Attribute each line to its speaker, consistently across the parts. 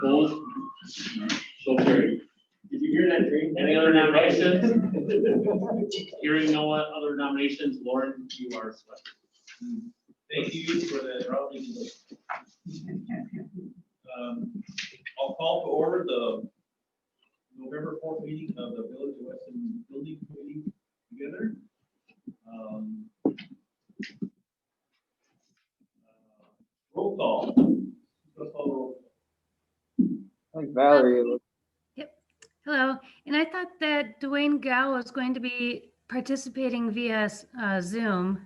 Speaker 1: Opposed? So carried.
Speaker 2: Did you hear that dream?
Speaker 1: Any other nominations? Hearing no other nominations, Lauren, you are selected.
Speaker 2: Thank you for the rounding. I'll call to order the November 4th meeting of the Village of Weston Building Committee together. Roll call. Let's call roll.
Speaker 3: Like Valerie.
Speaker 4: Yep. Hello. And I thought that Dwayne Gow was going to be participating via Zoom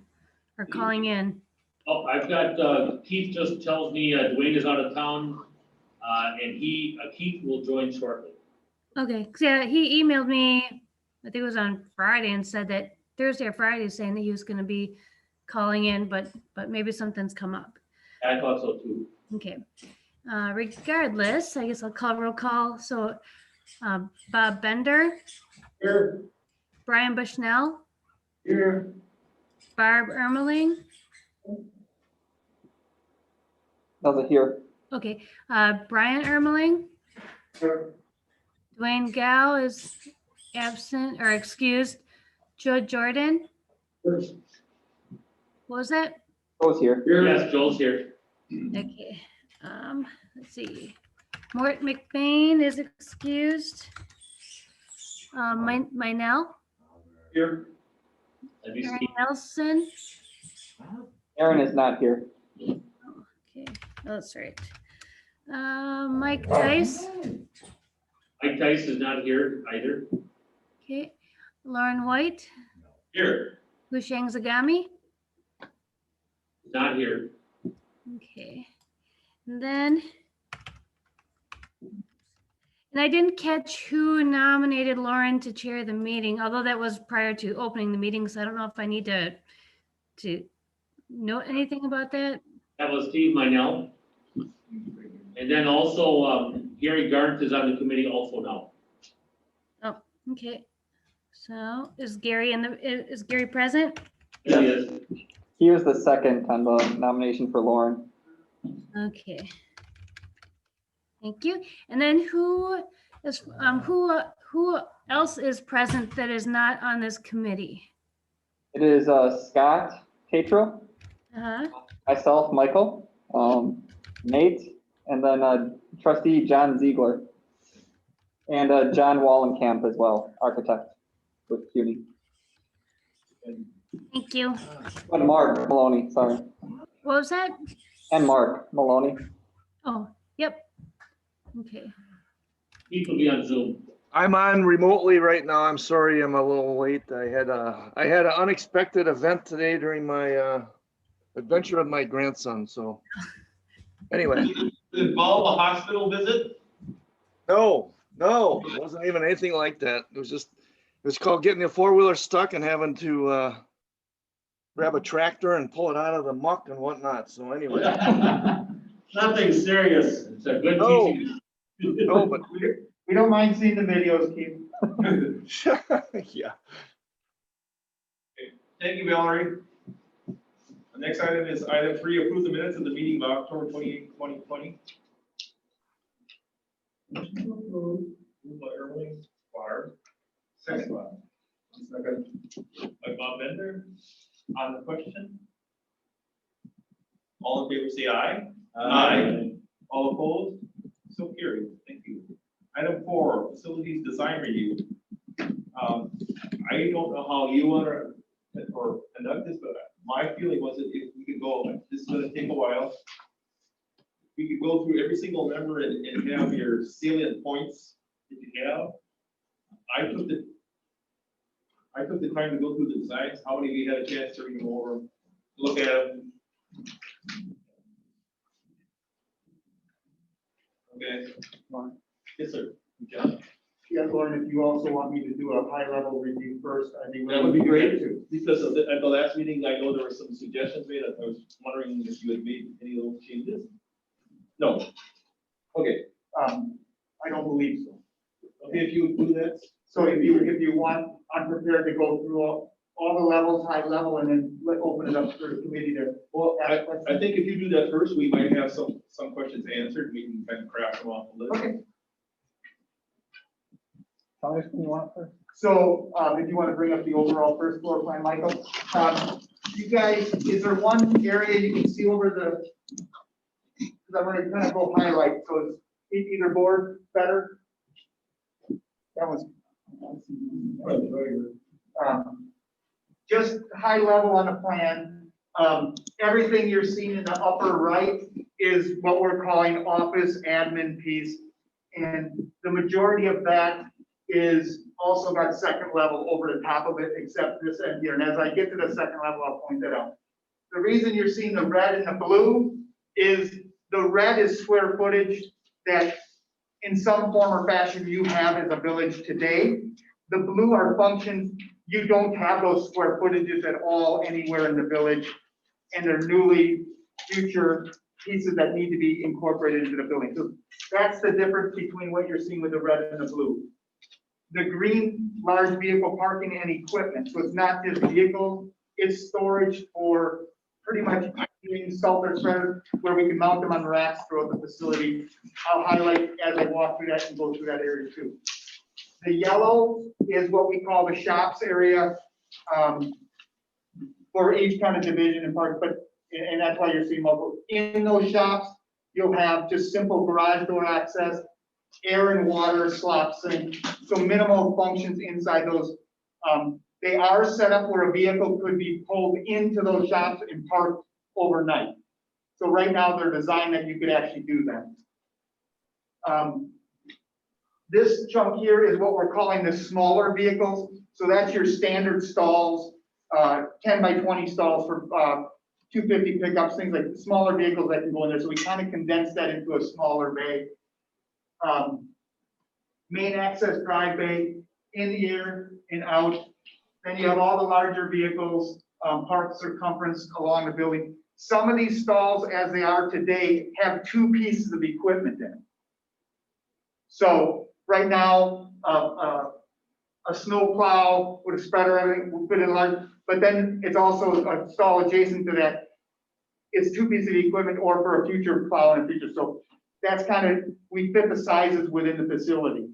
Speaker 4: or calling in.
Speaker 1: Oh, I've got, Keith just tells me Dwayne is out of town, and Keith will join shortly.
Speaker 4: Okay. 'Cause, yeah, he emailed me, I think it was on Friday, and said that Thursday or Friday saying that he was going to be calling in, but maybe something's come up.
Speaker 1: I thought so too.
Speaker 4: Okay. Regardless, I guess I'll call roll call. So Bob Bender,
Speaker 2: Here.
Speaker 4: Brian Bushnell,
Speaker 2: Here.
Speaker 4: Barb Ermeling.
Speaker 3: Doesn't hear.
Speaker 4: Okay. Brian Ermeling.
Speaker 2: Here.
Speaker 4: Dwayne Gow is absent or excused. Joe Jordan. What was that?
Speaker 3: Goes here.
Speaker 1: Yes, Joel's here.
Speaker 4: Okay. Let's see. Mort McBain is excused. Minell.
Speaker 2: Here.
Speaker 1: Have you
Speaker 4: Aaron
Speaker 1: seen?
Speaker 4: Nelson.
Speaker 3: Aaron is not here.
Speaker 4: Okay, that's right. Mike Tice.
Speaker 1: Mike Tice is not here either.
Speaker 4: Okay. Lauren White.
Speaker 2: Here.
Speaker 4: Husheng Zagami.
Speaker 1: Not here.
Speaker 4: Okay. And then, and I didn't catch who nominated Lauren to chair the meeting, although that was prior to opening the meeting. So I don't know if I need to know anything about that.
Speaker 1: That was Steve Minell. And then also Gary Garnt is on the committee also now.
Speaker 4: Oh, okay. So is Gary is Gary present?
Speaker 1: He is.
Speaker 3: He was the second on the nomination for Lauren.
Speaker 4: Okay. Thank you. And then who else is present that is not on this committee?
Speaker 3: It is Scott Tatro,
Speaker 4: Uh-huh.
Speaker 3: myself, Michael, Nate, and then trustee John Ziegler, and John Wallenkamp as well, architect with CUNY.
Speaker 4: Thank you.
Speaker 3: And Mark Maloney, sorry,
Speaker 4: What was that?
Speaker 3: and Mark Maloney.
Speaker 4: Oh, yep. Okay.
Speaker 1: Keith will be on Zoom.
Speaker 5: I'm on remotely right now. I'm sorry I'm a little late. I had an unexpected event today during my adventure with my grandson. So anyway.
Speaker 2: Did it involve a hospital visit?
Speaker 5: No, it wasn't even anything like that. It was called getting a four-wheeler stuck and having to grab a tractor and pull it out of the muck and whatnot. So anyway.
Speaker 2: Nothing serious.
Speaker 1: It's a good
Speaker 5: No.
Speaker 1: teaching.
Speaker 5: No, but
Speaker 6: We don't mind seeing the videos, Keith.
Speaker 5: yeah.
Speaker 2: Thank you, Valerie. The next item is item 3, approve the minutes of the meeting of October 28, 2020. Moved by Ermeling, Barb. Second by Bob Bender. On the question? All in favor say aye. Aye. All opposed? So carried. Thank you. Item 4, facilities design review. I don't know how you want to or conduct this, but my feeling was that if we could go, this is going to take a while. We could go through every single member and have your salient points that you have. I took the time to go through the designs. How many of you had a chance to read them over, look at them? Okay. Yes, sir. John.
Speaker 6: Yeah, Lauren, if you also want me to do a high-level review first, I think.
Speaker 2: That would be great too. Because at the last meeting, I know there were some suggestions made. I was wondering if you had made any of those changes. No. Okay.
Speaker 6: I don't believe so.
Speaker 2: Okay, if you would do that.
Speaker 6: So if you want, I'm prepared to go through all the levels, high level, and then open it up for the committee to.
Speaker 2: Well,
Speaker 6: ask
Speaker 2: I
Speaker 6: questions.
Speaker 2: think if you do that first, we might have some questions answered. We can kind of craft them off the list.
Speaker 6: Okay,
Speaker 3: Tell me if you want first.
Speaker 6: so, if you want to bring up the overall first floor plan, Michael, you guys, is there one area you can see over the? Because I'm gonna kind of go highlight, so it's either board better? That was. Just high level on the plan, everything you're seeing in the upper right is what we're calling office admin piece. And the majority of that is also got second level over the top of it, except this end here. And as I get to the second level, I'll point that out. The reason you're seeing the red and the blue is the red is square footage that in some form or fashion you have as a village today. The blue are functions, you don't have those square footages at all anywhere in the village. And they're newly future pieces that need to be incorporated into the building. So that's the difference between what you're seeing with the red and the blue. The green, large vehicle parking and equipment. So it's not just vehicles, it's storage for pretty much doing salter spreader where we can mount them on racks throughout the facility. I'll highlight as I walk through that and go through that area too. The yellow is what we call the shops area for each kind of division and part, and that's why you're seeing multiple. In those shops, you'll have just simple garage door access, air and water, slop sink, so minimal functions inside those. They are set up where a vehicle could be pulled into those shops and parked overnight. So right now they're designed that you could actually do that. This chunk here is what we're calling the smaller vehicles. So that's your standard stalls, 10 by 20 stalls for 250 pickups, things like smaller vehicles that can go in there. So we kind of condense that into a smaller bay. Main access drive bay, in the air and out. Then you have all the larger vehicles, parked circumference along the building. Some of these stalls, as they are today, have two pieces of equipment in them. So right now, a snow plow with a spreader, everything will fit in large, but then it's also a stall adjacent to that. It's two pieces of equipment or for a future plow in the future. So that's kind of, we fit the sizes within the facility.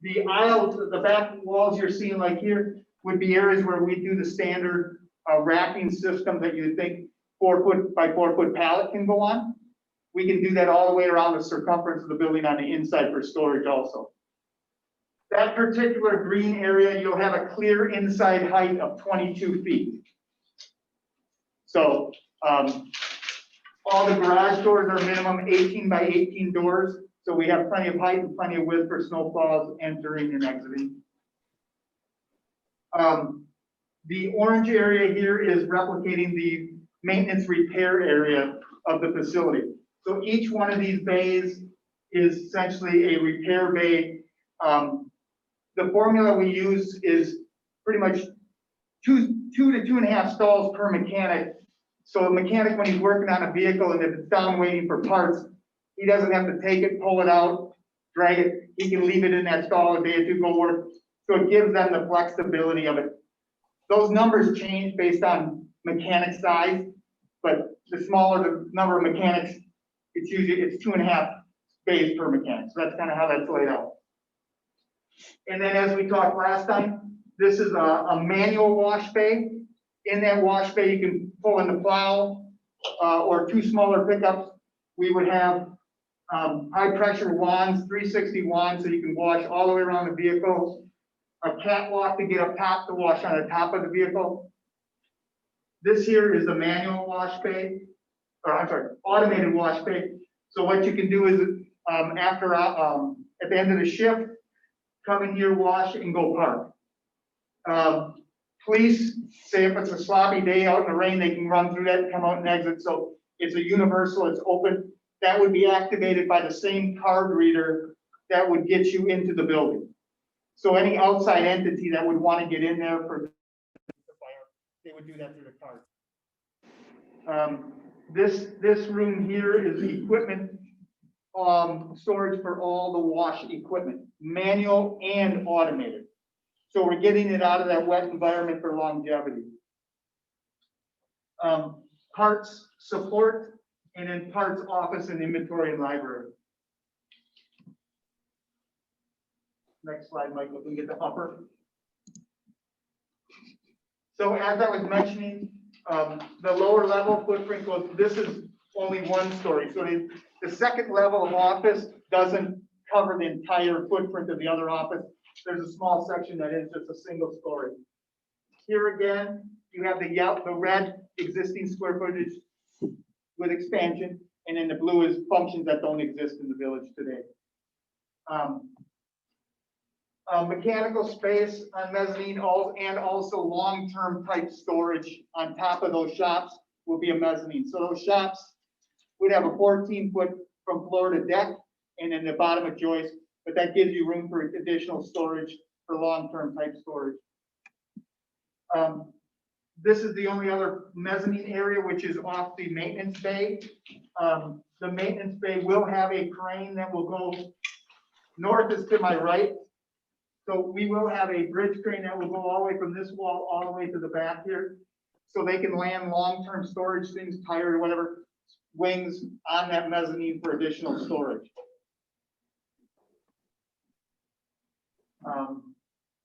Speaker 6: The aisles, the back walls you're seeing like here would be areas where we do the standard racking system that you think 4 foot by 4 foot pallet can go on. We can do that all the way around the circumference of the building on the inside for storage also. That particular green area, you'll have a clear inside height of 22 feet. So all the garage doors are minimum 18 by 18 doors. So we have plenty of height and plenty of width for snowplows entering and exiting. The orange area here is replicating the maintenance repair area of the facility. So each one of these bays is essentially a repair bay. The formula we use is pretty much two to 2.5 stalls per mechanic. So a mechanic, when he's working on a vehicle and if it's down waiting for parts, he doesn't have to take it, pull it out, drag it. He can leave it in that stall a day or two, go work. So it gives them the flexibility of it. Those numbers change based on mechanic size, but the smaller the number of mechanics, it's 2.5 bays per mechanic. So that's kind of how that's laid out. And then as we talked last time, this is a manual wash bay. In that wash bay, you can pull in the plow or 2 smaller pickups. We would have high pressure wands, 360 wands, so you can wash all the way around the vehicle. A catwalk to get up top to wash on the top of the vehicle. This here is the manual wash bay, or I'm sorry, automated wash bay. So what you can do is at the end of the shift, come in here, wash, and go park. Police, say if it's a sloppy day out in the rain, they can run through that, come out and exit. So it's a universal, it's open. That would be activated by the same card reader that would get you into the building. So any outside entity that would want to get in there for the fire, they would do that through the card. This room here is the equipment storage for all the wash equipment, manual and automated. So we're getting it out of that wet environment for longevity. Parts support, and then parts office and inventory and library. Next slide, Michael, if we can get the upper. So as I was mentioning, the lower level footprint goes, this is only one story. So the second level of office doesn't cover the entire footprint of the other office. There's a small section that is just a single story. Here again, you have the red existing square footage with expansion, and then the blue is functions that don't exist in the village today. Mechanical space on mezzanine and also long-term type storage on top of those shops will be a mezzanine. So those shops would have a 14-foot from floor to deck and then the bottom of joist, but that gives you room for additional storage for long-term type storage. This is the only other mezzanine area, which is off the maintenance bay. The maintenance bay will have a crane that will go north is to my right. So we will have a bridge crane that will go all the way from this wall all the way to the back here. So they can land long-term storage things, tire or whatever, wings on that mezzanine for additional storage.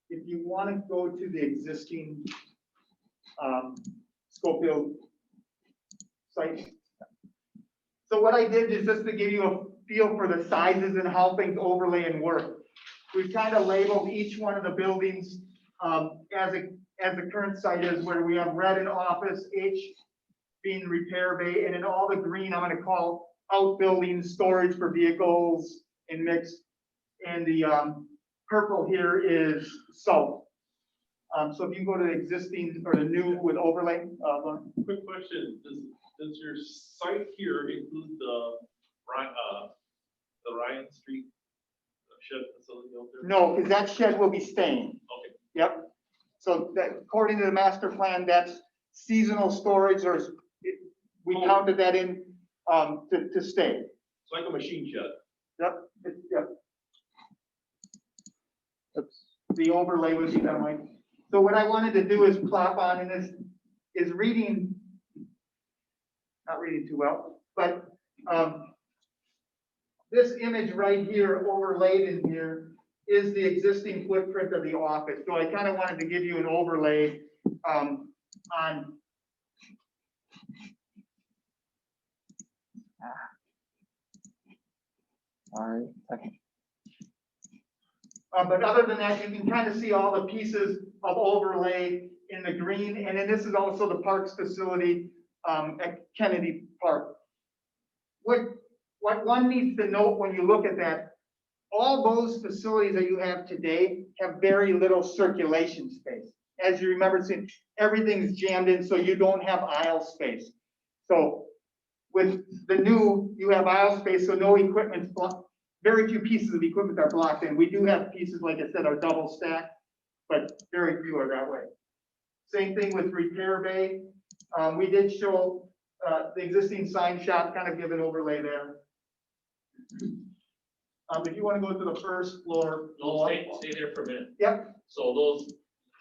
Speaker 6: If you want to go to the existing Schofield site. So what I did is just to give you a feel for the sizes and how things overlay and work. We've kind of labeled each one of the buildings as the current site is, where we have red in office, H being repair bay, and then all the green I'm going to call outbuildings, storage for vehicles and mix. And the purple here is salt. So if you go to the existing or the new with overlay,
Speaker 2: Quick question, does your site here include the Ryan Street shed facility out there?
Speaker 6: no, because that shed will be staying.
Speaker 2: Okay.
Speaker 6: Yep. So that, according to the master plan, that's seasonal storage, or we counted that in to stay.
Speaker 2: It's like a machine shed.
Speaker 6: Yep. Yep. The overlay would be that way. So what I wanted to do is plop on, and this is reading, not reading too well, but this image right here overlaid in here is the existing footprint of the office. So I kind of wanted to give you an overlay on.
Speaker 3: All right, second.
Speaker 6: But other than that, you can kind of see all the pieces of overlay in the green. And then this is also the parks facility at Kennedy Park. What one needs to note when you look at that, all those facilities that you have today have very little circulation space. As you remember, seeing everything's jammed in, so you don't have aisle space. So with the new, you have aisle space, so no equipment's blocked. Very few pieces of equipment are blocked in. We do have pieces, like I said, are double stacked, but very few are that way. Same thing with repair bay. We did show the existing sign shop, kind of give an overlay there. If you want to go to the first floor.
Speaker 1: No, stay there for a minute.
Speaker 6: Yep.
Speaker 1: So those,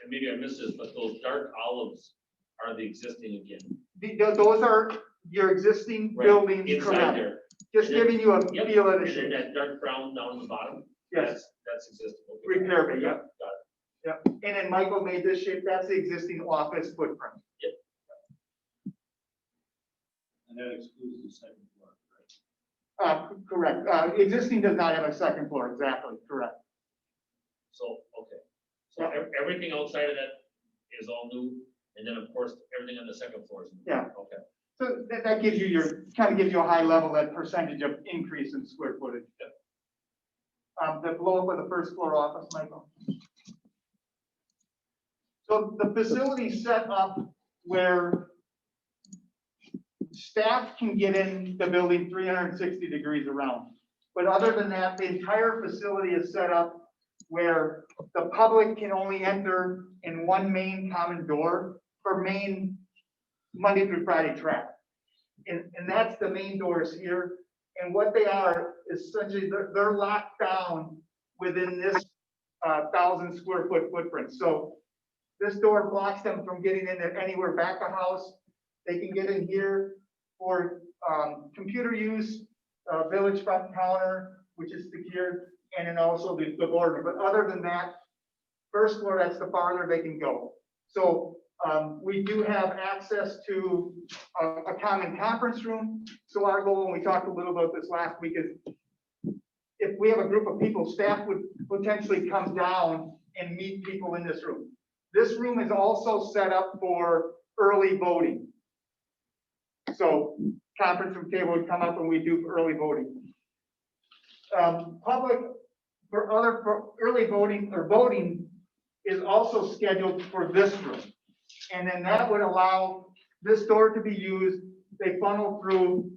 Speaker 1: and maybe I missed this, but those dark olives are the existing again.
Speaker 6: Those are your existing
Speaker 1: Right,
Speaker 6: buildings,
Speaker 1: inside
Speaker 6: correct?
Speaker 1: there.
Speaker 6: Just
Speaker 1: And then-
Speaker 6: giving you a
Speaker 1: Yep,
Speaker 6: feel of
Speaker 1: and
Speaker 6: the
Speaker 1: then
Speaker 6: shape.
Speaker 1: that dark brown down the bottom.
Speaker 6: Yes.
Speaker 1: That's existing. Okay.
Speaker 6: Repair bay, yep.
Speaker 1: Got it.
Speaker 6: Yep. And then Michael made this shape. That's the existing office footprint.
Speaker 7: And that excludes the second floor, right?
Speaker 6: Correct. Existing does not have a second floor. Exactly, correct.
Speaker 1: So, okay. So
Speaker 6: Yep.
Speaker 1: everything outside of that is all new, and then of course, everything on the second floor is new.
Speaker 6: Yeah.
Speaker 1: Okay.
Speaker 6: So that gives you kind of gives you a high level, that percentage of increase in square footage. The blow up of the first floor office, Michael. So the facility's set up where staff can get in the building 360 degrees around. But other than that, the entire facility is set up where the public can only enter in one main common door for main Monday through Friday traffic. And that's the main doors here. And what they are is essentially, they're locked down within this 1,000 square foot footprint. So this door blocks them from getting in anywhere back of house. They can get in here for computer use, village front counter, which is secured, and then also the boardroom. But other than that, first floor, that's the farther they can go. So we do have access to a common conference room. So our goal, and we talked a little about this last week, is if we have a group of people, staff would potentially come down and meet people in this room. This room is also set up for early voting. So conference room table would come up and we do early voting. Public for early voting or voting is also scheduled for this room. And then that would allow this door to be used. They funnel through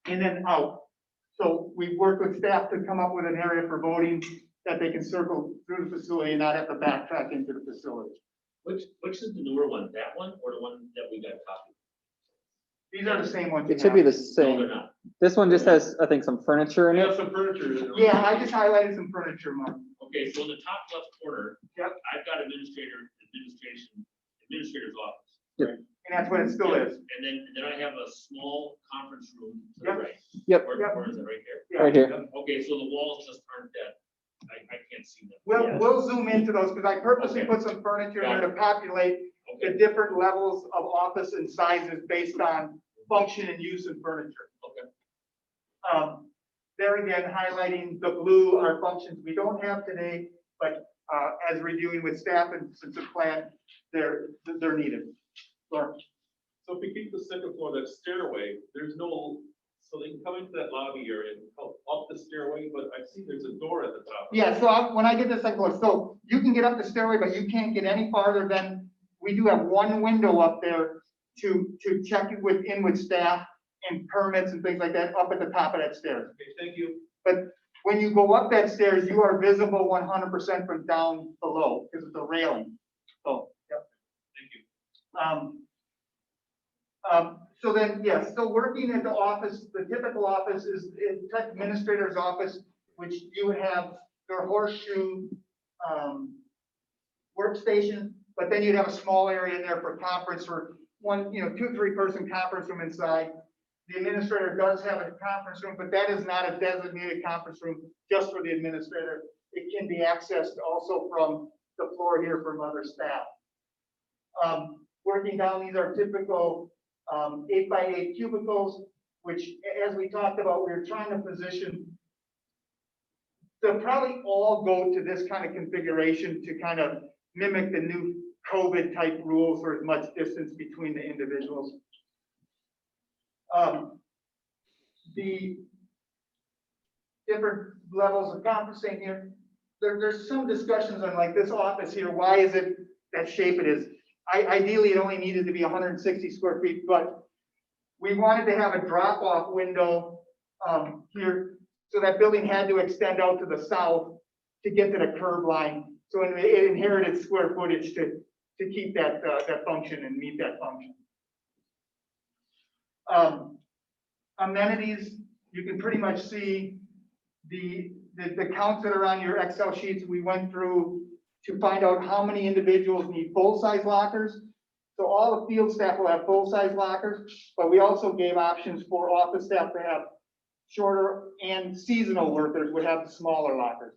Speaker 6: and then out. So we work with staff to come up with an area for voting that they can circle through the facility and not have to backtrack into the facility.
Speaker 1: Which is the newer one, that one or the one that we got copied?
Speaker 6: These are the same ones.
Speaker 3: It should be the
Speaker 1: No,
Speaker 3: same.
Speaker 1: they're not.
Speaker 3: This one just has, I think, some furniture in
Speaker 2: We
Speaker 3: it.
Speaker 2: have some furniture in there.
Speaker 6: Yeah, I just highlighted some furniture, Mark.
Speaker 1: Okay, so in the top left corner.
Speaker 6: Yep.
Speaker 1: I've got administrator's office.
Speaker 6: And that's what it still is.
Speaker 1: And then I have a small conference room to the
Speaker 6: Yep.
Speaker 1: right.
Speaker 3: Yep.
Speaker 1: Where is it, right here?
Speaker 6: Yeah.
Speaker 3: Right here.
Speaker 1: Okay, so the walls just aren't that, I can't see them.
Speaker 6: We'll zoom into those because I purposely
Speaker 1: Okay.
Speaker 6: put some furniture in there to populate the
Speaker 1: Okay,
Speaker 6: different levels of office and sizes based on function and use of furniture.
Speaker 1: okay.
Speaker 6: There again, highlighting the blue are functions we don't have today, but as reviewing with staff and since the plan, they're needed. Laura?
Speaker 2: So if we keep the second floor, that stairway, there's no, so they can come into that lobby area and go up the stairway, but I see there's a door at the top.
Speaker 6: Yeah, so when I get this second floor, so you can get up the stairway, but you can't get any farther than, we do have one window up there to check it with staff and permits and things like that up at the top of that stairs.
Speaker 2: Okay, thank you.
Speaker 6: But when you go up that stairs, you are visible 100% from down below because of the railing. So, yep.
Speaker 2: Thank you.
Speaker 6: So then, yes, so working at the office, the typical office is tech administrator's office, which you would have your horseshoe workstation, but then you'd have a small area in there for conference or one, 2-3 person conference room inside. The administrator does have a conference room, but that is not a designated conference room just for the administrator. It can be accessed also from the floor here from other staff. Working down, these are typical 8x8 cubicles, which, as we talked about, we're trying to position. They'll probably all go to this kind of configuration to kind of mimic the new COVID type rules for as much distance between the individuals. The different levels of conferencing here, there's some discussions on like this office here, why is it that shape it is? Ideally, it only needed to be 160 square feet, but we wanted to have a drop-off window here, so that building had to extend out to the south to get to the curb line. So it inherited square footage to keep that function and meet that function. Amenities, you can pretty much see the counts that are on your Excel sheets. We went through to find out how many individuals need full-size lockers. So all the field staff will have full-size lockers, but we also gave options for office staff to have shorter, and seasonal workers would have the smaller lockers.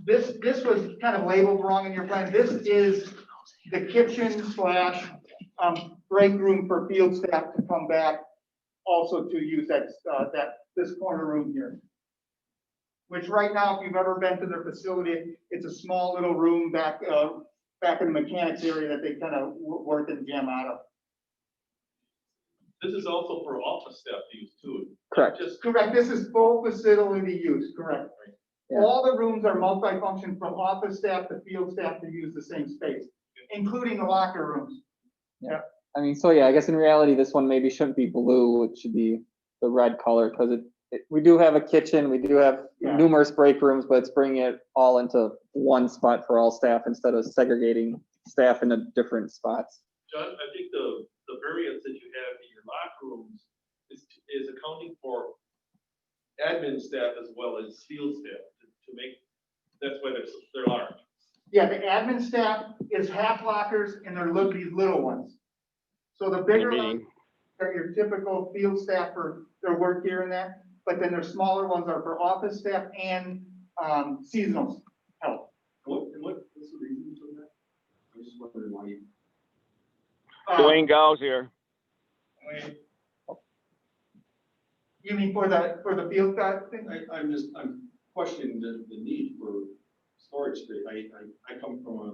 Speaker 6: This was kind of labeled wrong in your plan. This is the kitchen slash break room for field staff to come back also to use this corner room here. Which right now, if you've ever been to their facility, it's a small little room back in the mechanics area that they kind of work and jam out of.
Speaker 2: This is also for office staff to use too.
Speaker 3: Correct.
Speaker 2: Just
Speaker 6: Correct, this is full facility use, correct.
Speaker 3: Yeah.
Speaker 6: All the rooms are multi-function from office staff to field staff to use the same space, including the locker rooms.
Speaker 3: I mean, so yeah, I guess in reality, this one maybe shouldn't be blue. It should be the red color because we do have a kitchen. We do have
Speaker 6: Yeah.
Speaker 3: numerous break rooms, but it's bringing it all into one spot for all staff instead of segregating staff into different spots.
Speaker 2: John, I think the variance that you have in your locker rooms is accounting for admin staff as well as field staff to make, that's why they're large.
Speaker 6: Yeah, the admin staff is half lockers and they're these little ones. So the bigger ones are your typical field staff for their work gear and that, but then their smaller ones are for office staff and seasonal help.
Speaker 2: What's the reason for that? I was just wondering why you.
Speaker 8: Dwayne Gauss here.
Speaker 6: You mean for the field guy thing?
Speaker 2: I'm questioning the need for storage space. I come from a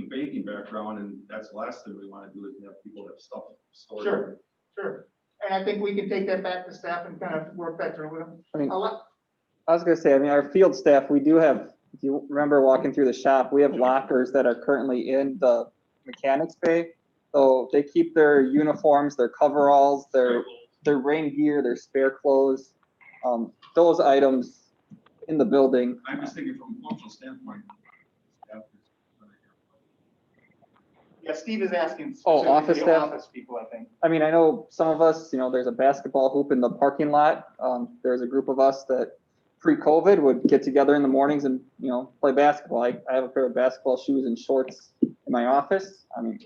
Speaker 2: banking background, and that's the last thing we want to do is have people have stuff stored.
Speaker 6: Sure. And I think we can take that back to staff and kind of work that through with them.
Speaker 3: I mean, I was gonna say, I mean, our field staff, we do have, if you remember walking through the shop, we have lockers that are currently in the mechanics bay. So they keep their uniforms, their coveralls, their rain gear, their spare clothes, those items in the building.
Speaker 2: I'm just thinking from a functional standpoint.
Speaker 6: Yeah, Steve is asking.
Speaker 3: Oh, office
Speaker 6: specifically
Speaker 3: staff?
Speaker 6: Office people, I think.
Speaker 3: I mean, I know some of us, there's a basketball hoop in the parking lot. There's a group of us that pre-COVID would get together in the mornings and, play basketball. I have a pair of basketball shoes and shorts in my office. I mean,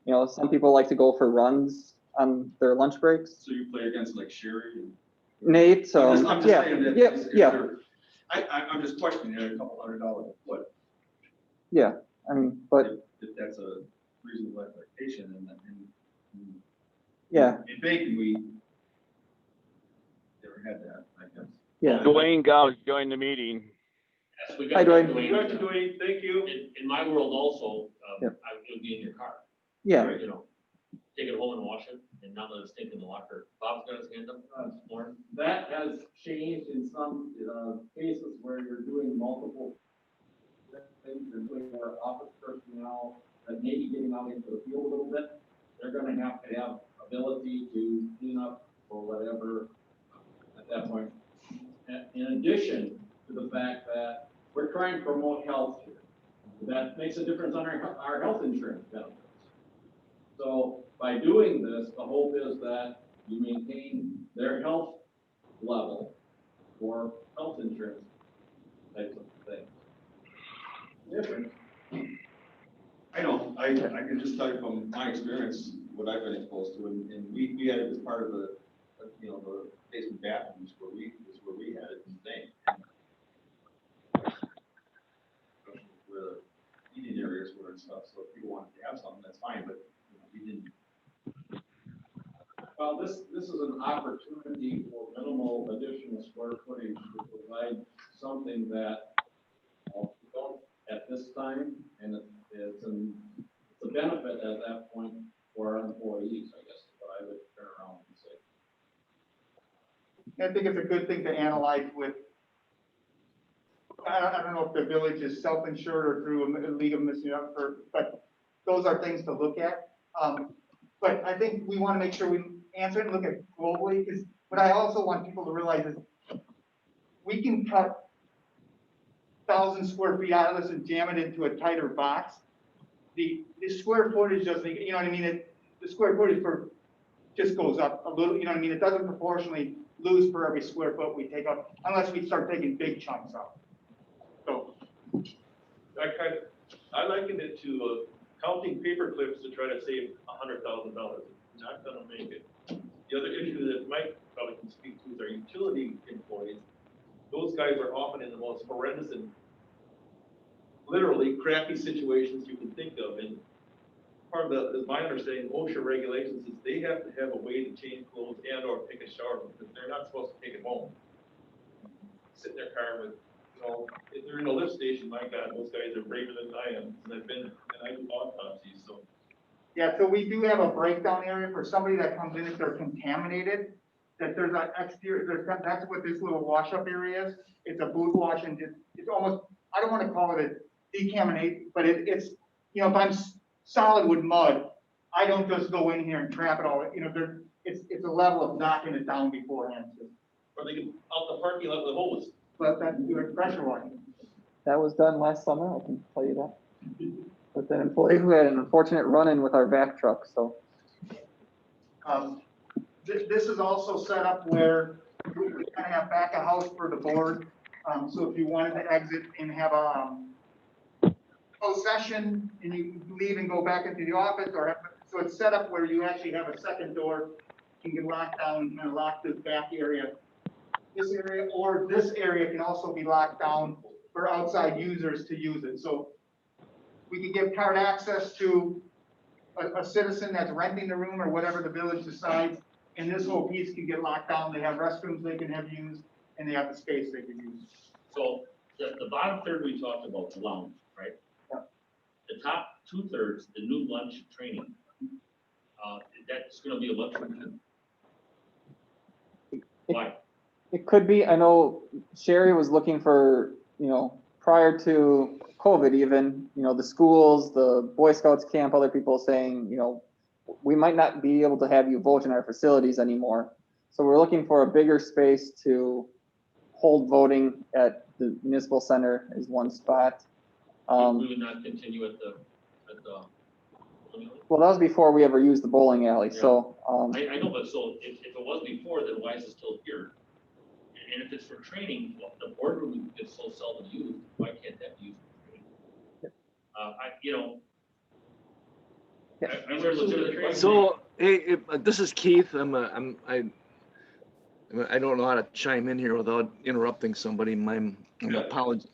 Speaker 3: some people like to go for runs on their lunch breaks.
Speaker 2: So you play against like Sherry and.
Speaker 3: Nate,
Speaker 2: I'm just
Speaker 3: yeah,
Speaker 2: saying that
Speaker 3: yeah.
Speaker 2: I'm just questioning it, a couple $100 a foot.
Speaker 3: Yeah, I mean, but
Speaker 2: If that's a reasonable expectation and
Speaker 3: yeah,
Speaker 2: in banking, we never had that, I guess.
Speaker 3: yeah.
Speaker 8: Dwayne Gauss joined the meeting.
Speaker 1: Yes, we
Speaker 3: Hi,
Speaker 1: got
Speaker 3: Dwayne.
Speaker 2: Dwayne, thank you.
Speaker 1: In my world also,
Speaker 3: Yep.
Speaker 1: it would be in your car.
Speaker 3: Yeah,
Speaker 1: Take it home and wash it and not let it stink in the locker. Bob's got his hand up, Lauren.
Speaker 7: That has changed in some cases where you're doing multiple things, you're doing more office personnel, and maybe getting out into the field a little bit. They're gonna have to have ability to clean up or whatever at that point. In addition to the fact that we're trying to promote health here. That makes a difference on our health insurance benefits. So by doing this, the hope is that you maintain their health level for health insurance types of things. Different.
Speaker 2: I know, I can just tell you from my experience, what I've been exposed to, and we had it as part of the basement bathrooms where we had it and thing. Where the eating areas were and stuff, so if people wanted to have something, that's fine, but we didn't.
Speaker 7: Well, this is an opportunity for minimal additional square footage to provide something that we don't at this time, and it's a benefit at that point for our employees, I guess, is what I would turn around and say.
Speaker 6: I think it's a good thing to analyze with, I don't know if the village is self-insured or through a league of missing up but those are things to look at. But I think we want to make sure we answer it and look at globally, because what I also want people to realize is we can cut 1,000 square feet out of this and jam it into a tighter box. The square footage doesn't, you know what I mean? The square footage just goes up a little, you know what I mean? It doesn't proportionally lose for every square foot we take up, unless we start taking big chunks out. So.
Speaker 2: I liken it to counting paper clips to try to save $100,000. Not gonna make it. The other issue that Mike probably can speak to is our utility employees. Those guys are often in the most horrendous and literally crappy situations you can think of. And part of as my understanding, OSHA regulations is they have to have a way to change clothes and or take a shower because they're not supposed to take it home. Sit in their car with, if they're in a lift station, my God, those guys are braver than I am. And I do autopsies, so.
Speaker 6: Yeah, so we do have a breakdown area for somebody that comes in if they're contaminated, that there's an exterior, that's what this little wash up area is. It's a booth wash and it's almost, I don't want to call it a decontaminate, but it's, if I'm solid with mud, I don't just go in here and trap it all, it's a level of knocking it down beforehand.
Speaker 2: Or they can out the parking lot with a hose.
Speaker 6: But that's doing pressure washing.
Speaker 3: that was done last summer, I can tell you that. With an employee who had an unfortunate run-in with our vac truck, so.
Speaker 6: This is also set up where we kind of have back of house for the board. So if you wanted to exit and have a closed session and you leave and go back into the office so it's set up where you actually have a second door. You can lock down and lock this back area. This area or this area can also be locked down for outside users to use it. So we can give card access to a citizen that's renting the room or whatever the village decides. And this whole piece can get locked down. They have restrooms they can have used and they have the space they can use.
Speaker 1: So the bottom third we talked about, the lounge, right?
Speaker 6: Yeah.
Speaker 1: The top 2/3, the new lunch training, that's gonna be a lunchroom. Why?
Speaker 3: It could be. I know Sherry was looking for, prior to COVID even, the schools, the Boy Scouts camp, other people saying, we might not be able to have you vote in our facilities anymore. So we're looking for a bigger space to hold voting at the municipal center is one spot.
Speaker 1: We would not continue at the.
Speaker 3: Well, that was before we ever used the bowling alley.
Speaker 1: Yeah.
Speaker 3: So,
Speaker 1: I know, but so if it was before, then why is it still here? And if it's for training, well, the boardroom is so seldom used, why can't that be used for training? Is there a legitimate training?
Speaker 5: So, hey, this is Keith. I don't know how to chime in here without interrupting somebody. I'll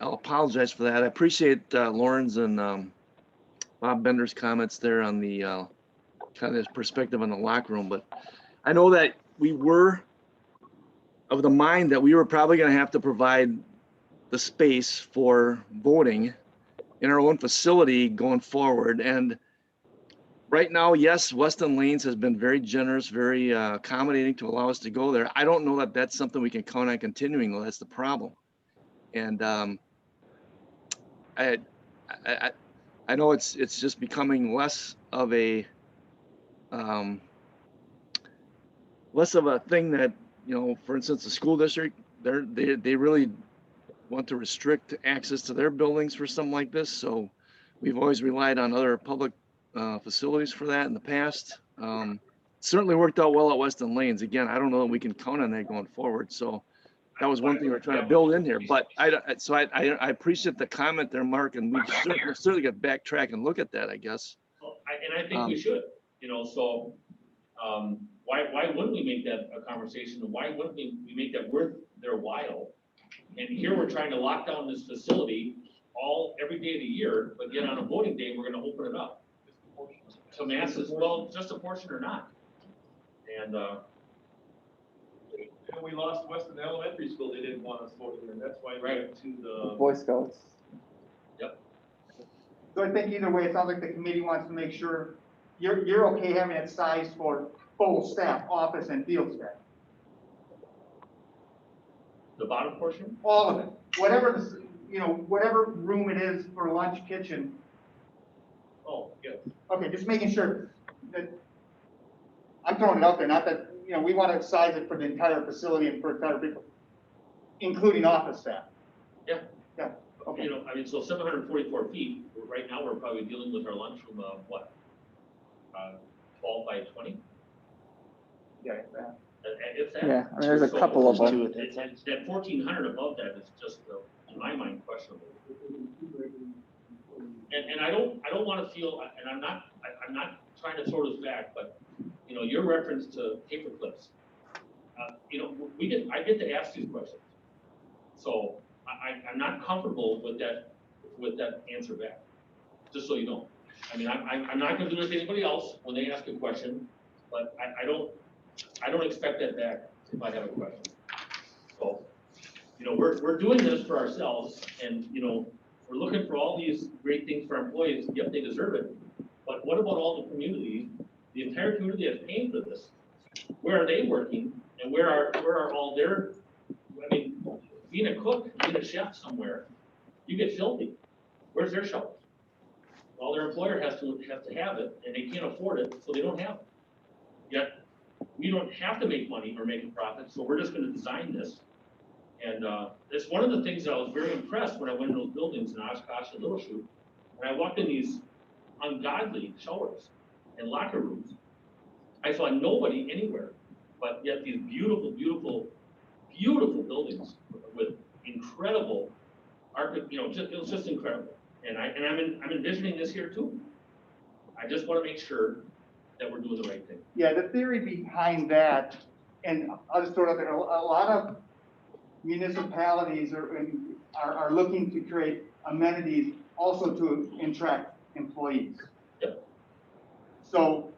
Speaker 5: apologize for that. I appreciate Lauren's and Bob Bender's comments there on the kind of this perspective on the locker room. But I know that we were of the mind that we were probably going to have to provide the space for voting in our own facility going forward. And right now, yes, Weston Lanes has been very generous, very accommodating to allow us to go there. I don't know that that's something we can count on continuing, though. That's the problem. And I know it's just becoming less of a thing that, for instance, the school district, they really want to restrict access to their buildings for something like this. So we've always relied on other public facilities for that in the past. Certainly worked out well at Weston Lanes. Again, I don't know that we can count on that going forward. So that was one thing we're trying to build in here. But I appreciate the comment there, Mark, and we certainly got to backtrack and look at that, I guess.
Speaker 1: Well, I think we should, so why wouldn't we make that a conversation? And why wouldn't we make that worth their while? And here we're trying to lock down this facility every day of the year, but yet on a voting day, we're gonna open it up to masses, well, just a portion or not. And
Speaker 2: we lost Weston Elementary School, they didn't want us voting, and that's why we
Speaker 1: Right.
Speaker 2: went to the.
Speaker 3: Boy Scouts.
Speaker 6: So I think either way, it sounds like the committee wants to make sure you're okay having it sized for full staff, office and field staff.
Speaker 1: the bottom portion,
Speaker 6: All of it, whatever, whatever room it is for lunch, kitchen.
Speaker 1: yeah.
Speaker 6: Okay, just making sure that, I'm throwing it out there, not that, we want to size it for the entire facility and for entire people, including office staff.
Speaker 1: Yeah.
Speaker 6: Yeah, okay.
Speaker 1: So 744 feet, right now, we're probably dealing with our lunchroom of what? 12 by 20?
Speaker 6: Yeah,
Speaker 1: If that.
Speaker 3: Yeah, there's a couple of them.
Speaker 1: That 1,400 above that is just, in my mind, questionable. And I don't want to feel, and I'm not trying to throw this back, but, your reference to paper clips. I get to ask these questions. So I'm not comfortable with that answer back, just so you know. I'm not gonna do this to anybody else when they ask a question, but I don't expect that back if I have a question. So, we're doing this for ourselves and, we're looking for all these great things for our employees. Yep, they deserve it. But what about all the community, the entire community that's paying for this? Where are they working and where are all their, being a cook, being a chef somewhere, you get filthy. Where's their shovel? Well, their employer has to have it and they can't afford it, so they don't have it. Yet, we don't have to make money or make a profit, so we're just gonna design this. And it's one of the things that I was very impressed when I went in those buildings in Oshkosh and Little Chute. When I walked in these ungodly showers and locker rooms, I saw nobody anywhere, but yet these beautiful, beautiful beautiful buildings with incredible it was just incredible. And I'm envisioning this here too. I just want to make sure that we're doing the right thing.
Speaker 6: Yeah, the theory behind that, and I'll just throw it out there, a lot of municipalities are looking to create amenities also to attract employees.
Speaker 1: Yep.
Speaker 6: So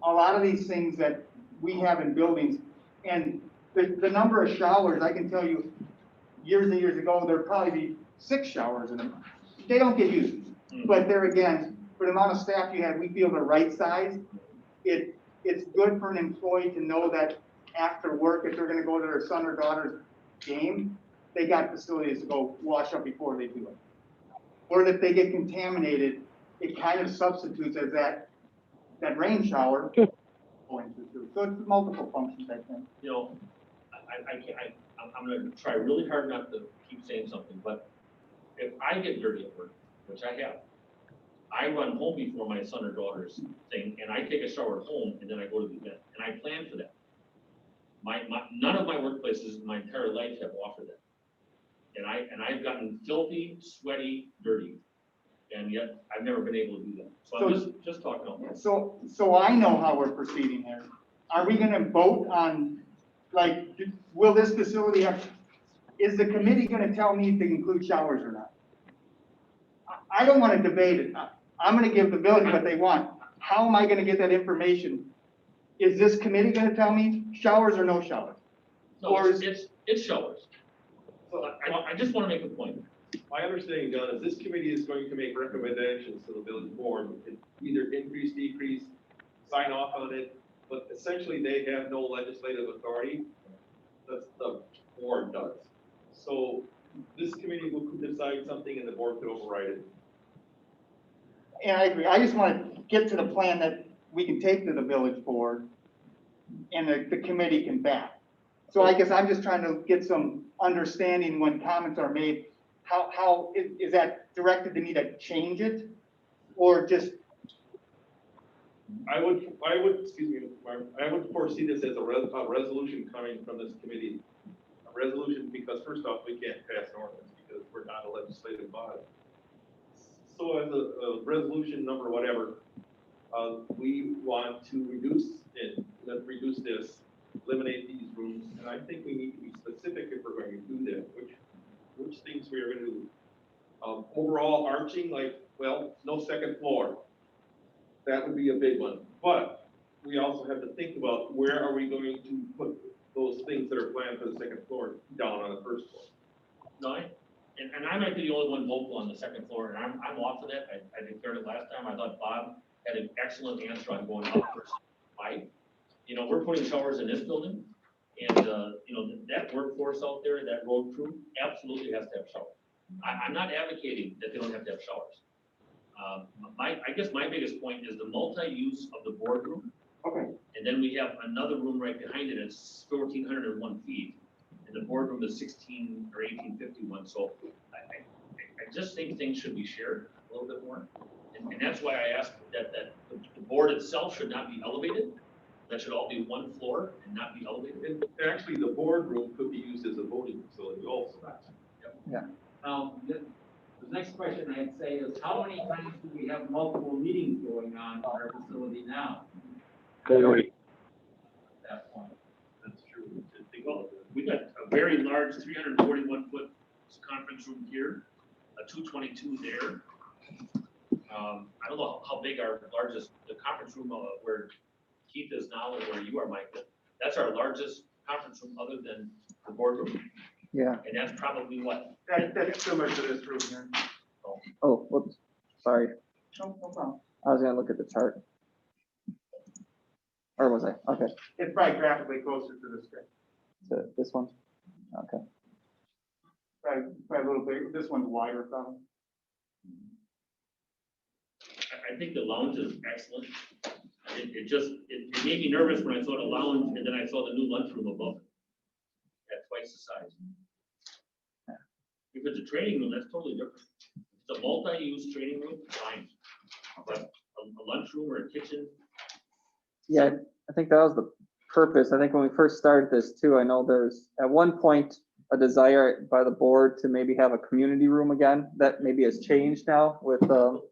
Speaker 6: a lot of these things that we have in buildings, and the number of showers, I can tell you, years and years ago, there'd probably be 6 showers in them. They don't get used, but there again, for the amount of staff you have, we feel the right size. It's good for an employee to know that after work, if they're gonna go to their son or daughter's game, they got facilities to go wash up before they do it. Or if they get contaminated, it kind of substitutes as that rain shower going through. So it's multiple functions, I think.
Speaker 1: You know, I'm gonna try really hard not to keep saying something, but if I get dirty at work, which I have, I run home before my son or daughter's thing, and I take a shower at home, and then I go to the event, and I plan for that. None of my workplaces in my entire life have offered that. And I've gotten filthy, sweaty, dirty, and yet I've never been able to do that. So I'm just talking about that.
Speaker 6: So I know how we're proceeding here. Are we gonna vote on, like, will this facility is the committee gonna tell me to include showers or not? I don't wanna debate it. I'm gonna give the village what they want. How am I gonna get that information? Is this committee gonna tell me showers or no showers?
Speaker 1: No,
Speaker 6: Or
Speaker 1: it's showers. So I just want to make a point.
Speaker 2: My understanding, John, is this committee is going to make recommendations to the village board, either increase, decrease, sign off on it, but essentially they have no legislative authority. That's the board does. So this committee will decide something and the board could override it.
Speaker 6: And I agree. I just want to get to the plan that we can take to the village board and the committee can back. So I guess I'm just trying to get some understanding when comments are made, how is that directed to me to change it? Or just,
Speaker 2: I would, excuse me, Mark, I would foresee this as a resolution coming from this committee. A resolution, because first off, we can't pass an ordinance because we're not a legislative body. So as a resolution number, whatever, we want to reduce this, eliminate these rooms, and I think we need to be specific if we're going to do that, which things we are going to do. Overall arching, like, well, no second floor. That would be a big one, but we also have to think about where are we going to put those things that are planned for the second floor down on the first floor.
Speaker 1: No, and I might be the only one vocal on the second floor, and I'm off of that. I declared it last time. I thought Bob had an excellent answer on going up first. Why? You know, we're putting showers in this building, and, you know, that workforce out there, that road crew, absolutely has to have showers. I'm not advocating that they don't have to have showers. I guess my biggest point is the multi-use of the boardroom.
Speaker 6: okay,
Speaker 1: And then we have another room right behind it, it's 1,401 feet, and the boardroom is 16 or 1851, so I just think things should be shared a little bit more. And that's why I asked that the board itself should not be elevated, that should all be one floor and not be elevated.
Speaker 2: And actually, the boardroom could be used as a voting facility also.
Speaker 7: The next question I'd say is, how many times do we have multiple meetings going on in our facility now?
Speaker 8: Daily.
Speaker 7: At that point.
Speaker 2: That's true.
Speaker 1: Well, we got a very large 341-foot conference room here, a 222 there. I don't know how big our largest, the conference room where Keith is now and where you are, Mike, but that's our largest conference room other than the boardroom.
Speaker 3: Yeah.
Speaker 1: And that's probably what?
Speaker 6: that's similar to this room here.
Speaker 3: Oh, whoops, sorry.
Speaker 6: No problem.
Speaker 3: I was gonna look at the chart. Or was I? Okay,
Speaker 6: It's probably graphically closer to this guy.
Speaker 3: to this one. Okay.
Speaker 6: Probably a little big, this one's wider probably.
Speaker 1: I think the lounge is excellent. It made me nervous when I saw the lounge and then I saw the new lunchroom above it. At twice the size. If it's a training room, that's totally different. It's a multi-use training room, fine. But a lunchroom or a kitchen,
Speaker 3: Yeah, I think that was the purpose. I think when we first started this too, I know there's at one point a desire by the board to maybe have a community room again. That maybe has changed now with, for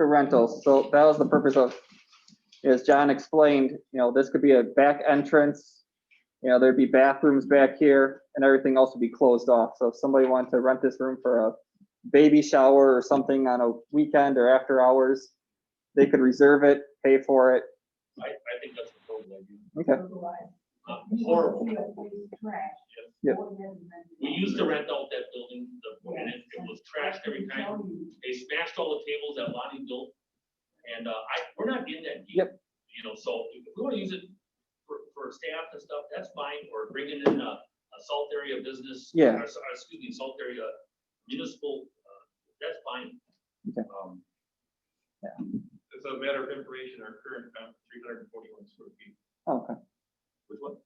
Speaker 3: rentals. So that was the purpose of, as John explained, this could be a back entrance. There'd be bathrooms back here and everything else would be closed off. So if somebody wanted to rent this room for a baby shower or something on a weekend or after hours, they could reserve it, pay for it.
Speaker 1: I think that's a total idea.
Speaker 3: Okay.
Speaker 1: Horrible.
Speaker 3: Yep.
Speaker 1: We used to rent out that building, and it was trashed every time. They smashed all the tables that Lonnie built. And we're not in that deep.
Speaker 3: Yep.
Speaker 1: So if we want to use it for staff and stuff, that's fine, or bringing in a salt area business.
Speaker 3: Yeah.
Speaker 1: Excuse me, salt area municipal, that's fine.
Speaker 3: Okay.
Speaker 2: It's a matter of information, our current count, 341 square feet.
Speaker 3: Oh, okay.
Speaker 1: Which one?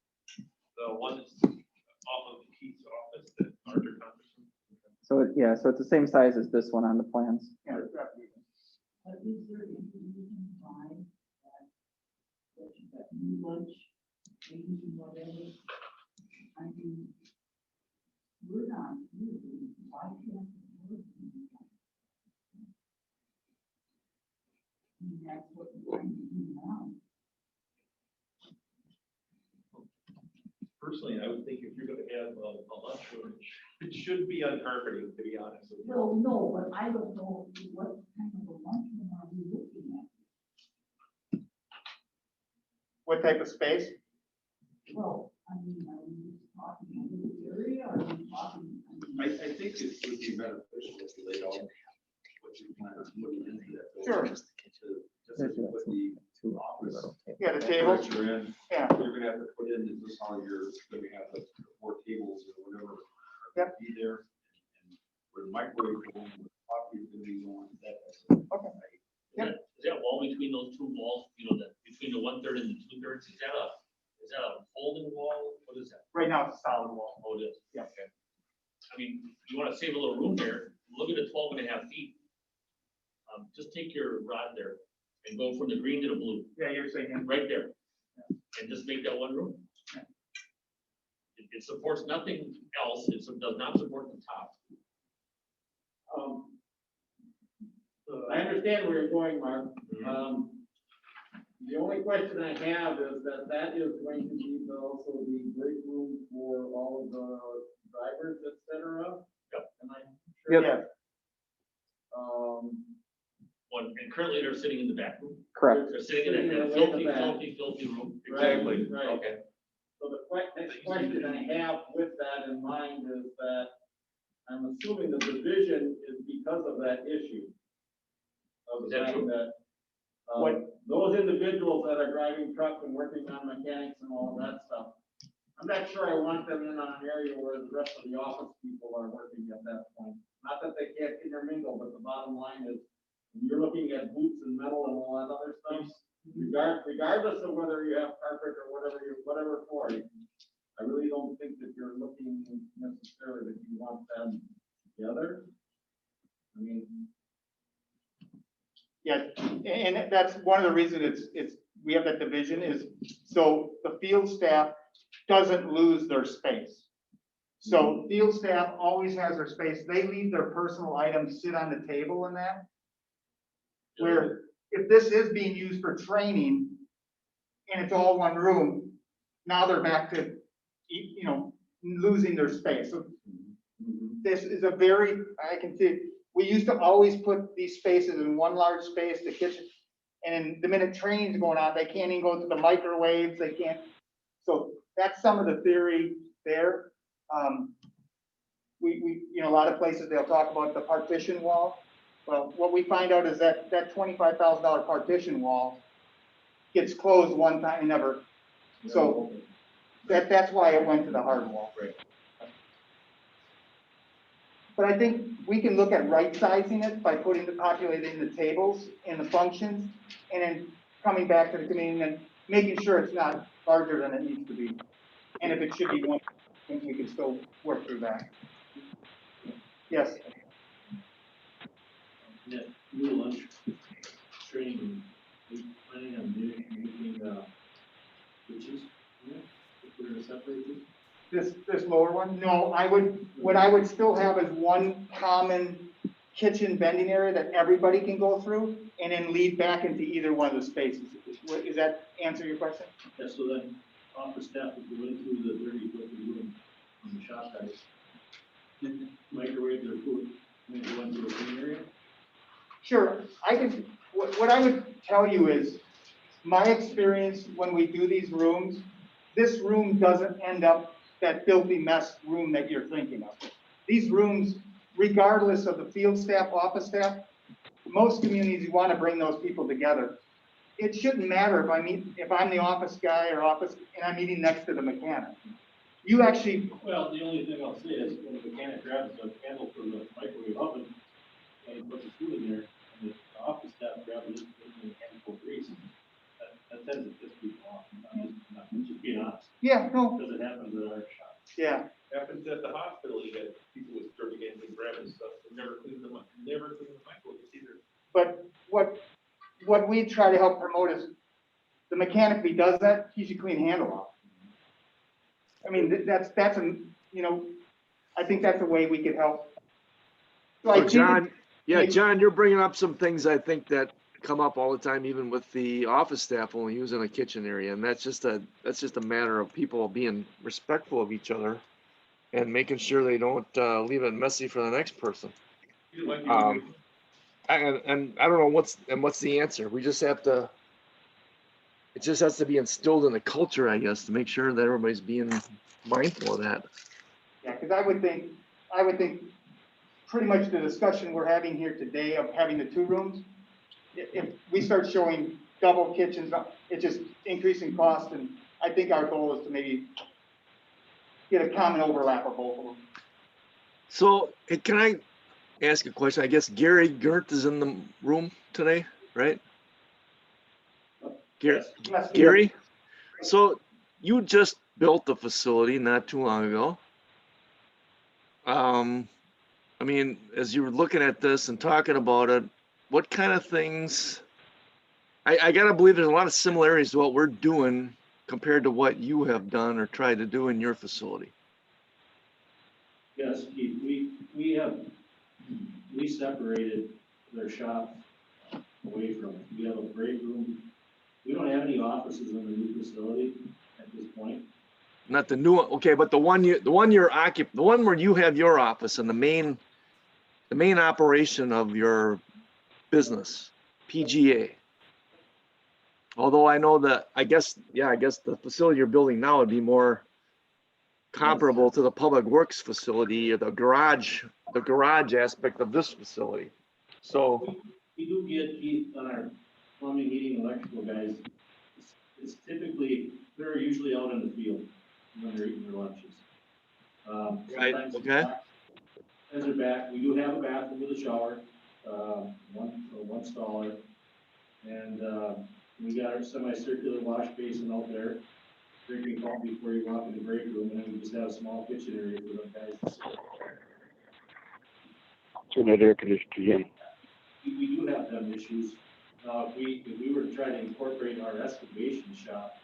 Speaker 2: The one that's off of Keith's office, that Arthur conference room.
Speaker 3: So so it's the same size as this one on the plans.
Speaker 6: Yeah,
Speaker 9: But is there any reason why that you got new lunch, maybe whatever? I mean, we're not really, why can't we work? And that's what we're trying to do now.
Speaker 2: Personally, I would think if you're gonna have a lunchroom, it should be on carpeting, to be honest with you.
Speaker 9: Well, no, but I don't know what kind of a lunchroom are we looking at?
Speaker 6: what type of space?
Speaker 9: Well, I mean, are we talking a little area, or are we talking?
Speaker 10: I think it would be beneficial if you laid out what you plan on putting into that.
Speaker 6: Sure.
Speaker 10: Just as you put the office.
Speaker 6: Yeah, the tables,
Speaker 10: Furniture in,
Speaker 6: yeah.
Speaker 10: you're gonna have to put in, is this how you're gonna have the 4 tables or whatever are gonna be there? And where the microwave going, where the coffee is gonna be going, that.
Speaker 6: Okay.
Speaker 1: Is that wall between those two walls, between the 1/3 and the 2/3, is that a folding wall? What is that?
Speaker 6: Right now it's a solid wall.
Speaker 1: Oh, it is?
Speaker 6: Yeah.
Speaker 1: Okay. I mean, you want to save a little room there, look at the 12.5 feet. Just take your rod there and go from the green to the blue,
Speaker 6: Yeah, you're saying.
Speaker 1: right there. And just make that one room. It supports nothing else, it does not support the top.
Speaker 7: I understand where you're going, Mark. The only question I have is that is going to be also the break room for all of the drivers, et cetera.
Speaker 1: Yep.
Speaker 7: Am I sure?
Speaker 6: Yeah,
Speaker 1: And currently they're sitting in the back room.
Speaker 3: Correct.
Speaker 1: They're sitting in that
Speaker 7: Sitting in the
Speaker 1: filthy,
Speaker 7: back.
Speaker 1: filthy room.
Speaker 7: Right,
Speaker 1: Exactly.
Speaker 7: right.
Speaker 1: Okay.
Speaker 7: So the next question I have with that in mind is that I'm assuming the division is because of that issue. Of
Speaker 1: Is
Speaker 7: the
Speaker 1: that
Speaker 7: fact
Speaker 1: true?
Speaker 7: that,
Speaker 6: What-
Speaker 7: those individuals that are driving trucks and working on mechanics and all of that stuff, I'm not sure I want them in on an area where the rest of the office people are working at that point. Not that they can't intermingle, but the bottom line is, when you're looking at boots and metal and all that other stuff, regardless of whether you have carpet or whatever for you, I really don't think that you're looking necessarily that you want them together. I mean,
Speaker 6: yeah, and that's one of the reasons we have that division is, so the field staff doesn't lose their space. So field staff always has their space, they leave their personal items sit on the table and that. Where if this is being used for training and it's all one room, now they're back to, losing their space. So this is I can see, we used to always put these spaces in one large space, the kitchen. And the minute training's going on, they can't even go to the microwaves, they can't. So that's some of the theory there. A lot of places they'll talk about the partition wall. Well, what we find out is that $25,000 partition wall gets closed one time and never. So that's why it went to the hard wall.
Speaker 1: Right.
Speaker 6: But I think we can look at right sizing it by populating the tables and the functions, and then coming back to the committee and making sure it's not larger than it needs to be. And if it should be one, then we can still work through that. Yes.
Speaker 11: Yeah, new lunch training, we planning on making
Speaker 7: switches, you know, if we're gonna separate them?
Speaker 6: This lower one? No, what I would still have is one common kitchen vending area that everybody can go through and then lead back into either one of the spaces. Is that answer your question?
Speaker 7: Yeah, so then office staff would go into the dirty filthy room on the shop guys. Microwave their food, and then go into the clean area.
Speaker 6: Sure, what I would tell you is, my experience when we do these rooms, this room doesn't end up that filthy mess room that you're thinking of. These rooms, regardless of the field staff, office staff, most communities, you want to bring those people together. It shouldn't matter if I'm the office guy or office, and I'm meeting next to the mechanic. You actually,
Speaker 7: Well, the only thing I'll say is when the mechanic grabs the handle for the microwave oven and he puts his food in there, and the office staff grabs it and the handful of grease, that tends to piss people off. I'm just being honest,
Speaker 6: yeah, no,
Speaker 7: because it happens at our shop.
Speaker 6: yeah.
Speaker 2: Happens at the hospital, you get people with dirty hands and grabbing stuff, and never clean the microwave either.
Speaker 6: But what we try to help promote is, the mechanic, if he does that, he should clean handle off. I mean, that's a, you know, I think that's a way we could help. So I
Speaker 5: So
Speaker 6: think-
Speaker 5: John, yeah, John, you're bringing up some things I think that come up all the time, even with the office staff only using a kitchen area. And that's just a matter of people being respectful of each other and making sure they don't leave it messy for the next person. And I don't know what's the answer. We just have to, it just has to be instilled in the culture, I guess, to make sure that everybody's being mindful of that.
Speaker 6: Yeah, because I would think pretty much the discussion we're having here today of having the two rooms, if we start showing double kitchens, it's just increasing cost, and I think our goal is to maybe get a common overlap of both of them.
Speaker 5: So, can I ask a question? I guess Gary Gert is in the room today, right?
Speaker 6: Yes,
Speaker 5: Gary? So, you just built the facility not too long ago. I mean, as you were looking at this and talking about it, what kind of things, I gotta believe there's a lot of similarities to what we're doing compared to what you have done or tried to do in your facility.
Speaker 7: Yes, Keith, we separated their shop away from it. We have a break room. We don't have any offices in the new facility at this point.
Speaker 5: Not the new one, okay, but the one where you have your office and the main operation of your business, PGA. Although I know that, I guess the facility you're building now would be more comparable to the public works facility or the garage aspect of this facility. So,
Speaker 7: We do get, Keith, on our plumbing, heating, electrical guys, it's typically, they're usually out in the field when they're eating their lunches.
Speaker 5: Right,
Speaker 7: Sometimes
Speaker 5: okay.
Speaker 7: as they're back, we do have a bathroom with a shower, one staller, and we got our semicircular wash basin out there, drinking coffee before you walk in the break room, and then we just have a small kitchen area for them guys to sit.
Speaker 8: Turn that air conditioner again.
Speaker 7: We do have them issues. If we were to try to incorporate our excavation shop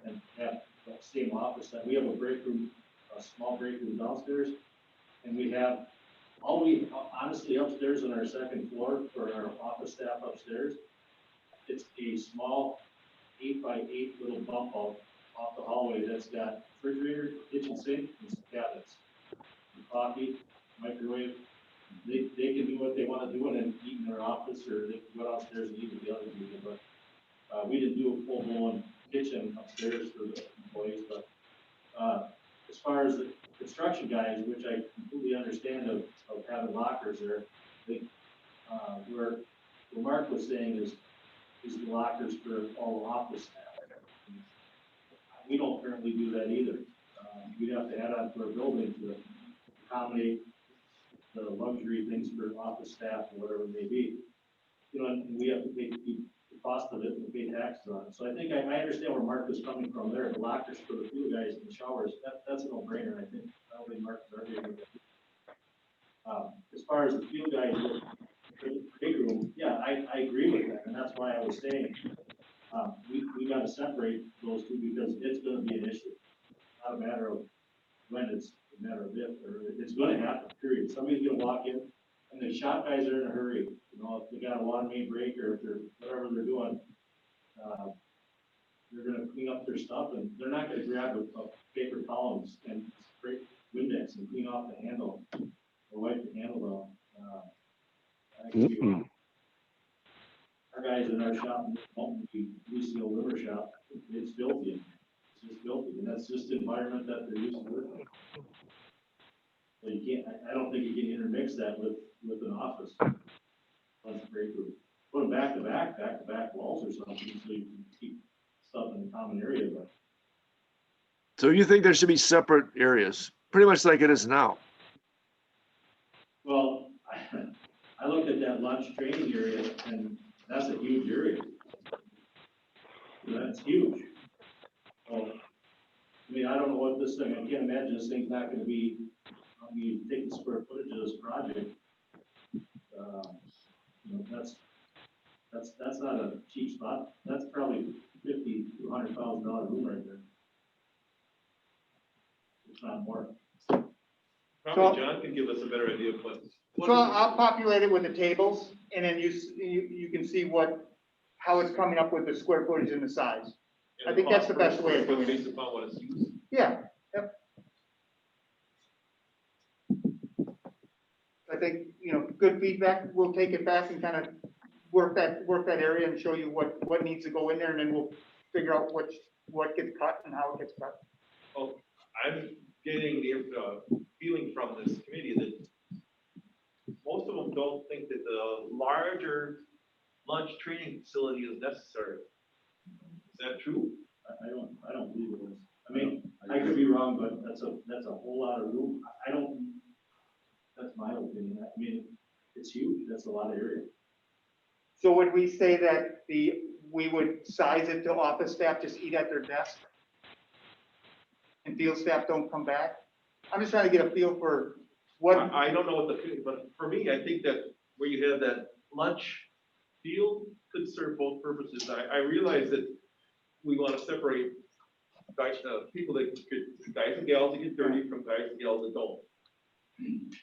Speaker 7: and have that same office, that we have a break room, a small break room downstairs, and we have, honestly, upstairs on our second floor for our office staff upstairs, it's a small 8x8 little bump out off the hallway that's got refrigerator, kitchen sink, and some cabinets. Coffee, microwave, they can do what they want to do and then eat in their office, or they can go downstairs and eat with the other people, but we didn't do a full-blown kitchen upstairs for the employees, but as far as the construction guys, which I completely understand of having lockers there, where Mark was saying is the lockers for all office staff. We don't currently do that either. We'd have to add on to our building to accommodate the luxury things for office staff or whatever it may be. You know, and we have to pay the cost of it and pay taxes on it. So I think I understand where Mark is coming from there. The lockers for the field guys in the showers, that's a no-brainer. I don't think Mark is arguing with that. As far as the field guys, the big room, yeah, I agree with that, and that's why I was saying We gotta separate those two because it's gonna be an issue. Not a matter of when, it's a matter of if, or it's gonna happen, period. Somebody's gonna walk in and the shop guys are in a hurry, you know, if they got a water main break or if they're, whatever they're doing. They're gonna clean up their stuff and they're not gonna grab a paper towels and spray Windex and clean off the handle or wipe the handle off. Our guys in our shop, we see a liver shop, it's filthy. It's just filthy, and that's just the environment that they're used to working. So you can't, I don't think you can intermix that with an office. That's a great group. Put them back to back walls or something, so you can keep stuff in the common area, but.
Speaker 5: So you think there should be separate areas, pretty much like it is now?
Speaker 7: Well, I looked at that lunch training area, and that's a huge area. That's huge. Well, I mean, I don't know what this thing, I can't imagine this thing's not gonna be, I mean, you take the square footage of this project. You know, that's not a cheap spot. That's probably $50,000 to $100,000 room right there. If not more.
Speaker 2: Probably John can give us a better idea of what.
Speaker 6: So I'll populate it with the tables, and then you can see how it's coming up with the square footage and the size. I think that's the best way of doing it.
Speaker 2: Based upon what it's used.
Speaker 6: Yeah, yep. I think, you know, good feedback, we'll take it back and kind of work that area and show you what needs to go in there, and then we'll figure out what gets cut and how it gets cut.
Speaker 2: Well, I'm getting the feeling from this committee that most of them don't think that the larger lunch training facility is necessary. Is that true?
Speaker 7: I don't believe it is. I mean, I could be wrong, but that's a whole lot of room. That's my opinion. I mean, it's huge. That's a lot of area.
Speaker 6: So would we say that we would size it to office staff just eat at their desk? And field staff don't come back? I'm just trying to get a feel for what.
Speaker 2: I don't know what the, but for me, I think that where you have that lunch field could serve both purposes. I realize that we want to separate guys, people that could, guys and gals that get dirty from guys and gals that don't.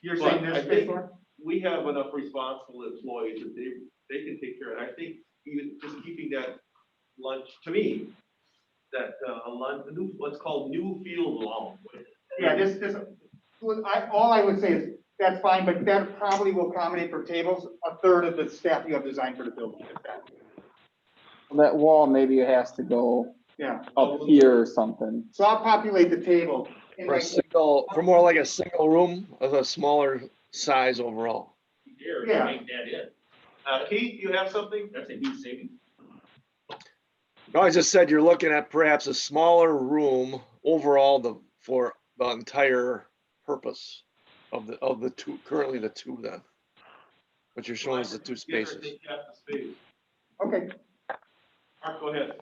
Speaker 6: You're
Speaker 2: But
Speaker 6: saying
Speaker 2: I
Speaker 6: there's
Speaker 2: think
Speaker 6: space for?
Speaker 2: we have enough responsible employees that they can take care of it. I think even just keeping that lunch, to me, that lunch, the new, what's called new field lounge.
Speaker 6: Yeah, all I would say is, that's fine, but that probably will accommodate for tables, a third of the staff you have designed for the building. If that.
Speaker 3: That wall maybe has to go
Speaker 6: Yeah,
Speaker 3: up here or something.
Speaker 6: so I'll populate the table. And
Speaker 5: For a
Speaker 6: like,
Speaker 5: single, for more like a single room of a smaller size overall.
Speaker 1: Here,
Speaker 6: Yeah.
Speaker 1: make that it.
Speaker 2: Keith, you have something?
Speaker 1: That's a huge savings.
Speaker 5: No, I just said you're looking at perhaps a smaller room overall for the entire purpose of the two, currently the two then. But you're showing us the two spaces.
Speaker 6: okay,
Speaker 2: Mark, go ahead.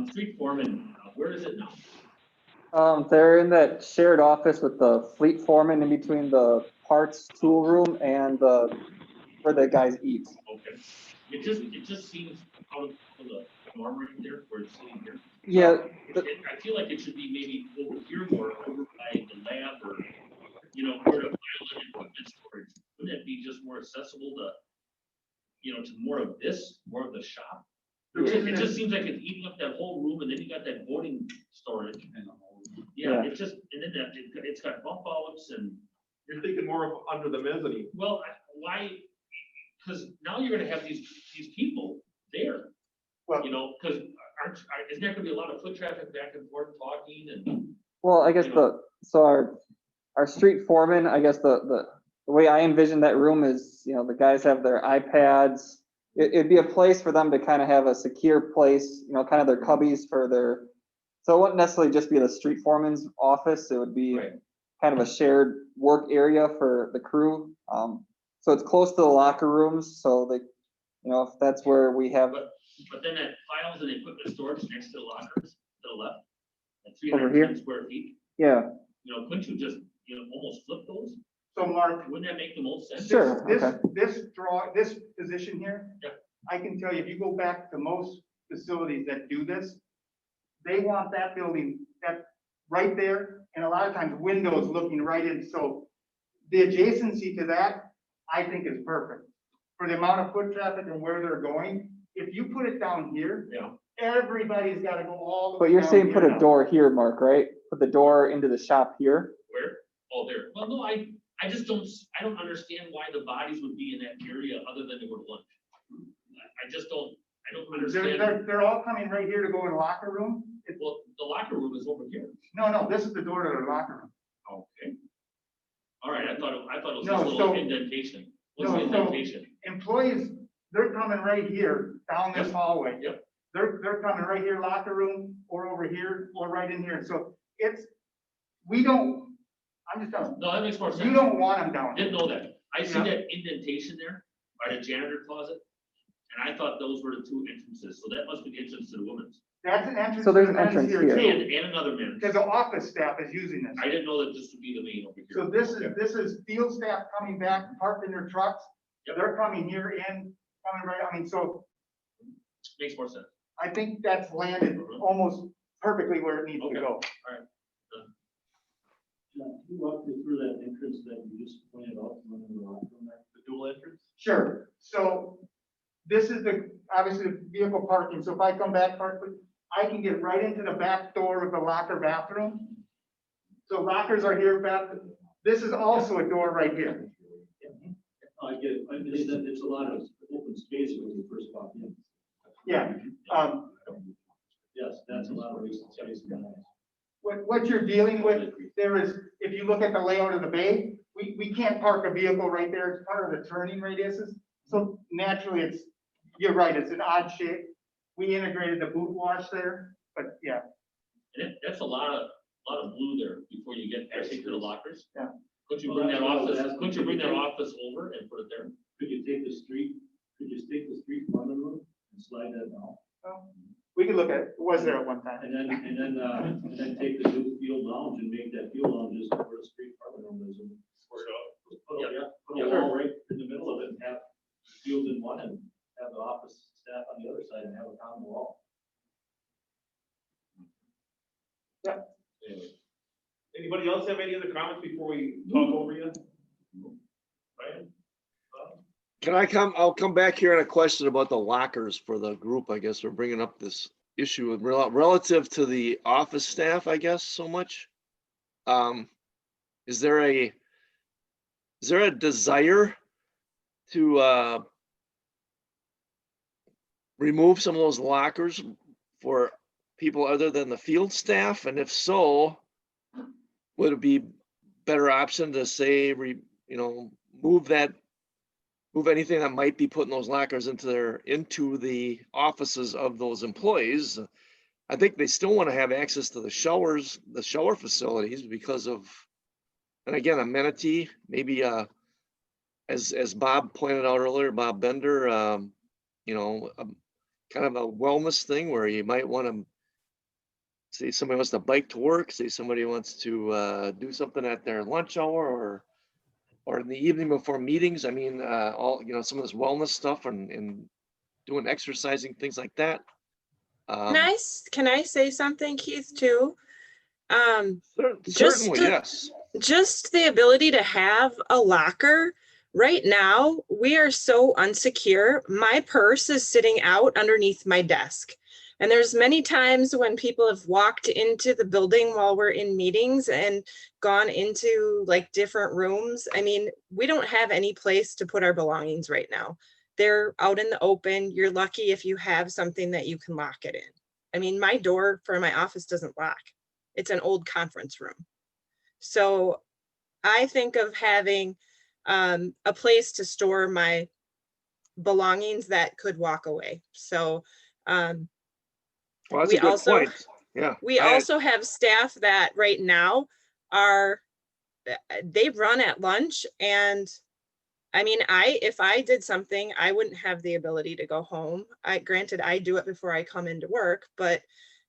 Speaker 1: Street foreman, where is it now?
Speaker 3: They're in that shared office with the fleet foreman in between the parts tool room and where the guys eat.
Speaker 1: Okay. It just seems out of the norm right there, where it's sitting here.
Speaker 3: Yeah,
Speaker 1: I feel like it should be maybe over here more, over by the lab or, you know, where the file and equipment storage. Wouldn't it be just more accessible to, you know, to more of this, more of the shop? It just seems like it's eating up that whole room, and then you got that voting storage. Yeah,
Speaker 3: Yeah.
Speaker 1: it's just, and then it's got bump outs and,
Speaker 2: You're thinking more of under the mezzanine.
Speaker 1: well, why? Because now you're gonna have these people there,
Speaker 6: well,
Speaker 1: you know, because isn't there gonna be a lot of foot traffic back and forth talking and?
Speaker 3: well, I guess
Speaker 1: You know.
Speaker 3: so our street foreman, I guess the way I envision that room is, you know, the guys have their iPads. It'd be a place for them to kind of have a secure place, you know, kind of their cubbies for their, so it wouldn't necessarily just be the street foreman's office. It would be
Speaker 1: Right.
Speaker 3: kind of a shared work area for the crew. So it's close to the locker rooms, so they, you know, if that's where we have.
Speaker 1: But then that files and equipment storage next to the lockers, to the left, at
Speaker 3: Over
Speaker 1: 310
Speaker 3: here?
Speaker 1: square feet,
Speaker 3: Yeah,
Speaker 1: you know, couldn't you just, you know, almost flip those?
Speaker 6: so Mark,
Speaker 1: Wouldn't that make the most sense?
Speaker 3: Sure. okay.
Speaker 6: this position here,
Speaker 1: Yeah.
Speaker 6: I can tell you, if you go back to most facilities that do this, they want that building, that right there, and a lot of times windows looking right in, so the adjacency to that, I think is perfect. For the amount of foot traffic and where they're going, if you put it down here,
Speaker 1: Yeah.
Speaker 6: everybody's gotta go all the way
Speaker 3: But you're
Speaker 6: down
Speaker 3: saying put
Speaker 6: here
Speaker 3: a
Speaker 6: now.
Speaker 3: door here, Mark, right? Put the door into the shop here?
Speaker 1: Where? Oh, there. Well, no, I just I don't understand why the bodies would be in that area other than to go to lunch. I just don't understand.
Speaker 6: They're all coming right here to go in the locker room.
Speaker 1: Well, the locker room is over here.
Speaker 6: No, this is the door to their locker room.
Speaker 1: Okay. All right, I thought it was
Speaker 6: No,
Speaker 1: just a little
Speaker 6: so-
Speaker 1: indentation. What's
Speaker 6: no,
Speaker 1: the
Speaker 6: so-
Speaker 1: indentation?
Speaker 6: Employees, they're coming right here, down this
Speaker 1: Yep.
Speaker 6: hallway.
Speaker 1: Yep.
Speaker 6: They're coming right here, locker room, or over here, or right in here. So we don't, I'm just telling
Speaker 1: No, that makes more
Speaker 6: you,
Speaker 1: sense.
Speaker 6: you don't want them down
Speaker 1: Didn't
Speaker 6: here.
Speaker 1: know that. I see
Speaker 6: Yeah.
Speaker 1: that indentation there by the janitor closet. And I thought those were the two entrances. So that must be the entrance to the women's.
Speaker 6: That's an entrance.
Speaker 3: So there's
Speaker 6: to
Speaker 3: an
Speaker 6: the men's
Speaker 3: entrance here.
Speaker 1: And,
Speaker 6: too,
Speaker 1: and another man's.
Speaker 6: because the office staff is using this.
Speaker 1: I didn't know that this would be the main over here.
Speaker 6: So this
Speaker 1: Okay.
Speaker 6: is field staff coming back, parked in their trucks.
Speaker 1: Yep.
Speaker 6: They're coming here in, coming right, I mean, so
Speaker 1: Makes more sense.
Speaker 6: I think that's landed almost perfectly where it needs to
Speaker 1: Okay.
Speaker 6: go.
Speaker 7: Can you walk me through that entrance that you just pointed out, one in the locker room there?
Speaker 2: The dual entrance?
Speaker 6: Sure, so this is obviously the vehicle parking, so if I come back, I can get right into the back door of the locker bathroom. So lockers are here, this is also a door right here.
Speaker 7: I get it. I believe that it's a lot of open space when you first walk in.
Speaker 6: Yeah,
Speaker 7: Yes, that's a lot of open space.
Speaker 6: what you're dealing with there is, if you look at the layout of the bay, we can't park a vehicle right there, it's part of the turning radiuses. So naturally, you're right, it's an odd shape. We integrated the boot wash there, but yeah.
Speaker 1: And that's a lot of blue there before you get actually to the lockers.
Speaker 6: Yeah.
Speaker 1: Couldn't you
Speaker 7: Well,
Speaker 1: bring that
Speaker 7: that's what I was
Speaker 1: office,
Speaker 7: asking.
Speaker 1: couldn't you bring that office over and put it there?
Speaker 7: Could you take the street from the room and slide that down?
Speaker 6: Well, we could look at it, was there at one time.
Speaker 7: And then take the new field lounge and make that field lounge just where the street front room is. And put a wall right in the middle of it and have field in one and have the office staff on the other side and have a common wall.
Speaker 2: Anyway. Anybody else have any other comments before we talk over you? Ryan?
Speaker 5: I'll come back here on a question about the lockers for the group. I guess we're bringing up this issue with relative to the office staff, I guess, so much. Is there a desire to remove some of those lockers for people other than the field staff? And if so, would it be better option to say, move anything that might be putting those lockers into the offices of those employees? I think they still want to have access to the shower facilities because of, and again, amenity, maybe, as Bob pointed out earlier, Bob Bender, kind of a wellness thing where you might want to say somebody wants to bike to work, say somebody wants to do something at their lunch hour or in the evening before meetings. I mean, some of this wellness stuff and doing exercising, things like that.
Speaker 11: Can I say something, Keith, too?
Speaker 5: Certainly, yes.
Speaker 11: Just the ability to have a locker. Right now, we are so unsecure. My purse is sitting out underneath my desk. And there's many times when people have walked into the building while we're in meetings and gone into like different rooms. I mean, we don't have any place to put our belongings right now. They're out in the open. You're lucky if you have something that you can lock it in. I mean, my door for my office doesn't lock. It's an old conference room. So I think of having a place to store my belongings that could walk away. So
Speaker 5: Well, that's a good point. Yeah.
Speaker 11: We also have staff that right now they run at lunch, and I mean, if I did something, I wouldn't have the ability to go home. Granted, I do it before I come into work, but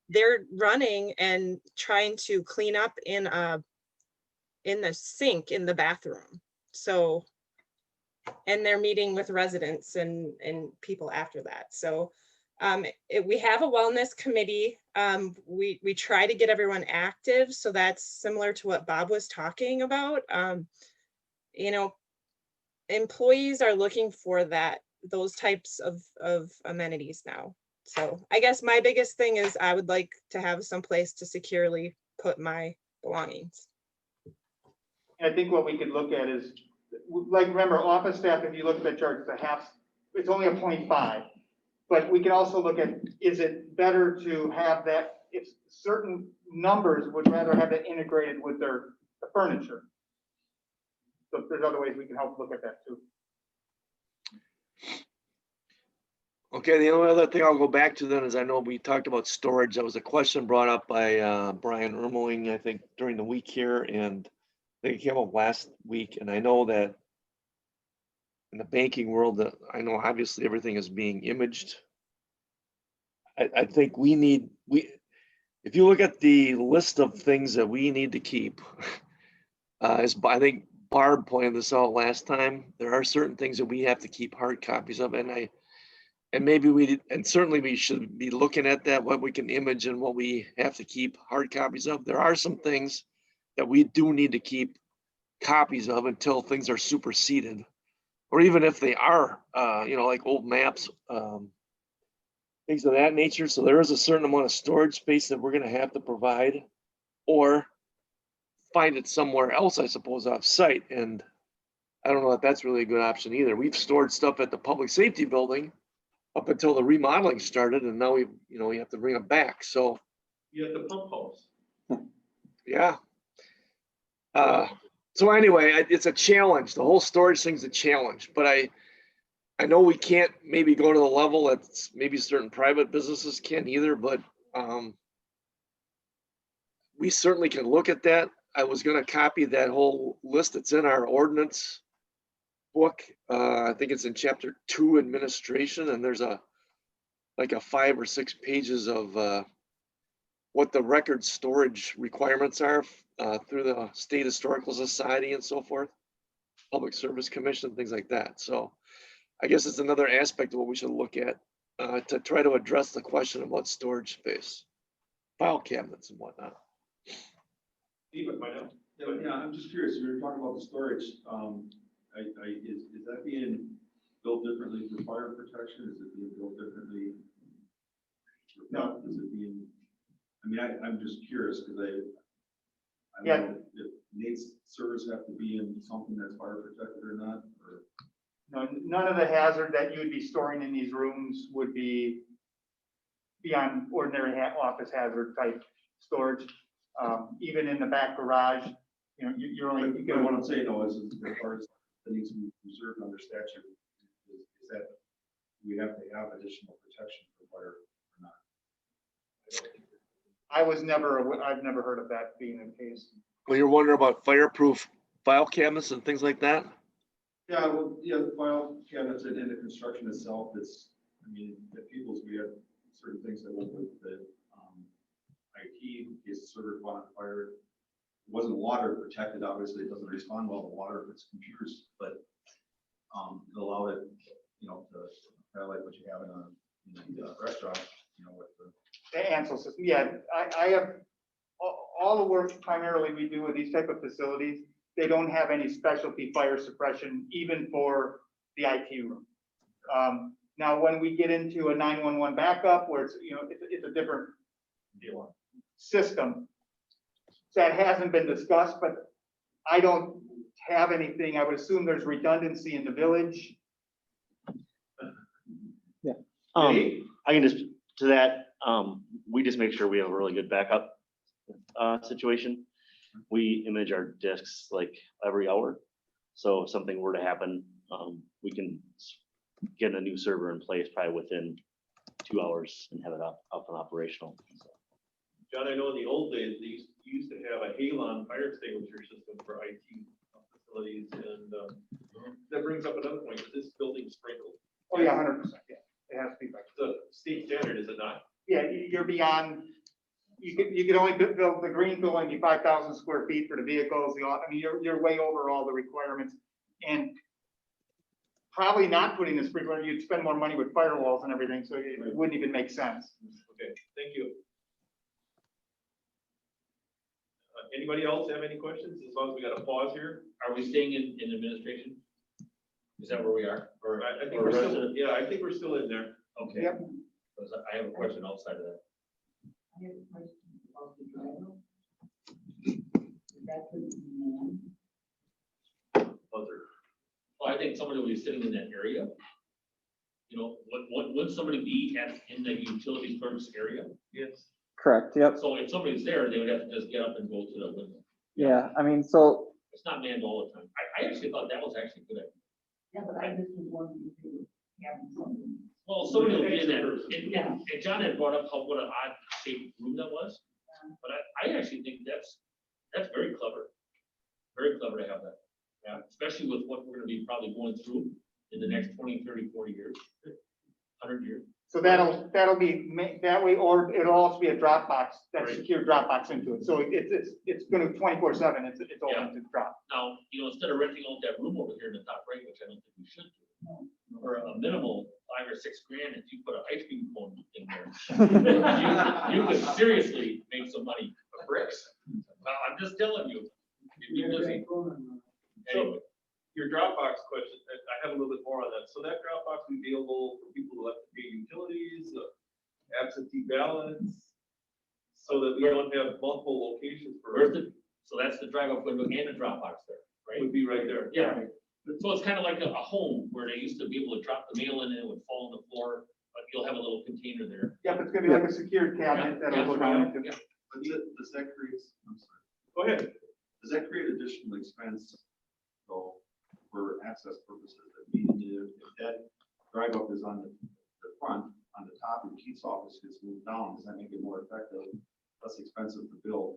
Speaker 11: they're running and trying to clean up in the sink in the bathroom. So, and they're meeting with residents and people after that. So We have a wellness committee. We try to get everyone active. So that's similar to what Bob was talking about. You know, employees are looking for those types of amenities now. So I guess my biggest thing is I would like to have some place to securely put my belongings.
Speaker 6: I think what we could look at is, like, remember, office staff, if you look at the chart, it's only a 0.5. But we can also look at, is it better to have that, if certain numbers would rather have it integrated with the furniture. So there's other ways we can help look at that too.
Speaker 5: Okay, the only other thing I'll go back to then is I know we talked about storage. That was a question brought up by Brian Ermeling, I think, during the week here, and I think it came up last week. And I know that in the banking world, that I know obviously everything is being imaged. I think if you look at the list of things that we need to keep, I think Barb pointed this out last time. There are certain things that we have to keep hard copies of, and certainly we should be looking at that, what we can image and what we have to keep hard copies of. There are some things that we do need to keep copies of until things are superseded, or even if they are, like old maps, things of that nature. So there is a certain amount of storage space that we're going to have to provide, or find it somewhere else, I suppose, off site. And I don't know if that's really a good option either. We've stored stuff at the public safety building up until the remodeling started, and now we have to bring it back. So
Speaker 2: You have the pump house.
Speaker 5: yeah. So anyway, it's a challenge. The whole storage thing's a challenge, but I know we can't maybe go to the level that maybe certain private businesses can't either, but we certainly can look at that. I was going to copy that whole list that's in our ordinance book. I think it's in chapter 2, administration, and there's like 5 or 6 pages of what the record storage requirements are through the State Historical Society and so forth, Public Service Commission, things like that. So I guess it's another aspect of what we should look at to try to address the question about storage space, file cabinets and whatnot.
Speaker 10: Yeah, I'm just curious, you were talking about the storage, is that being built differently for fire protection? Is it being built differently? No. Is it being, I'm just curious, because I don't know if Nate's servers have to be in something that's fire protected or not, or.
Speaker 6: No, none of the hazard that you would be storing in these rooms would be beyond ordinary office hazard type storage. Even in the back garage, you're only.
Speaker 10: But what I'm saying though is as far as that needs to be preserved under statute, is that we have to have additional protection for fire or not?
Speaker 6: I've never heard of that being the case.
Speaker 5: Well, you're wondering about fireproof file cabinets and things like that?
Speaker 10: Yeah, well, yeah, the file cabinets and the construction itself is, at Peoples, we have certain things that went with the IT, in case the server caught on fire. It wasn't water protected, obviously, it doesn't respond well to water if it's computers, but it allowed it, to kind of like what you have in a restaurant, with
Speaker 6: The Ansel system, yeah, I have, all the work primarily we do with these type of facilities, they don't have any specialty fire suppression, even for the IT room. Now, when we get into a 911 backup, where it's a different system, that hasn't been discussed, but I don't have anything. I would assume there's redundancy in the village.
Speaker 3: Yeah.
Speaker 12: I can just, to that, we just make sure we have a really good backup situation. We image our disks like every hour. So if something were to happen, we can get a new server in place probably within 2 hours and have it up and operational. So.
Speaker 2: John, I know in the old days, they used to have a Halon fire extinguisher system for IT facilities, and that brings up another point, is this building sprinkled?
Speaker 6: Oh yeah, 100%, yeah, it has to be.
Speaker 2: The state standard, is it not?
Speaker 6: Yeah, you're beyond, you could only build the green building, be 5,000 square feet for the vehicles, you're way over all the requirements. And probably not putting a sprinkler, you'd spend more money with firewalls and everything, so it wouldn't even make sense.
Speaker 2: Okay, thank you. Anybody else have any questions? As long as we got a pause here.
Speaker 1: Are we staying in administration? Is that where we are? Or
Speaker 2: I think
Speaker 1: or
Speaker 2: we're still,
Speaker 1: resident?
Speaker 2: yeah, I think we're still in there.
Speaker 1: Okay.
Speaker 6: Yep.
Speaker 1: Because I have a question outside of that.
Speaker 9: I have a question about the driver. That could be man.
Speaker 2: Other.
Speaker 1: Well, I think somebody will be sitting in that area. You know, would somebody be in the utility service area?
Speaker 2: Yes.
Speaker 3: Correct, yep.
Speaker 1: So if somebody's there, they would have to just get up and go to the window.
Speaker 3: Yeah, I mean, so,
Speaker 1: It's not manned all the time. I actually thought that was actually a good idea.
Speaker 9: Yeah, but I just was wondering if they were having something.
Speaker 1: Well, somebody will be in there,
Speaker 9: Yeah.
Speaker 1: and John had brought up what an odd shaped room that was. But I actually think that's very clever. Very clever to have that. Yeah, especially with what we're gonna be probably going through in the next 20, 30, 40 years, 100 years.
Speaker 6: So that'll be, that way, or it'll also be a Dropbox, that
Speaker 1: Right.
Speaker 6: secure Dropbox into it, so it's gonna 24/7, it's open to drop.
Speaker 1: Now, you know, instead of renting out that room over here in the top right, which I don't think we should do, for a minimal $5 or $6 grand, if you put an ice cream cone in there, you could seriously make some money for bricks. I'm just telling you. You'd be busy. Anyway,
Speaker 2: Your Dropbox question, I have a little bit more on that. So that Dropbox will be available for people who have to pay utilities, absentee ballots, so that we don't have multiple locations for.
Speaker 1: so that's the drive-up window and a Dropbox there, right?
Speaker 2: Would be right there.
Speaker 1: Yeah. So it's kind of like a home where they used to be able to drop the mail in and it would fall on the floor, but you'll have a little container there.
Speaker 6: Yep, it's gonna be like a secured cabinet that'll go down into.
Speaker 1: Yeah.
Speaker 10: But does that create, I'm sorry,
Speaker 2: Go ahead.
Speaker 10: does that create additional expense, though, for access purposes? That means if that drive up is on the front, on the top, and Keith's office gets moved down, does that make it more effective, less expensive to build?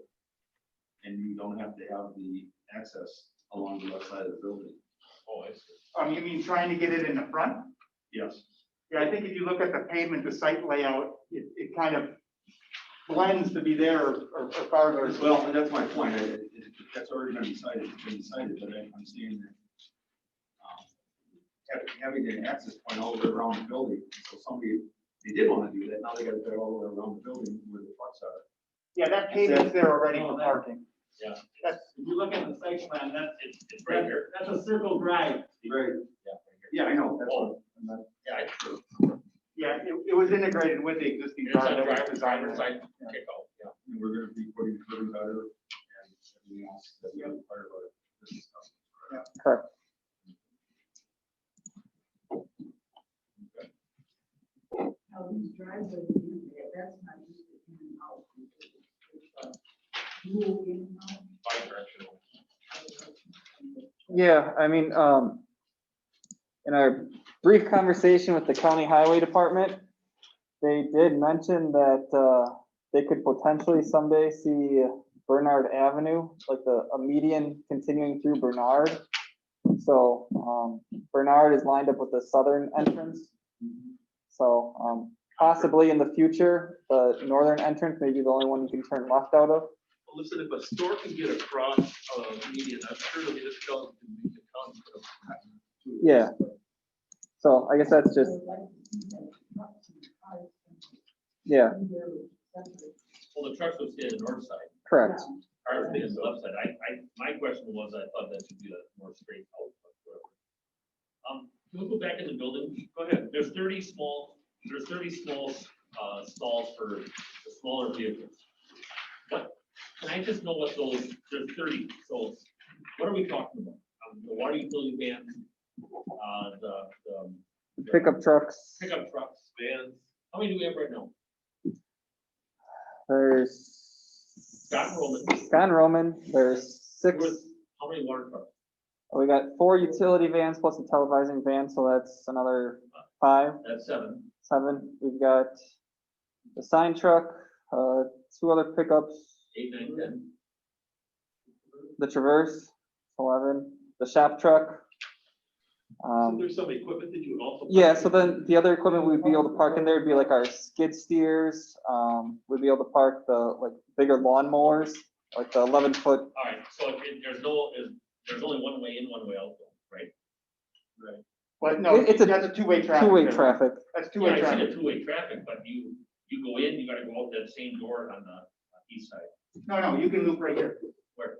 Speaker 10: And you don't have to have the access along the left side of the building?
Speaker 1: Oh, I see.
Speaker 6: You mean trying to get it in the front?
Speaker 10: Yes.
Speaker 6: Yeah, I think if you look at the pavement, the site layout, it kind of blends to be there or farther.
Speaker 10: Well, and that's my point. That's already been decided, but I'm seeing that having an access point all the way around the building. So somebody, they did want to do that. Now they got to go all the way around the building where the trucks are.
Speaker 6: Yeah, that pavement's there already for parking.
Speaker 1: Yeah.
Speaker 6: That's,
Speaker 7: If you look at the site plan,
Speaker 1: It's right here.
Speaker 7: that's a circle drive.
Speaker 10: Right.
Speaker 1: Yeah, right here.
Speaker 10: Yeah, I know. That's what. I'm not-
Speaker 1: Yeah, it's true.
Speaker 6: yeah, it was integrated with the existing
Speaker 1: It's a
Speaker 6: driveway
Speaker 1: driver's
Speaker 6: design.
Speaker 1: side kickoff, yeah.
Speaker 10: And we're going to be putting curb gutter and everything else that we have required about it. This is stuff.
Speaker 3: correct.
Speaker 9: How these driveways, that's not just the in and out. It's dual in and out.
Speaker 1: Bi-directional.
Speaker 3: Yeah, I mean, in our brief conversation with the county highway department, they did mention that, they could potentially someday see Bernard Avenue, like a median continuing through Bernard. So, Bernard is lined up with the southern entrance. So, possibly in the future, the northern entrance may be the only one you can turn left out of.
Speaker 2: Well, listen, if a store can get across, median, I'm sure the municipality can make the county.
Speaker 3: Yeah. So I guess that's just, yeah,
Speaker 1: Well, the trucks would stay on the north side,
Speaker 3: correct.
Speaker 1: cars would stay on the left side. My question was, I thought that should be a more straight out, but whatever. Can we go back in the building? Go ahead. There's 30 small stalls for the smaller vehicles. What, can I just know what those, there's 30, so what are we talking about? The water utility vans, the
Speaker 3: Pickup trucks,
Speaker 1: pickup trucks, vans. How many do we have right now?
Speaker 3: there's
Speaker 1: Scott Roman.
Speaker 3: Scott Roman, there's 6.
Speaker 1: How many water trucks?
Speaker 3: We got 4 utility vans plus a televising van, so that's another 5,
Speaker 1: That's 7.
Speaker 3: 7. We've got the sign truck, 2 other pickups,
Speaker 1: 8, 9, 10.
Speaker 3: the Traverse, 11, the shop truck.
Speaker 2: So there's some equipment that you would also.
Speaker 3: Yeah, so then the other equipment we'd be able to park in there would be like our skid steers. We'd be able to park the like bigger lawnmowers, like the 11-foot.
Speaker 1: All right, so there's only one way in, one way out, though, right?
Speaker 6: But no,
Speaker 3: It's a
Speaker 6: that's a two-way traffic.
Speaker 3: two-way
Speaker 6: there.
Speaker 3: traffic.
Speaker 6: That's
Speaker 1: Yeah,
Speaker 6: two-way
Speaker 1: I see
Speaker 6: traffic.
Speaker 1: the two-way traffic, but you go in, you gotta go out that same door on the east side.
Speaker 6: No, you can loop right here.
Speaker 1: Where?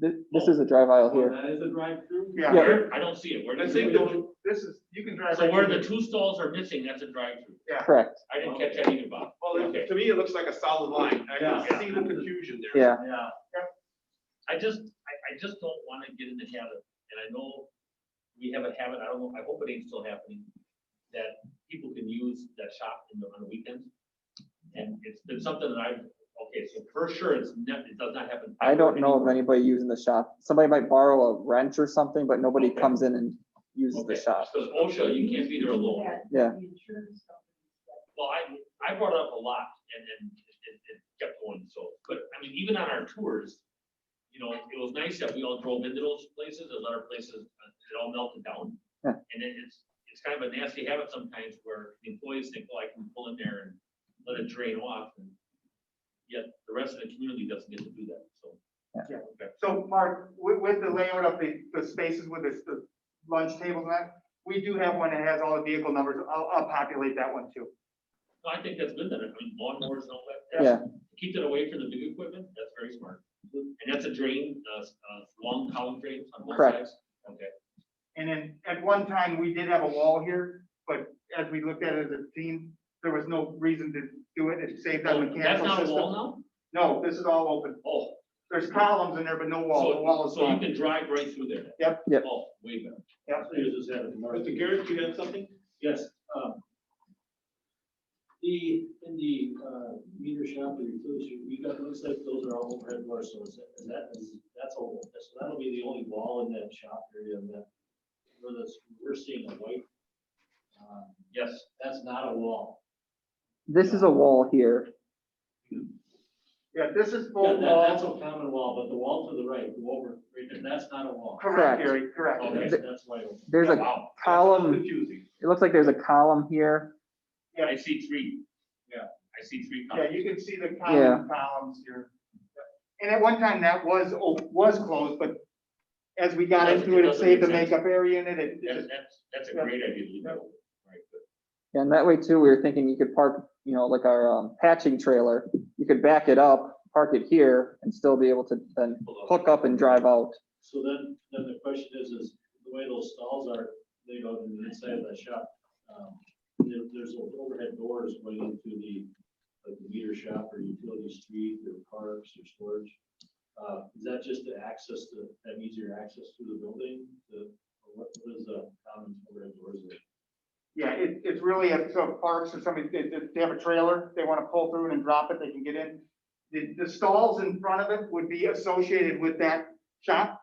Speaker 3: This is a drive aisle
Speaker 7: Oh,
Speaker 3: here.
Speaker 7: that is a drive-through?
Speaker 6: Yeah.
Speaker 3: Yeah.
Speaker 1: Where? I don't see it. Where do
Speaker 2: I
Speaker 1: you
Speaker 2: think
Speaker 1: see
Speaker 2: the,
Speaker 1: it?
Speaker 6: This is, you can drive.
Speaker 1: So
Speaker 6: right
Speaker 1: where
Speaker 6: in.
Speaker 1: the two stalls are missing, that's a drive-through.
Speaker 3: Correct.
Speaker 1: I didn't catch that either, Bob.
Speaker 2: well,
Speaker 1: Okay.
Speaker 2: to me, it looks like a solid line. I
Speaker 7: Yeah.
Speaker 2: can see the confusion there.
Speaker 3: Yeah.
Speaker 7: Yeah.
Speaker 1: I just don't wanna get in the habit, and I know we have a habit, I don't know, I hope it ain't still happening, that people can use that shop on the weekends. And it's been something that okay, so for sure, it does not happen.
Speaker 3: I don't know of
Speaker 1: anymore.
Speaker 3: anybody using the shop. Somebody might borrow a wrench or something, but nobody
Speaker 1: Okay.
Speaker 3: comes in and uses the
Speaker 1: Okay,
Speaker 3: shop.
Speaker 1: because OSHA, you can't be there alone.
Speaker 3: Yeah.
Speaker 9: The insurance companies.
Speaker 1: Well, I brought it up a lot and it kept going, so, but I mean, even on our tours, you know, it was nice that we all drove into those places, those other places, it all melted down.
Speaker 3: Yeah.
Speaker 1: And it's kind of a nasty habit sometimes where the employees think, oh, I can pull in there and let it drain off, and yet the rest of the community doesn't get to do that, so.
Speaker 6: Yeah.
Speaker 1: Okay.
Speaker 6: So Mark, with the layout of the spaces with the lunch tables and that, we do have one that has all the vehicle numbers. I'll populate that one too.
Speaker 1: No, I think that's good then, I mean, lawnmowers and all that.
Speaker 3: Yeah.
Speaker 1: Keep it away from the big equipment, that's very smart. And that's a drain, long column drains on both
Speaker 3: Correct.
Speaker 1: sides? Okay.
Speaker 6: And then at one time, we did have a wall here, but as we looked at it as a team, there was no reason to do it. It saved on
Speaker 1: Oh, that's
Speaker 6: mechanical
Speaker 1: not a
Speaker 6: system.
Speaker 1: wall
Speaker 6: No, this is all open.
Speaker 1: now? Oh.
Speaker 6: There's columns in there, but no wall. The wall is
Speaker 1: So you
Speaker 6: gone.
Speaker 1: can drive right through there?
Speaker 6: Yep.
Speaker 3: Yep.
Speaker 1: Oh, way better.
Speaker 6: Yep.
Speaker 2: Mr. Garrett, do you have something?
Speaker 7: Yes, in the, meter shop, the utility, you got, looks like those are all overhead doors, so that's all, so that'll be the only wall in that shop area that, we're seeing a white.
Speaker 1: Yes.
Speaker 7: That's not a wall.
Speaker 3: This is a wall here.
Speaker 6: Yeah, this is
Speaker 7: Yeah,
Speaker 6: full
Speaker 7: that's
Speaker 6: wall.
Speaker 7: a common wall, but the wall to the right, go over, right there, that's not a wall.
Speaker 6: Correct,
Speaker 3: Correct.
Speaker 6: Gary, correct.
Speaker 1: Okay.
Speaker 7: That's why.
Speaker 3: There's a
Speaker 1: Wow.
Speaker 3: column,
Speaker 2: Confusing.
Speaker 3: it looks like there's a column here.
Speaker 6: Yeah.
Speaker 1: I see three. Yeah, I see three
Speaker 6: Yeah,
Speaker 1: columns.
Speaker 6: you can see the
Speaker 3: Yeah.
Speaker 6: columns here. And at one time that was closed, but as we got into it, it saved the makeup area in it. It just,
Speaker 1: That's a great idea to leave that open. Right, good.
Speaker 3: And that way too, we were thinking you could park, like our patching trailer, you could back it up, park it here and still be able to then hook up and drive out.
Speaker 7: So then the question is the way those stalls are laid out in the inside of that shop, there's those overhead doors going into the meter shop or utility street or parks or storage. Is that just to access have easier access to the building? Or what is the common overhead doors there?
Speaker 6: yeah, it's really, so parks or somebody, they have a trailer, they want to pull through and drop it, they can get in. The stalls in front of it would be associated with that shop.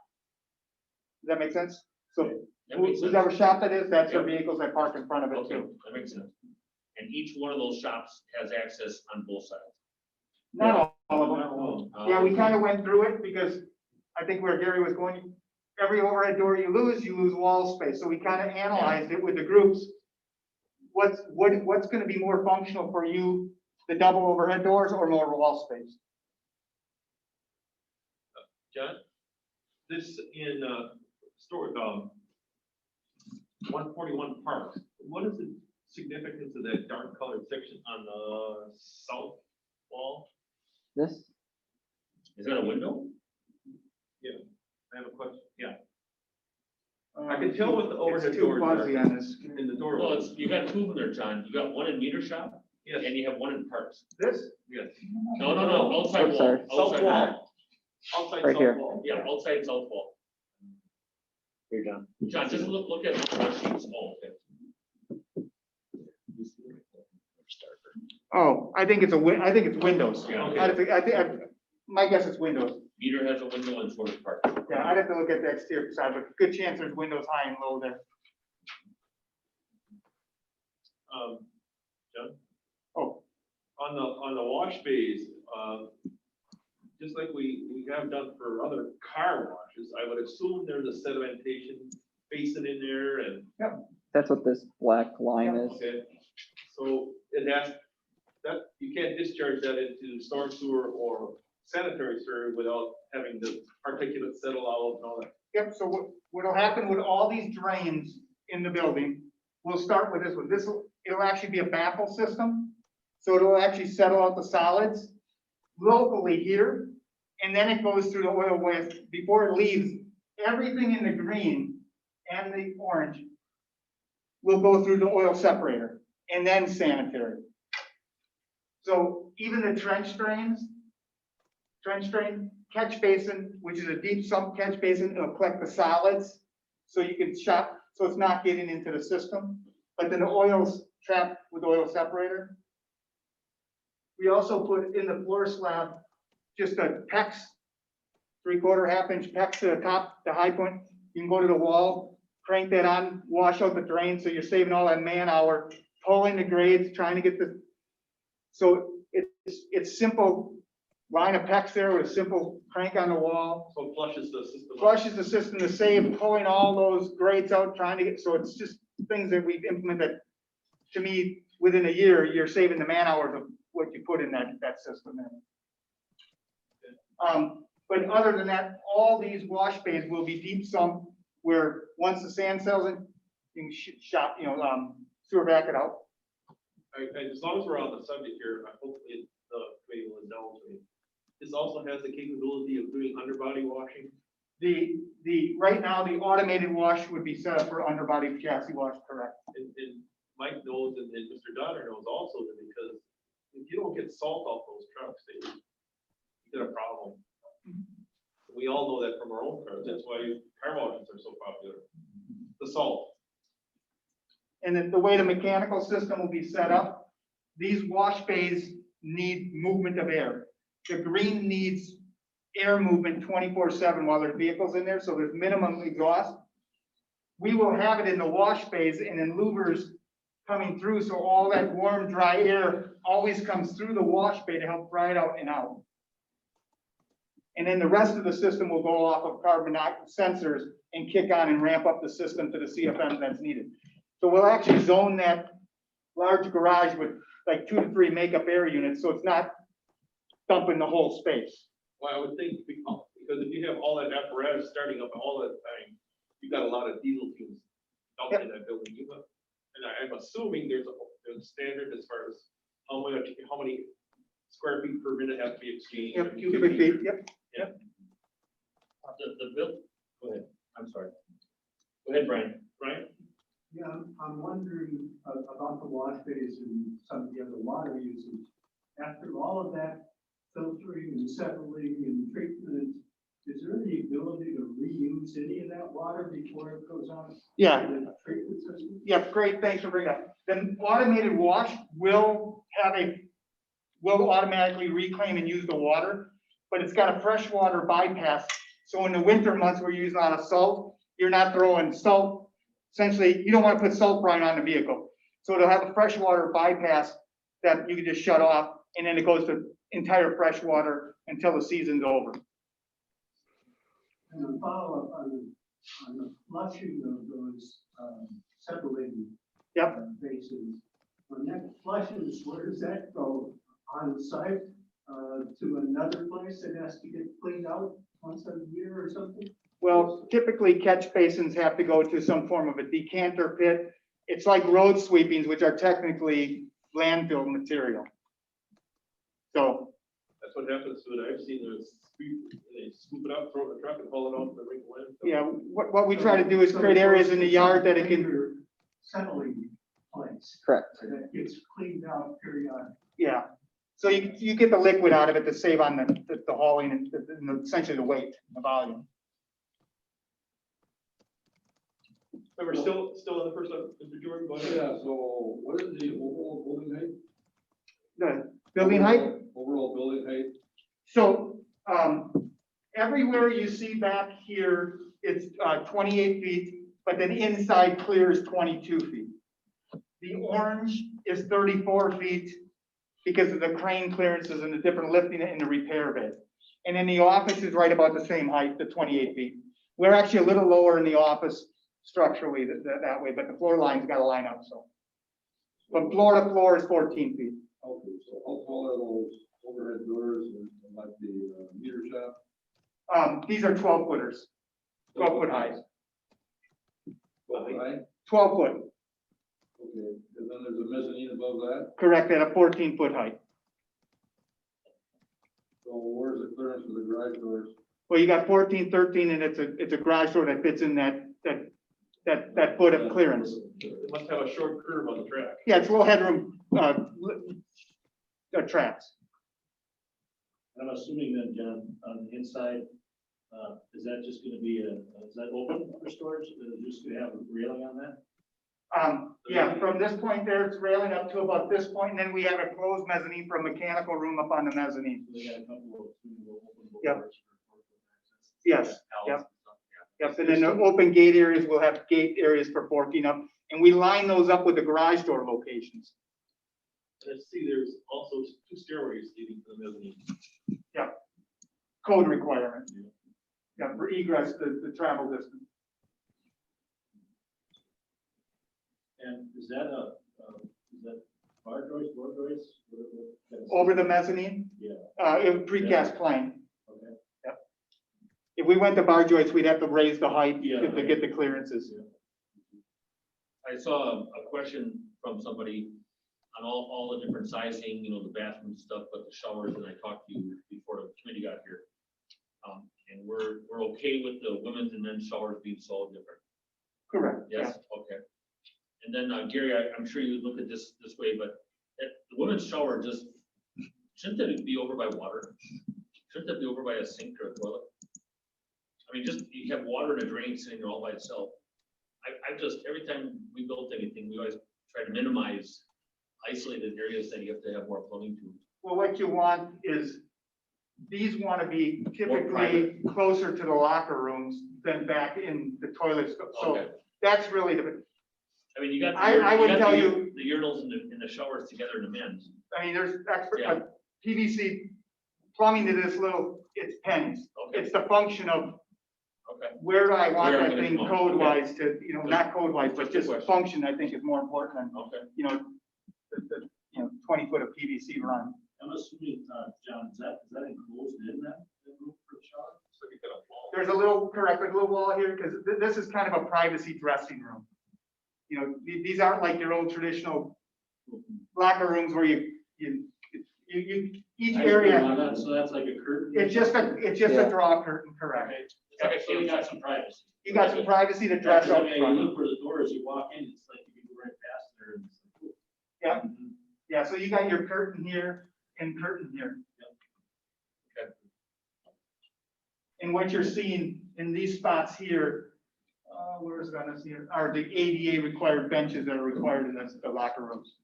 Speaker 6: Does that make sense? So
Speaker 1: That makes sense.
Speaker 6: whoever shop that is, that's their
Speaker 1: Yeah.
Speaker 6: vehicles that park in front of it
Speaker 1: Okay,
Speaker 6: too.
Speaker 1: that makes sense. And each one of those shops has access on both sides.
Speaker 6: Not all of them. Yeah, we kind of went through it because I think where Gary was going, every overhead door you lose wall space. So we kind of analyzed it with the groups. What's gonna be more functional for you, the double overhead doors or more wall space?
Speaker 2: John? This in, store, 141 Park, what is the significance of that dark colored section on the south wall?
Speaker 3: This,
Speaker 1: Is that a window?
Speaker 2: I have a question, yeah. I can tell what the overhead
Speaker 6: It's too
Speaker 2: doors are
Speaker 6: fuzzy on this.
Speaker 2: in the door.
Speaker 1: Well, you got two of them there, John. You got one in meter shop
Speaker 2: Yes,
Speaker 1: and you have one in parks.
Speaker 6: This?
Speaker 2: yes.
Speaker 1: No, outside
Speaker 3: Oops, sorry.
Speaker 1: wall.
Speaker 2: South wall. Outside
Speaker 3: Right
Speaker 2: south
Speaker 3: here.
Speaker 2: wall.
Speaker 1: Yeah, outside south wall.
Speaker 12: Here, John.
Speaker 1: John, just look at the front sheets. Oh, okay.
Speaker 6: Oh, I think it's windows.
Speaker 1: Yeah.
Speaker 6: I think, my guess it's windows.
Speaker 1: Meter has a window and so does park.
Speaker 6: Yeah, I'd have to look at the exterior side, but good chance there's windows high and low there.
Speaker 2: John?
Speaker 6: Oh.
Speaker 2: On the wash bays, just like we have done for other car washes, I would assume there's a sedimentation basin in there and,
Speaker 3: that's what this black line is.
Speaker 2: okay. So it has, that, you can't discharge that into storm sewer or sanitary sewer without having the particulate settle out and all that.
Speaker 6: Yep, so what'll happen with all these drains in the building. We'll start with this one. It'll actually be a baffle system. So it'll actually settle out the solids locally here. And then it goes through the oil waste before it leaves. Everything in the green and the orange will go through the oil separator and then sanitary. So even the trench drain, catch basin, which is a deep sump catch basin, it'll collect the solids. So you can shop, so it's not getting into the system, but then the oil's trapped with oil separator. We also put in the floor slab, just a PEX, 3/4 half-inch PEX to the top, the high point. You can go to the wall, crank that on, wash out the drain, so you're saving all that man hour, pulling the grades, trying to get the, so it's simple, line of PEX there with a simple crank on the wall.
Speaker 2: So it flushes the system.
Speaker 6: Flushes the system to save pulling all those grades out, trying to get, so it's just things that we've implemented. To me, within a year, you're saving the man hours of what you put in that system. But other than that, all these wash bays will be deep sump where once the sand settles in, you can sewer back it out.
Speaker 2: As long as we're on the subject here, I hope the committee will indulge me. This also has the capability of doing underbody washing.
Speaker 6: Right now, the automated wash would be set up for underbody chassis wash, correct?
Speaker 2: And Mike knows, and Mr. Donner knows also that because if you don't get salt off those trucks, you get a problem. We all know that from our own cars. That's why car washes are so popular. The salt.
Speaker 6: And then the way the mechanical system will be set up, these wash bays need movement of air. The green needs air movement 24/7 while there's vehicles in there, so there's minimum exhaust. We will have it in the wash bays and in louvers coming through, so all that warm, dry air always comes through the wash bay to help dry it out and out. And then the rest of the system will go off of carbon sensors and kick on and ramp up the system to the CFM that's needed. So we'll actually zone that large garage with like 2 to 3 makeup air units, so it's not dumping the whole space.
Speaker 2: Well, I would think because if you have all that apparatus starting up all the time, you've got a lot of diesel fumes out in that building. And I'm assuming there's a standard as far as how many square feet per minute have to be exchanged.
Speaker 6: Yep, cubic feet, yep.
Speaker 1: The bill, go ahead, I'm sorry. Go ahead, Brian.
Speaker 2: Right?
Speaker 13: Yeah, I'm wondering about the wash bays and some of the other water usage. After all of that filtering and settling and treatment, is there any ability to reuse any of that water before it goes on?
Speaker 6: Yeah.
Speaker 13: The treatment system?
Speaker 6: Yeah, great, thanks for bringing that up. The automated wash will automatically reclaim and use the water, but it's got a freshwater bypass. So in the winter months, we're using a lot of salt. You're not throwing salt. Essentially, you don't want to put salt brine on the vehicle. So it'll have a freshwater bypass that you can just shut off, and then it goes to entire freshwater until the season's over.
Speaker 13: And a follow-up on the flushing of those separated basins. When that flushes, where does that go? On site to another place that has to get cleaned out once a year or something?
Speaker 6: Well, typically catch basins have to go to some form of a decanter pit. It's like road sweepings, which are technically landfill material. So
Speaker 2: That's what happens to it. I've seen they scoop it up, throw it in the truck and haul it out to the ring landfill.
Speaker 6: yeah, what we try to do is create areas in the yard that it can,
Speaker 13: Settling place.
Speaker 3: Correct.
Speaker 13: That gets cleaned out periodically.
Speaker 6: yeah. So you get the liquid out of it to save on the hauling and essentially the weight, the volume.
Speaker 2: So we're still on the first one, Mr. Jordan, go ahead.
Speaker 7: Yeah, so what is the overall building height?
Speaker 6: The building height.
Speaker 7: Overall building height?
Speaker 6: So everywhere you see back here, it's 28 feet, but then inside clear is 22 feet. The orange is 34 feet because of the crane clearances and the different lifting in the repair bay. And then the office is right about the same height, the 28 feet. We're actually a little lower in the office structurally that way, but the floor line's got to line up, so. From floor to floor is 14 feet.
Speaker 7: Okay, so how tall are those overhead doors and like the meter shaft?
Speaker 6: These are 12 footers, 12 foot high.
Speaker 7: 12 high?
Speaker 6: 12 foot,
Speaker 10: Okay, and then there's a mezzanine above that,
Speaker 6: correct, at a 14-foot height.
Speaker 10: so where's the clearance for the garage doors?
Speaker 6: Well, you got 14, 13, and it's a garage door that fits in that foot of clearance.
Speaker 2: It must have a short curve on the track.
Speaker 6: Yeah, it's low headroom, tracks.
Speaker 7: I'm assuming then, John, on the inside, is that just gonna be is that open for storage? Is it just gonna have a railing on that?
Speaker 6: Yeah, from this point there, it's railing up to about this point, and then we have a closed mezzanine for a mechanical room up on the mezzanine.
Speaker 7: So they got a couple of open
Speaker 6: Yep.
Speaker 7: doors for access.
Speaker 6: Yes, yep.
Speaker 7: Outlets and stuff,
Speaker 6: Yep, and then the open gate areas, will have gate areas for forking up, and we line those up with the garage door locations.
Speaker 2: And I see there's also 2 stairways leading to the mezzanine.
Speaker 6: Code requirement. Yeah, for egress, the travel distance.
Speaker 7: And is that bar doors, door doors?
Speaker 6: Over the mezzanine,
Speaker 7: Yeah,
Speaker 6: in precast plank.
Speaker 7: okay.
Speaker 6: If we went to bar joists, we'd have to raise the height
Speaker 7: Yeah.
Speaker 6: to get the clearances.
Speaker 1: I saw a question from somebody on all the different sizing, you know, the bathroom stuff, but the showers, and I talked to you before the committee got here. And we're okay with the women's and men's showers being so different.
Speaker 6: Correct.
Speaker 1: Yes, okay. And then Gary, I'm sure you look at this way, but the women's shower just, shouldn't that be over by water? Shouldn't that be over by a sink or a toilet? I mean, just, you have water in a drain sitting there all by itself. I've just, every time we built anything, we always try to minimize isolated areas that you have to have more plumbing to.
Speaker 6: Well, what you want is, these want to be typically
Speaker 1: private.
Speaker 6: closer to the locker rooms than back in the toilets. So
Speaker 1: Okay.
Speaker 6: that's really the,
Speaker 1: I mean, you got.
Speaker 6: I would
Speaker 1: got
Speaker 6: tell
Speaker 1: the-
Speaker 6: you-
Speaker 1: The urinals in the showers together in the men's.
Speaker 6: I mean, there's expert,
Speaker 1: Yeah.
Speaker 6: PVC plumbing to this little, it's pennies.
Speaker 1: Okay,
Speaker 6: It's the function of
Speaker 1: okay.
Speaker 6: where do I want
Speaker 1: Where I'm
Speaker 6: that
Speaker 1: gonna
Speaker 6: thing
Speaker 1: come up,
Speaker 6: code wise to, not code wise, but
Speaker 1: Just a
Speaker 6: just
Speaker 1: question.
Speaker 6: function, I think is more important than,
Speaker 1: Okay.
Speaker 6: the 20 foot of PVC run.
Speaker 7: I'm assuming, John, is that enclosed in that room for the shower?
Speaker 2: So you got a wall.
Speaker 6: There's a little wall here, because this is kind of a privacy dressing room. You know, these aren't like your old traditional locker rooms where you each area,
Speaker 7: So that's like a curtain?
Speaker 6: it's just
Speaker 3: Yeah.
Speaker 6: a draw curtain, correct?
Speaker 7: Okay. It's like, so you got some privacy.
Speaker 6: You got some privacy to dress
Speaker 7: Yeah, 'cause
Speaker 6: up
Speaker 7: I mean, you
Speaker 6: front.
Speaker 7: look for the doors, you walk in, it's like you can go right past there and it's like, cool.
Speaker 6: Yeah, yeah, so you got your curtain here and curtain here.
Speaker 1: Okay.
Speaker 6: And what you're seeing in these spots here, where is it on this here, are the ADA required benches that are required in the locker rooms.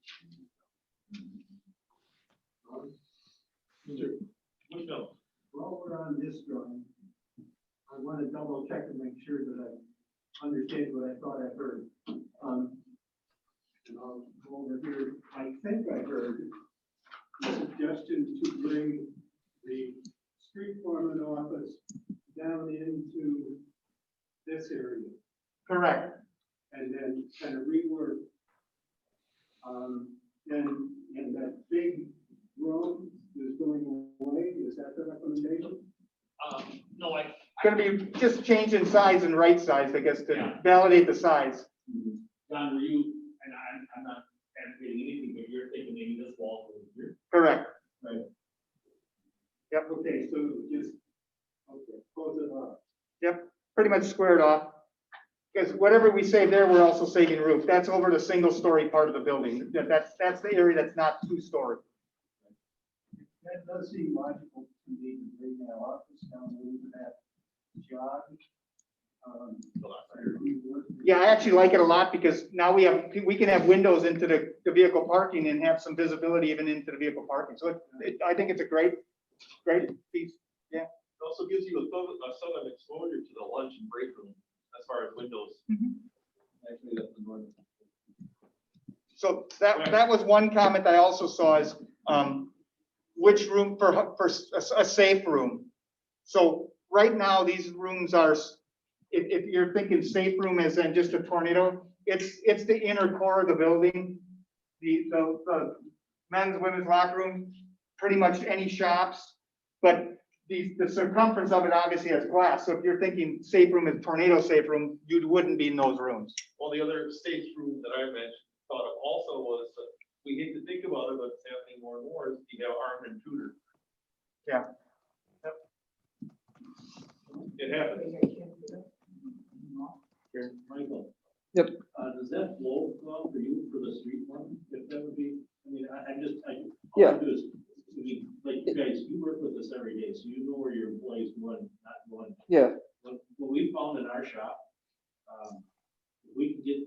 Speaker 13: While we're on this drawing, I want to double check and make sure that I understand what I thought I heard. And I'll go over here. I think I heard the suggestion to bring the street foreman office down into this area
Speaker 6: Correct.
Speaker 13: and then kind of rework. Then, and that big room is going away, is that the recommendation?
Speaker 1: No,
Speaker 6: Gonna be just changing size and right size, I guess,
Speaker 1: Yeah.
Speaker 6: to validate the size.
Speaker 1: John, were you, and I'm not advocating anything, but you're thinking maybe this wall over here?
Speaker 6: Correct.
Speaker 13: Okay, so just, okay, close it off.
Speaker 6: Pretty much squared off. Because whatever we save there, we're also saving roof. That's over the single story part of the building. That's the area that's not 2-story.
Speaker 13: That does seem logical to me to bring that office down into that jog.
Speaker 6: Yeah, I actually like it a lot because now we can have windows into the vehicle parking and have some visibility even into the vehicle parking. So I think it's a great piece.
Speaker 2: It also gives you some exposure to the lunch and break room as far as windows. Actually, that's the norm.
Speaker 6: So that was one comment I also saw is, which room for a safe room. So right now, these rooms are, if you're thinking safe room as in just a tornado, it's the inner core of the building. The men's, women's locker room, pretty much any shops. But the circumference of it obviously has glass, so if you're thinking safe room is tornado safe room, you wouldn't be in those rooms.
Speaker 2: Well, the other safe room that I mentioned, thought of also was, we hate to think about it, but it's happening more and more, is you have armed intruders.
Speaker 6: Yeah.
Speaker 2: It happens.
Speaker 7: Michael.
Speaker 3: Yep.
Speaker 7: Does that flow well for you for the street one? If that would be, I mean, all
Speaker 3: Yeah.
Speaker 7: I do is, I mean, like you guys, you work with us every day, so you know where your employees going, not going.
Speaker 3: Yeah,
Speaker 7: What we found in our shop, if we can get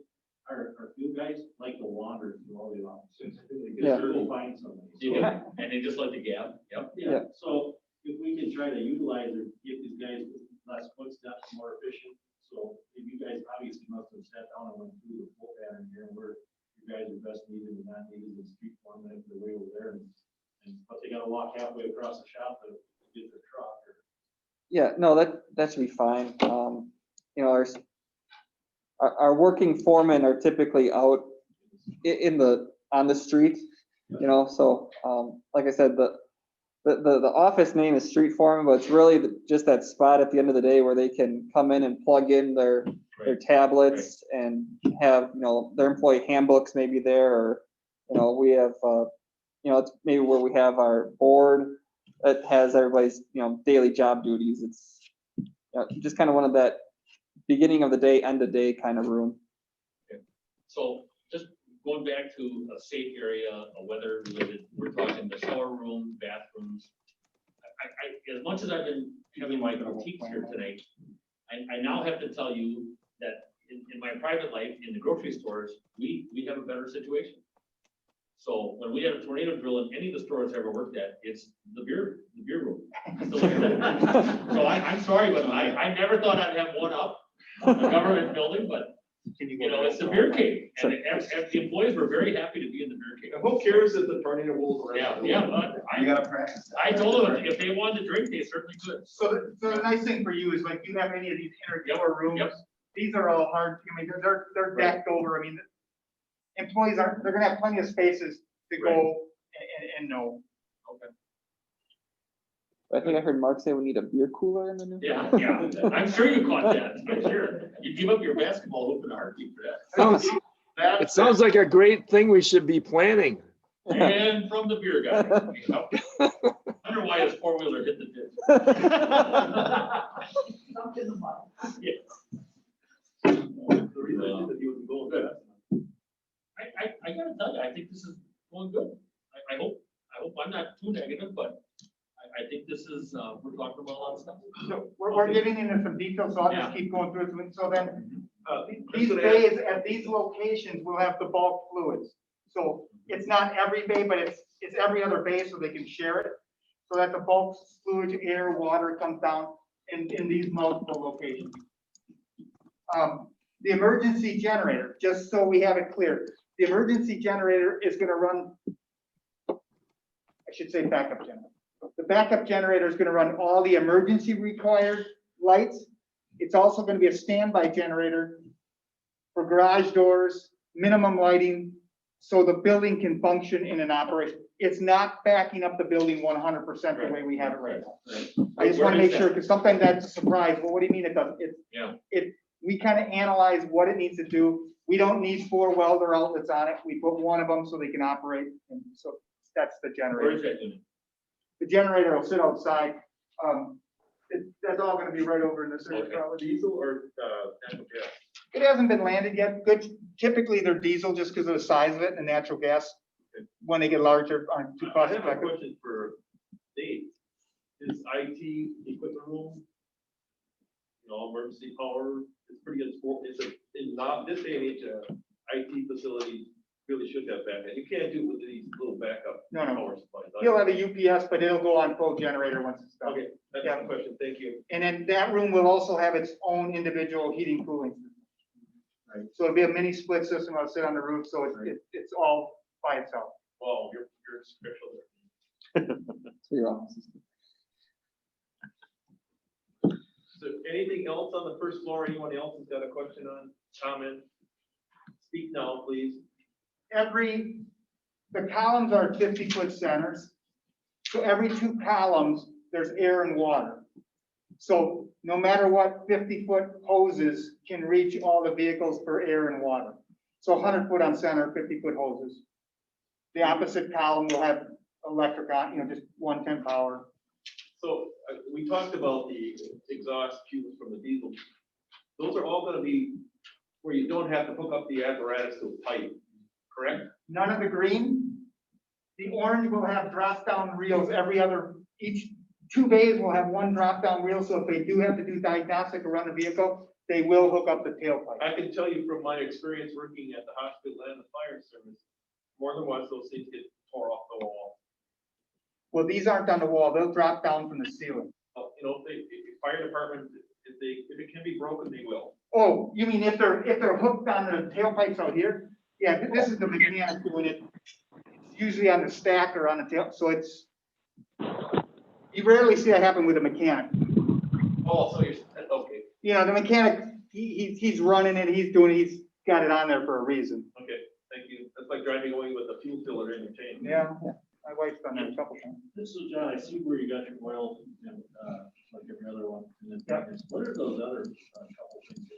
Speaker 7: our field guys like to wander through all the offices.
Speaker 3: Yeah.
Speaker 7: We'll find somebody.
Speaker 1: You
Speaker 7: So-
Speaker 1: can, and they just let the gap, yep.
Speaker 3: Yeah.
Speaker 7: So if we can try to utilize or get these guys less footsteps, more efficient. So if you guys obviously must have sat down and went through the full pattern here where you guys are best needed and not needed in street format the way over there. But they gotta walk halfway across the shop to get their truck or.
Speaker 3: yeah, no, that should be fine. You know, our working foremen are typically out on the street, you know, so, like I said, the office name is street foreman, but it's really just that spot at the end of the day where they can come in and plug in their tablets and have, you know, their employee handbooks maybe there, or, you know, we have, you know, it's maybe where we have our board that has everybody's, you know, daily job duties. It's, you know, just kind of one of that beginning of the day, end of day kind of room.
Speaker 1: So just going back to a safe area, a weather related, we're talking the shower room, bathrooms. As much as I've been having my critiques here tonight, I now have to tell you that in my private life, in the grocery stores, we have a better situation. So when we have a tornado drill in any of the stores I've ever worked at, it's the beer room. So I'm sorry, but I never thought I'd have one up a government building, but you know, it's the beer cave, and the employees were very happy to be in the beer cave.
Speaker 2: And who cares if the tornado rolls around?
Speaker 1: Yeah, but
Speaker 10: You gotta practice.
Speaker 1: I told them if they wanted to drink, they certainly could.
Speaker 6: So the nice thing for you is like you have any of these inner rooms,
Speaker 1: Yep.
Speaker 6: these are all hard, I mean, they're decked over, I mean, employees they're gonna have plenty of spaces to go and know.
Speaker 3: I think I heard Mark say we need a beer cooler in the new.
Speaker 1: Yeah, I'm sure you caught that, I'm sure. You give up your basketball hoop in a heartbeat for that.
Speaker 5: It sounds like a great thing we should be planning.
Speaker 1: And from the beer guy. Yep. Wonder why his four-wheeler hit the ditch.
Speaker 9: Stuck in the mud.
Speaker 1: Yeah.
Speaker 2: The reason I did that, he was going
Speaker 1: Good. I gotta tell you, I think this is going good. I hope I'm not too negative, but I think this is, we're talking about a lot of stuff.
Speaker 6: So we're getting into some details, so I'll just
Speaker 1: Yeah.
Speaker 6: keep going through it. So then,
Speaker 2: Mm-hmm.
Speaker 6: these bays at these locations will have the bulk fluids. So it's not every bay, but it's every other bay so they can share it. So that the bulk fluid, air, water comes down in these multiple locations. The emergency generator, just so we have it clear, the emergency generator is gonna run, I should say backup generator. The backup generator is gonna run all the emergency required lights. It's also gonna be a standby generator for garage doors, minimum lighting, so the building can function in an operation. It's not backing up the building 100% the way we have it right now. I just wanna make sure, because sometimes that's a surprise. Well, what do you mean it doesn't?
Speaker 1: Yeah.
Speaker 6: We kind of analyze what it needs to do. We don't need 4 welder outlets on it. We put one of them so they can operate. And so that's the
Speaker 1: Where
Speaker 6: generator.
Speaker 1: is that unit?
Speaker 6: The generator will sit outside. That's all gonna be right over in this area.
Speaker 1: Okay.
Speaker 6: probably.
Speaker 2: Diesel or, natural gas?
Speaker 6: It hasn't been landed yet. Typically they're diesel just because of the size of it, and natural gas, when they get larger, aren't too
Speaker 2: I
Speaker 6: cost
Speaker 2: have a
Speaker 6: effective.
Speaker 2: question for Dave. Is IT equipment room, you know, emergency power, it's pretty good sport, in not this day and age, IT facility really should have backup. You can't do it with these little backup
Speaker 6: No.
Speaker 2: power supplies.
Speaker 6: He'll have a UPS, but it'll go on full generator once it's done.
Speaker 2: Okay, that's
Speaker 6: Yeah.
Speaker 2: the question, thank you.
Speaker 6: And then that room will also have its own individual heating cooling system.
Speaker 2: Right.
Speaker 6: So it'll be a mini split system. It'll sit on the roof, so it's all by itself.
Speaker 2: Wow, you're special there.
Speaker 3: So you're on.
Speaker 2: So anything else on the first floor? Anyone else has got a question on, comment? Speak now, please.
Speaker 6: The columns are 50-foot centers. So every 2 columns there's air and water. So no matter what, 50-foot hoses can reach all the vehicles for air and water. So 100-foot on center, 50-foot hoses. The opposite column will have electric on, just 110 power.
Speaker 2: So we talked about the exhaust fumes from the diesel. Those are all gonna be where you don't have to hook up the apparatus to a pipe, correct?
Speaker 6: None of the green. The orange will have drop-down reels each 2 bays will have one drop-down reel, so if they do have to do diagnostic or run the vehicle, they will hook up the tailpipe.
Speaker 2: I can tell you from my experience working at the hospital and the fire service, more than once those things get tore off the wall.
Speaker 6: Well, these aren't on the wall, they'll drop down from the ceiling.
Speaker 2: If the fire department, if it can be broken, they will.
Speaker 6: Oh, you mean if they're hooked on the tailpipes out here? Yeah, this is the mechanic doing it. It's usually on the stack or on the tail, so you rarely see that happen with a mechanic.
Speaker 2: Oh, so you're, okay,
Speaker 6: The mechanic, he's running it, he's got it on there for a reason.
Speaker 2: okay, thank you. That's like driving away with a fuel filler in your tank.
Speaker 6: Yeah, my wife's done that a couple times.
Speaker 7: This is John, I see where you got your oil, and, like every other one, and then tankers. What are those other couple things?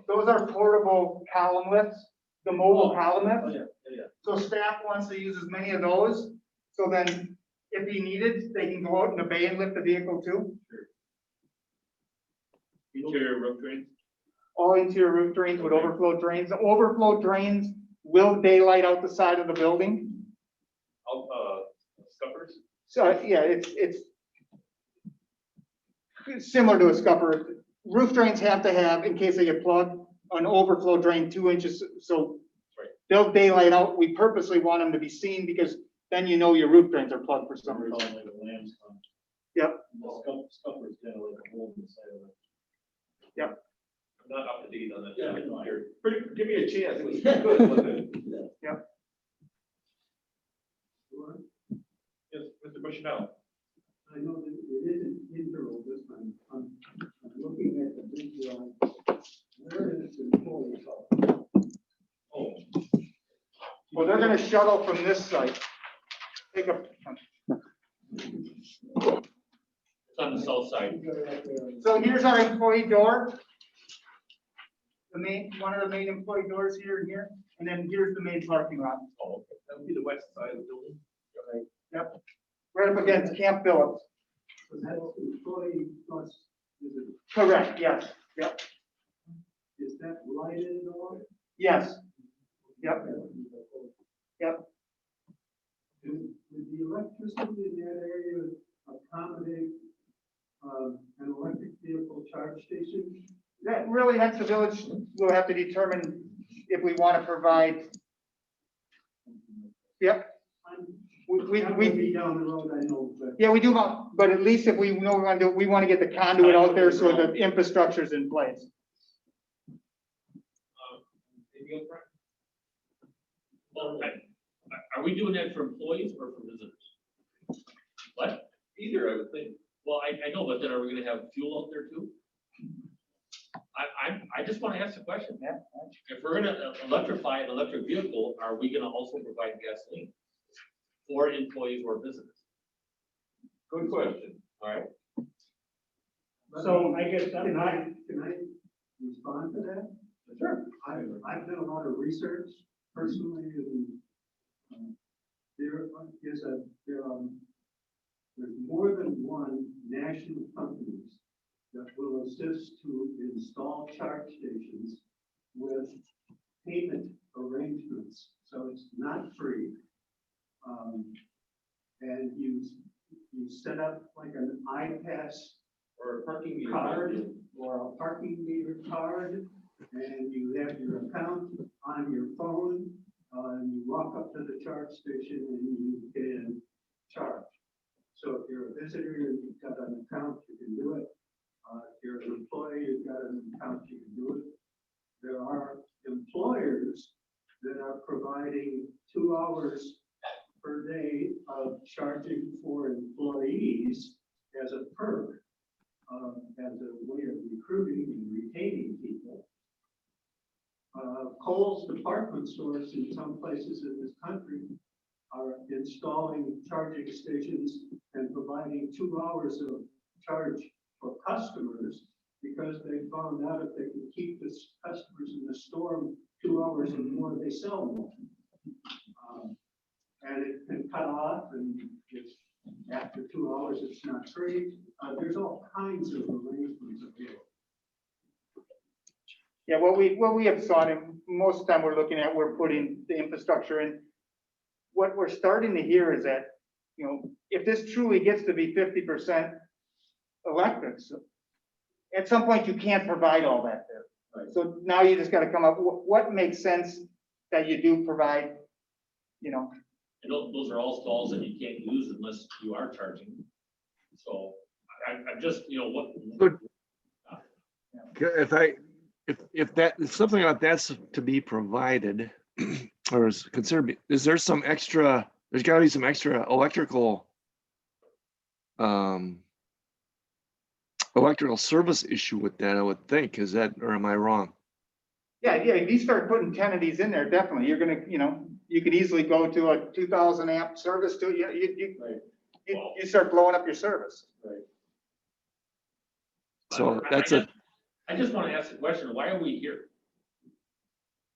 Speaker 6: Those are portable column lifts, the mobile column
Speaker 7: Oh,
Speaker 6: lifts.
Speaker 7: yeah.
Speaker 6: So staff wants to use as many of those, so then if he needed, they can go out in the bay and lift the vehicle too.
Speaker 1: Interior roof drain?
Speaker 6: All interior roof drains with overflow drains. The overflow drains will daylight out the side of the building.
Speaker 2: Scuppers?
Speaker 6: So, yeah, it's similar to a scupper. Roof drains have to have, in case they get plugged, an overflow drain 2 inches, so
Speaker 2: Right.
Speaker 6: they'll daylight out. We purposely want them to be seen because then your roof drains are plugged for some reason.
Speaker 7: Like a lamb's tongue.
Speaker 6: Yep.
Speaker 7: The scupper's kind of like a hole in the side of it.
Speaker 6: Yep.
Speaker 2: I'm not up to date on that.
Speaker 7: Yeah, I know.
Speaker 2: Give me a chance. It was good, wasn't it?
Speaker 6: Yep.
Speaker 2: Yes, Mr. Bushnell.
Speaker 13: I know that it isn't internal this time. I'm looking at the big drawing. Where is the employee car?
Speaker 2: Oh,
Speaker 6: Well, they're gonna shuttle from this site. Take a,
Speaker 1: It's on the south side.
Speaker 6: so here's our employee door. One of the main employee doors here and here, and then here's the main parking lot.
Speaker 2: oh, okay. That would be the west side of the building.
Speaker 6: Yep. Right up against Camp Phillips.
Speaker 13: So that's employee plus, is it,
Speaker 6: Correct, yes, yep,
Speaker 13: is that lighted or?
Speaker 6: yes. Yep, yep.
Speaker 13: Would the electricity in that area accommodate, an electric vehicle charge station?
Speaker 6: That's the village, we'll have to determine if we want to provide. Yep.
Speaker 13: That would be down the road, I know, but.
Speaker 6: Yeah, we do, but at least if we know we want to do, we want to get the conduit out there so the infrastructure's in place.
Speaker 2: Maybe up front?
Speaker 1: Well, are we doing that for employees or for visitors? What?
Speaker 2: Either, I would think.
Speaker 1: Well, I know, but then are we gonna have fuel out there too? I just wanna ask a question.
Speaker 6: Yeah.
Speaker 1: If we're gonna electrify an electric vehicle, are we gonna also provide gasoline for employees or visitors?
Speaker 2: Good question.
Speaker 1: All right,
Speaker 13: So I guess, can I respond to that?
Speaker 1: sure.
Speaker 13: I've done a lot of research personally, and there's more than one national companies that will assist to install charge stations with payment arrangements, so it's not free. And you set up like an iPass
Speaker 2: Or a parking meter.
Speaker 13: card or a parking meter card, and you have your account on your phone, and you walk up to the charge station and you can charge. So if you're a visitor, you've got an account, you can do it. If you're an employee, you've got an account, you can do it. There are employers that are providing 2 hours per day of charging for employees as a perk, as a way of recruiting and retaining people. Kohl's department stores in some places in this country are installing charging stations and providing 2 hours of charge for customers because they found out if they can keep the customers in the storm 2 hours or more, they sell more. And it can cut off, and it's, after 2 hours, it's not free. There's all kinds of arrangements available.
Speaker 6: Yeah, what we have sought, and most of the time we're looking at, we're putting the infrastructure in. What we're starting to hear is that, you know, if this truly gets to be 50% electric, so at some point you can't provide all that there.
Speaker 7: Right.
Speaker 6: So now you just gotta come up, what makes sense that you do provide, you know?
Speaker 1: And those are all stalls that you can't use unless you are charging. So I'm just, you know, what.
Speaker 5: If something like that's to be provided or is considered, is there some extra, there's gotta be some extra electrical service issue with that, I would think. Is that, or am I wrong?
Speaker 6: Yeah, if you start putting 10 of these in there, definitely, you're gonna, you know, you could easily go to a 2,000 amp service to, you start blowing up your service.
Speaker 7: Right.
Speaker 5: So
Speaker 1: I just want to ask the question, why are we here?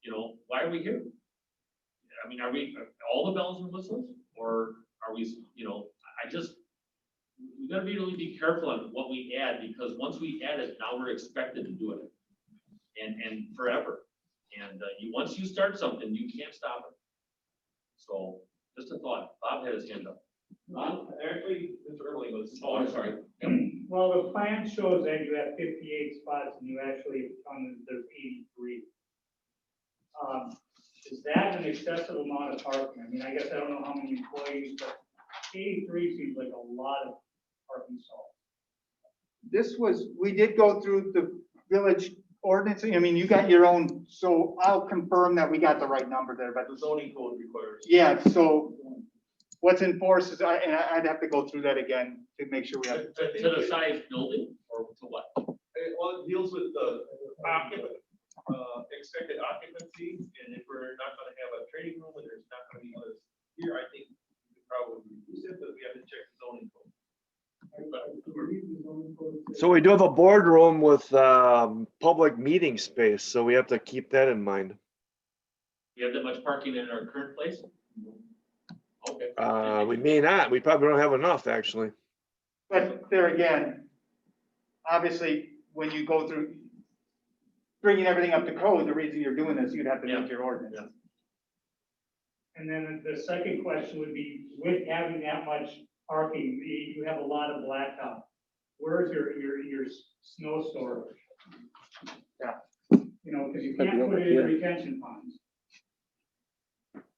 Speaker 1: You know, why are we here? I mean, are we all the bells and whistles, or are we, you know, we gotta really be careful on what we add, because once we add it, now we're expected to do it. And forever. And once you start something, you can't stop it. So just a thought. Bob had his hand up.
Speaker 14: Actually, Mr. Erling was.
Speaker 1: Oh, I'm sorry.
Speaker 14: Well, the plan shows that you have 58 spots and you actually found that there's 83. Is that an excessive amount of parking? I mean, I guess I don't know how many employees, but 83 seems like a lot of parking stalls.
Speaker 6: We did go through the village ordinance. I mean, you got your own, so I'll confirm that we got the right number there, but
Speaker 1: The zoning code requires.
Speaker 6: yeah, so what's enforced is, I'd have to go through that again to make sure we have.
Speaker 1: To the size building, or to what?
Speaker 2: Well, it deals with the expected occupancy, and if we're not gonna have a trading room and there's not gonna be others here, I think we could probably reduce it, but we have to check the zoning code.
Speaker 5: So we do have a boardroom with public meeting space, so we have to keep that in mind.
Speaker 1: You have that much parking in our current place? Okay.
Speaker 5: We may not, we probably don't have enough, actually.
Speaker 6: But there again, obviously, when you go through bringing everything up to code, the reason you're doing this, you'd have to meet your ordinance.
Speaker 1: Yeah.
Speaker 14: And then the second question would be, with having that much parking, you have a lot of blacktop. Where's your snow storage?
Speaker 6: Yeah.
Speaker 14: You know, because you can't put it in retention ponds.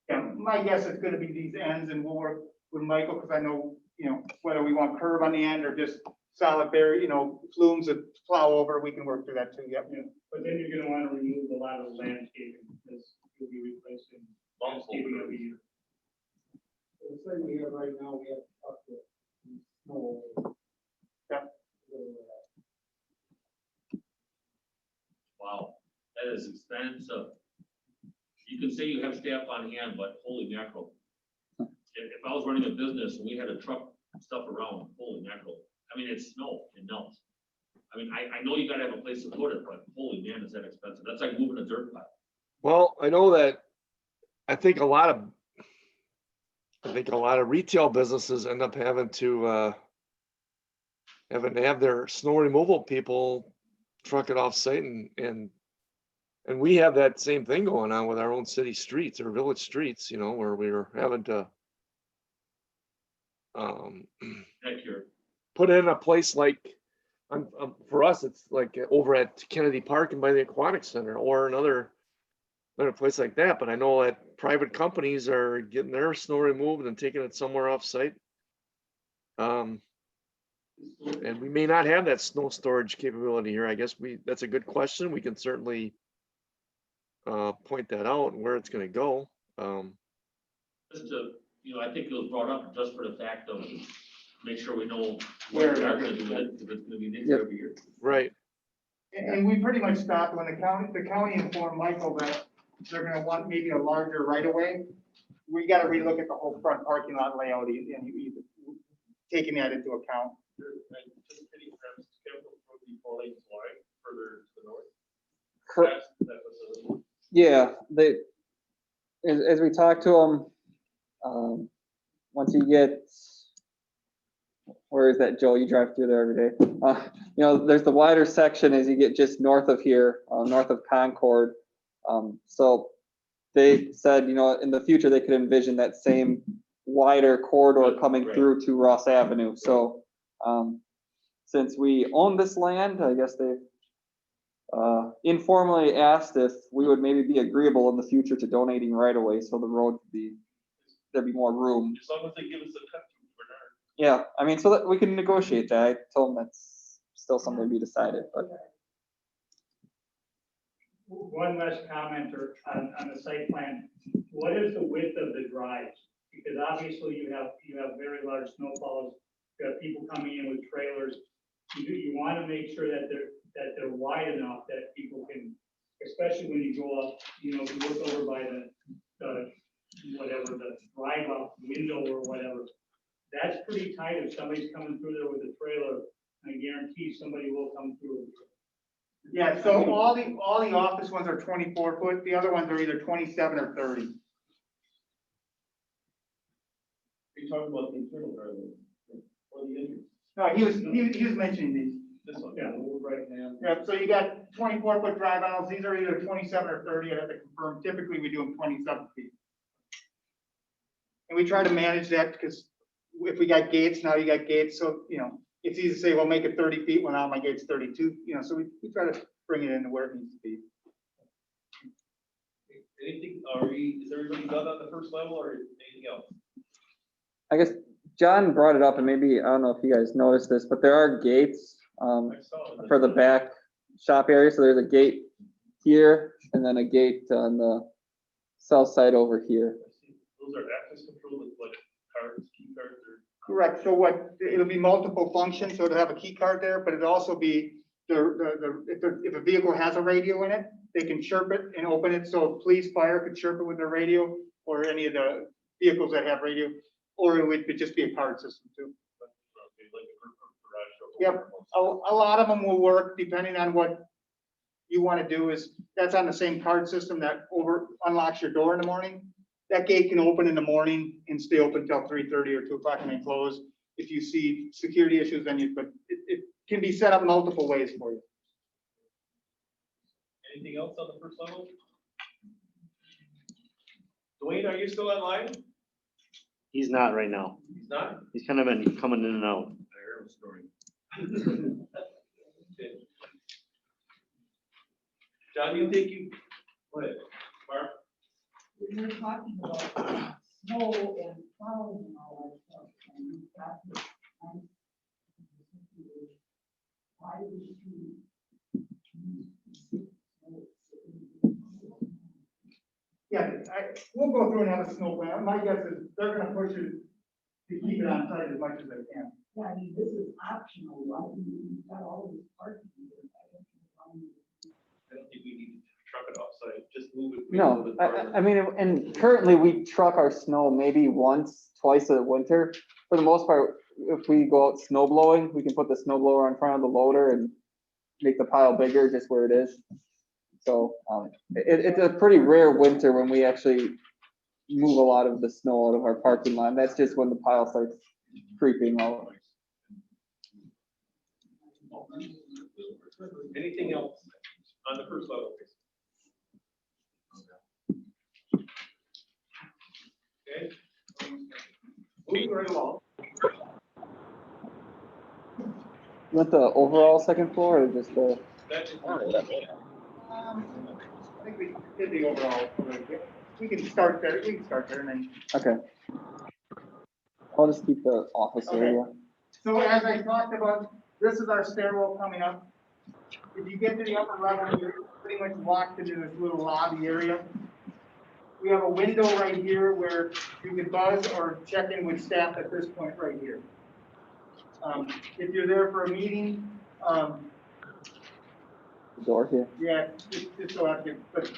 Speaker 6: Yeah, my guess is gonna be these ends, and we'll work with Michael, because I know, you know, whether we want curve on the end or just solid barrier, you know, flumes that plow over, we can work through that too, yep.
Speaker 14: Yeah, but then you're gonna want to remove a lot of the landscaping, because you'll be replacing landscaping every year.
Speaker 13: The thing we have right now, we have up to snow.
Speaker 1: Wow, that is expensive. You can say you have staff on hand, but holy mackerel. If I was running a business and we had to truck stuff around, holy mackerel. I mean, it's snow, it melts. I mean, I know you gotta have a place to put it, but holy man, is that expensive. That's like moving a dirt pile.
Speaker 5: Well, I know that, I think a lot of retail businesses end up having to have their snow removal people truck it off site, and we have that same thing going on with our own city streets or village streets, you know, where we're having to put in a place like, for us, it's like over at Kennedy Park and by the Aquatic Center, or another place like that. But I know that private companies are getting their snow removed and taking it somewhere off site. And we may not have that snow storage capability here. I guess that's a good question. We can certainly point that out and where it's going to go.
Speaker 1: Just to, you know, I think it was brought up just for the fact of make sure we know where we are going to do it, if it's going to be needed every year.
Speaker 5: Right.
Speaker 6: And we pretty much stopped when the county informed Michael that they're gonna want maybe a larger right of way. we gotta relook at the whole front parking lot layout and you taking that into account.
Speaker 2: Anticipating perhaps capital would be 4 lanes wide further to the north.
Speaker 3: Cor-
Speaker 2: That facility.
Speaker 3: Yeah, as we talk to them, once you get, where is that, Joe? You drive through there every day. You know, there's the wider section as you get just north of here, north of Concord. So they said, you know, in the future, they could envision that same wider corridor coming through to Ross Avenue. So since we own this land, I guess they informally asked if we would maybe be agreeable in the future to donating right away, so the road could be, there'd be more room.
Speaker 2: As long as they give us a cut through Bernard.
Speaker 3: Yeah, I mean, so that we can negotiate that. I told them that's still something to be decided, but
Speaker 14: One last comment on the site plan. What is the width of the drives? Because obviously you have very large snowfalls. You have people coming in with trailers. You want to make sure that they're wide enough that people can, especially when you go up, you know, if you look over by the whatever, the drive up window or whatever. That's pretty tight if somebody's coming through there with a trailer. I guarantee somebody will come through.
Speaker 6: Yeah, so all the office ones are 24 foot, the other ones are either 27 or 30.
Speaker 2: Are you talking about the internal driveway or the entrance?
Speaker 6: No, he was mentioning these.
Speaker 2: This one?
Speaker 14: Yeah.
Speaker 2: Right hand.
Speaker 6: Yeah, so you got 24 foot drive aisles, these are either 27 or 30, I have to confirm, typically we do them 27 feet. And we try to manage that because if we got gates, now you got gates, so, you know, it's easy to say, well, make it 30 feet, well, now my gate's 32, you know, so we try to bring it into where it needs to be.
Speaker 2: Anything, is everybody done on the first level or anything else?
Speaker 3: I guess John brought it up, and maybe, I don't know if you guys noticed this, but there are gates for the back shop area. So there's a gate here and then a gate on the south side over here.
Speaker 2: Those are access control with like cards, key cards, or?
Speaker 6: Correct, so it'll be multiple functions, so it'll have a key card there, but it'll also be if a vehicle has a radio in it, they can chirp it and open it, so police, fire could chirp it with their radio, or any of the vehicles that have radio, or it would just be a card system too. Yep, a lot of them will work depending on what you want to do. That's on the same card system that unlocks your door in the morning. That gate can open in the morning and stay open until 3:30 or 2 o'clock and then close. If you see security issues, then but it can be set up multiple ways for you.
Speaker 2: Anything else on the first level? Dwayne, are you still online?
Speaker 12: He's not right now.
Speaker 2: He's not?
Speaker 12: He's kind of been coming in and out.
Speaker 2: I heard a story. Okay. John, do you think go ahead, Mark?
Speaker 9: When you're talking about snow and plowing and all that stuff, and you've got this nice, why would you
Speaker 6: Yeah, we'll go through and have a snow plan. My guess is they're gonna push it to keep it on site as much as they can.
Speaker 9: Yeah, I mean, this is optional, right? You've got all this parking here.
Speaker 2: I don't think we need to truck it offsite, just move it.
Speaker 3: No, I mean, and currently we truck our snow maybe once, twice a winter. For the most part, if we go out snow blowing, we can put the snow blower in front of the loader and make the pile bigger just where it is. So it's a pretty rare winter when we actually move a lot of the snow out of our parking lot. That's just when the pile starts creeping out.
Speaker 2: Anything else on the first level? Okay. Moving right along.
Speaker 3: You want the overall second floor or just the?
Speaker 6: I think we did the overall. We can start there. And then.
Speaker 3: Okay. I'll just keep the office area.
Speaker 6: So as I talked about, this is our stairwell coming up. If you get to the upper level, you're pretty much locked into this little lobby area. We have a window right here where you can buzz or check in with staff at this point right here. If you're there for a meeting,
Speaker 3: Door here.
Speaker 6: yeah, just so I can, but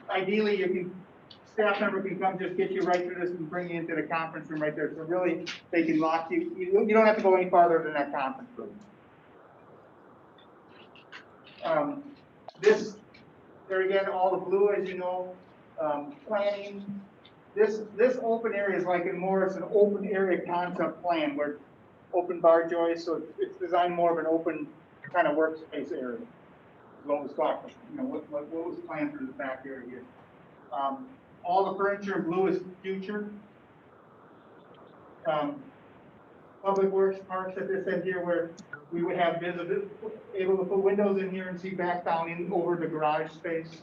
Speaker 6: ideally you can staff member can come just get you right through this and bring you into the conference room right there. So really, they can lock you, you don't have to go any farther than that conference room. This, there again, all the blue, as you know, planning. This open area is like it's an open area concept plan where open bar joists, so it's designed more of an open kind of workspace area. What was talked, what was planned for the back area here. All the furniture in blue is future. Public Works Parks at this end here where we would have visibility, able to put windows in here and see back down in over the garage space.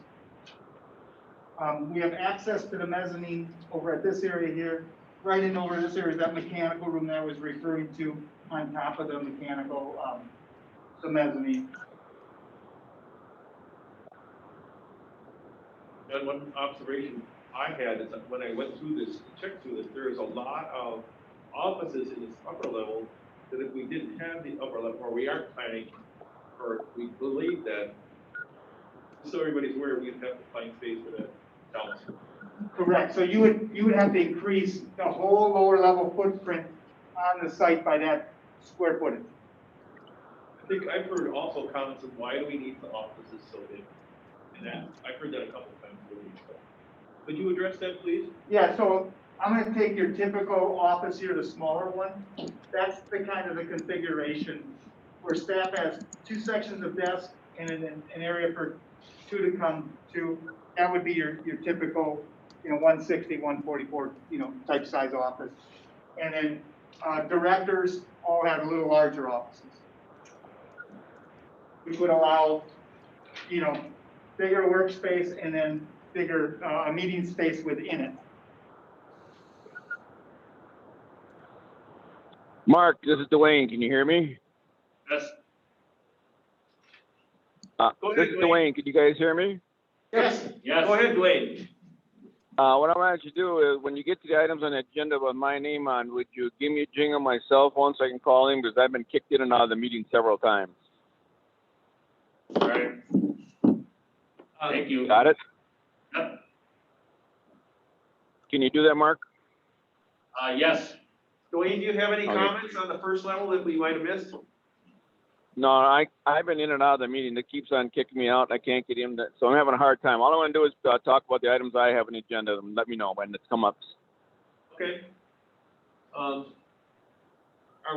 Speaker 6: We have access to the mezzanine over at this area here. Right in over this area is that mechanical room that I was referring to on top of the mechanical, the mezzanine.
Speaker 2: And one observation I had is that when I went through this, checked through this, there is a lot of offices in this upper level that if we didn't have the upper level, or we aren't planning, or we believe that, so everybody's aware, we'd have to find space for that balance.
Speaker 6: Correct. So you would have to increase the whole lower level footprint on the site by that square footage.
Speaker 2: I think I've heard also comments of why do we need the offices so big? And that, I've heard that a couple of times. Could you address that, please?
Speaker 6: Yeah, so I'm going to take your typical office here, the smaller one. That's the kind of the configuration where staff has 2 sections of desk and an area for 2 to come to. That would be your typical, 160, 144, type size office. And then directors all have a little larger offices, which would allow, bigger workspace and then bigger meeting space within it.
Speaker 8: Mark, this is Dwayne. Can you hear me?
Speaker 1: Yes.
Speaker 8: This is Dwayne. Can you guys hear me?
Speaker 2: Yes.
Speaker 1: Yes.
Speaker 2: Go ahead, Dwayne.
Speaker 8: What I want you to do is when you get to the items on the agenda with my name on, would you give me a jingle on my cell phone so I can call him because I've been kicked in and out of the meeting several times.
Speaker 1: All right. Thank you.
Speaker 8: Got it?
Speaker 1: Yep.
Speaker 8: Can you do that, Mark?
Speaker 1: Yes.
Speaker 2: Dwayne, do you have any
Speaker 8: Okay.
Speaker 2: comments on the first level that we might have missed?
Speaker 8: No, I've been in and out of the meeting. It keeps on kicking me out. I can't get in. So I'm having a hard time. All I want to do is talk about the items I have on the agenda and let me know when it's come up.
Speaker 2: Okay. Are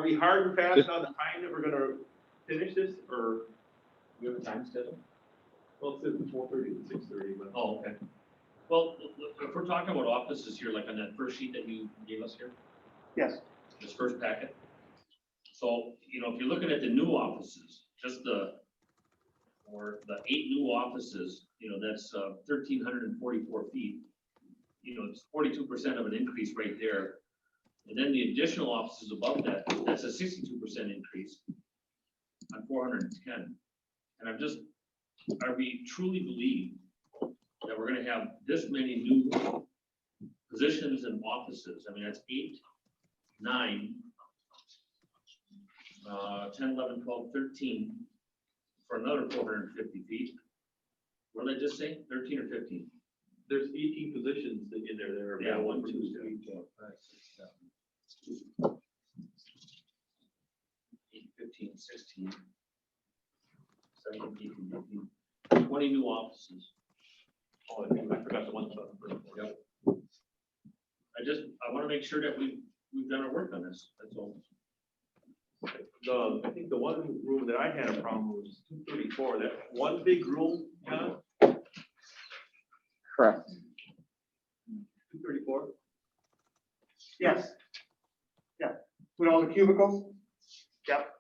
Speaker 2: we hard and fast on the time that we're gonna finish this, or?
Speaker 1: We have a time schedule?
Speaker 2: Well, it says 4:30 to 6:30, but.
Speaker 1: Oh, okay. Well, if we're talking about offices here, like on that first sheet that you gave us here,
Speaker 6: Yes.
Speaker 1: this first packet. So, if you're looking at the new offices, just the 8 new offices, that's 1,344 feet. It's 42% of an increase right there. And then the additional offices above that, that's a 62% increase on 410. And I truly believe that we're gonna have this many new positions and offices. I mean, that's 8, 9, 10, 11, 12, 13 for another 450 feet. What did I just say? 13 or 15?
Speaker 2: There's 18 positions in there that are.
Speaker 1: Yeah,
Speaker 2: available
Speaker 1: 1,
Speaker 2: for
Speaker 1: 2,
Speaker 2: use.
Speaker 1: 3, 4, 5, 6, 7. 8, 15, 16. 17, 18, 19, 20 new offices.
Speaker 2: Oh, I forgot the one.
Speaker 1: Yep. I want to make sure that we've done our work on this, that's all.
Speaker 2: I think the one room that I had a problem with was 234, that one big room, John,
Speaker 3: Correct.
Speaker 2: 234.
Speaker 6: Yes. Yeah. With all the cubicles? Yep.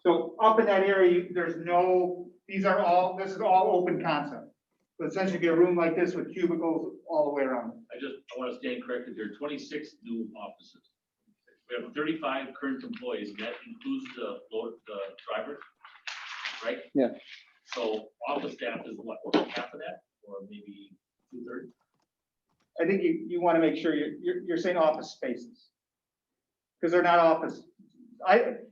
Speaker 6: So up in that area, this is all open concept. So essentially be a room like this with cubicles all the way around.
Speaker 1: I want to stand corrected. There are 26 new offices. We have 35 current employees, and that includes the driver, right?
Speaker 3: Yeah.
Speaker 1: So office staff is what, half of that, or maybe 2/3?
Speaker 6: I think you want to make sure you're saying office spaces. Because they're not office.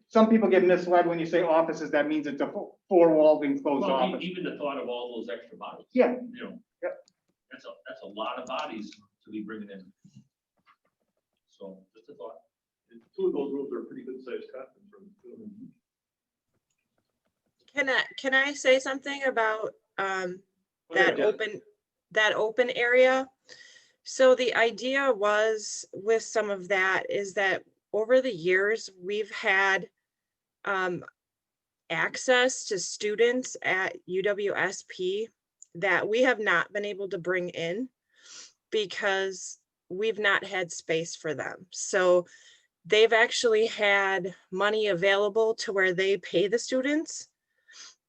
Speaker 6: Some people get misled when you say offices, that means it's a 4-walled enclosed
Speaker 1: Well,
Speaker 6: office.
Speaker 1: even the thought of all those extra bodies.
Speaker 6: Yeah.
Speaker 1: You know,
Speaker 6: Yep.
Speaker 1: that's a lot of bodies to be bringing in. So, just a thought.
Speaker 2: Two of those rooms are pretty good sized conference rooms.
Speaker 11: Can I say something about
Speaker 2: Go ahead,
Speaker 11: that
Speaker 2: Jen.
Speaker 11: open area? So the idea was with some of that is that over the years, we've had access to students at UWSP that we have not been able to bring in because we've not had space for them. So they've actually had money available to where they pay the students,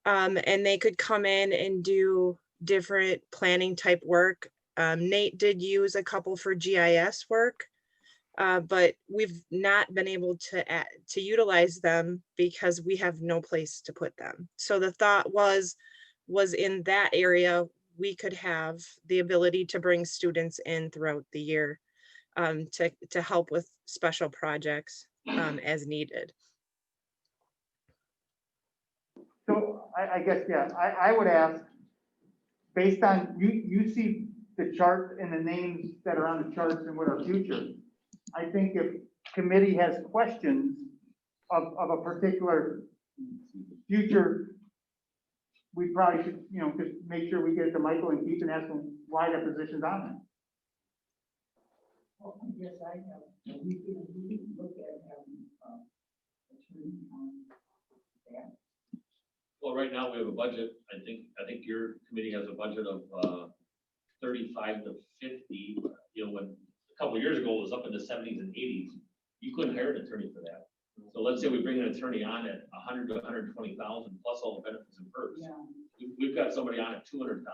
Speaker 11: and they could come in and do different planning type work. Nate did use a couple for GIS work, but we've not been able to utilize them because we have no place to put them. So the thought was in that area, we could have the ability to bring students in throughout the year to help with special projects as needed.
Speaker 6: So I guess, yeah, I would ask, based on, you see the chart and the names that are on the charts and what are future. I think if committee has questions of a particular future, we probably should, just make sure we get it to Michael and Keith and ask them why that position's on there.
Speaker 9: Well, I guess I have, we can look at having, attorney on that.
Speaker 1: Well, right now we have a budget. I think your committee has a budget of 35 to 50. When a couple of years ago it was up in the 70s and 80s, you couldn't hire an attorney for that. So let's say we bring an attorney on at 100 to 120,000 plus all the benefits and perks.
Speaker 9: Yeah.
Speaker 1: We've got somebody on at 200,000,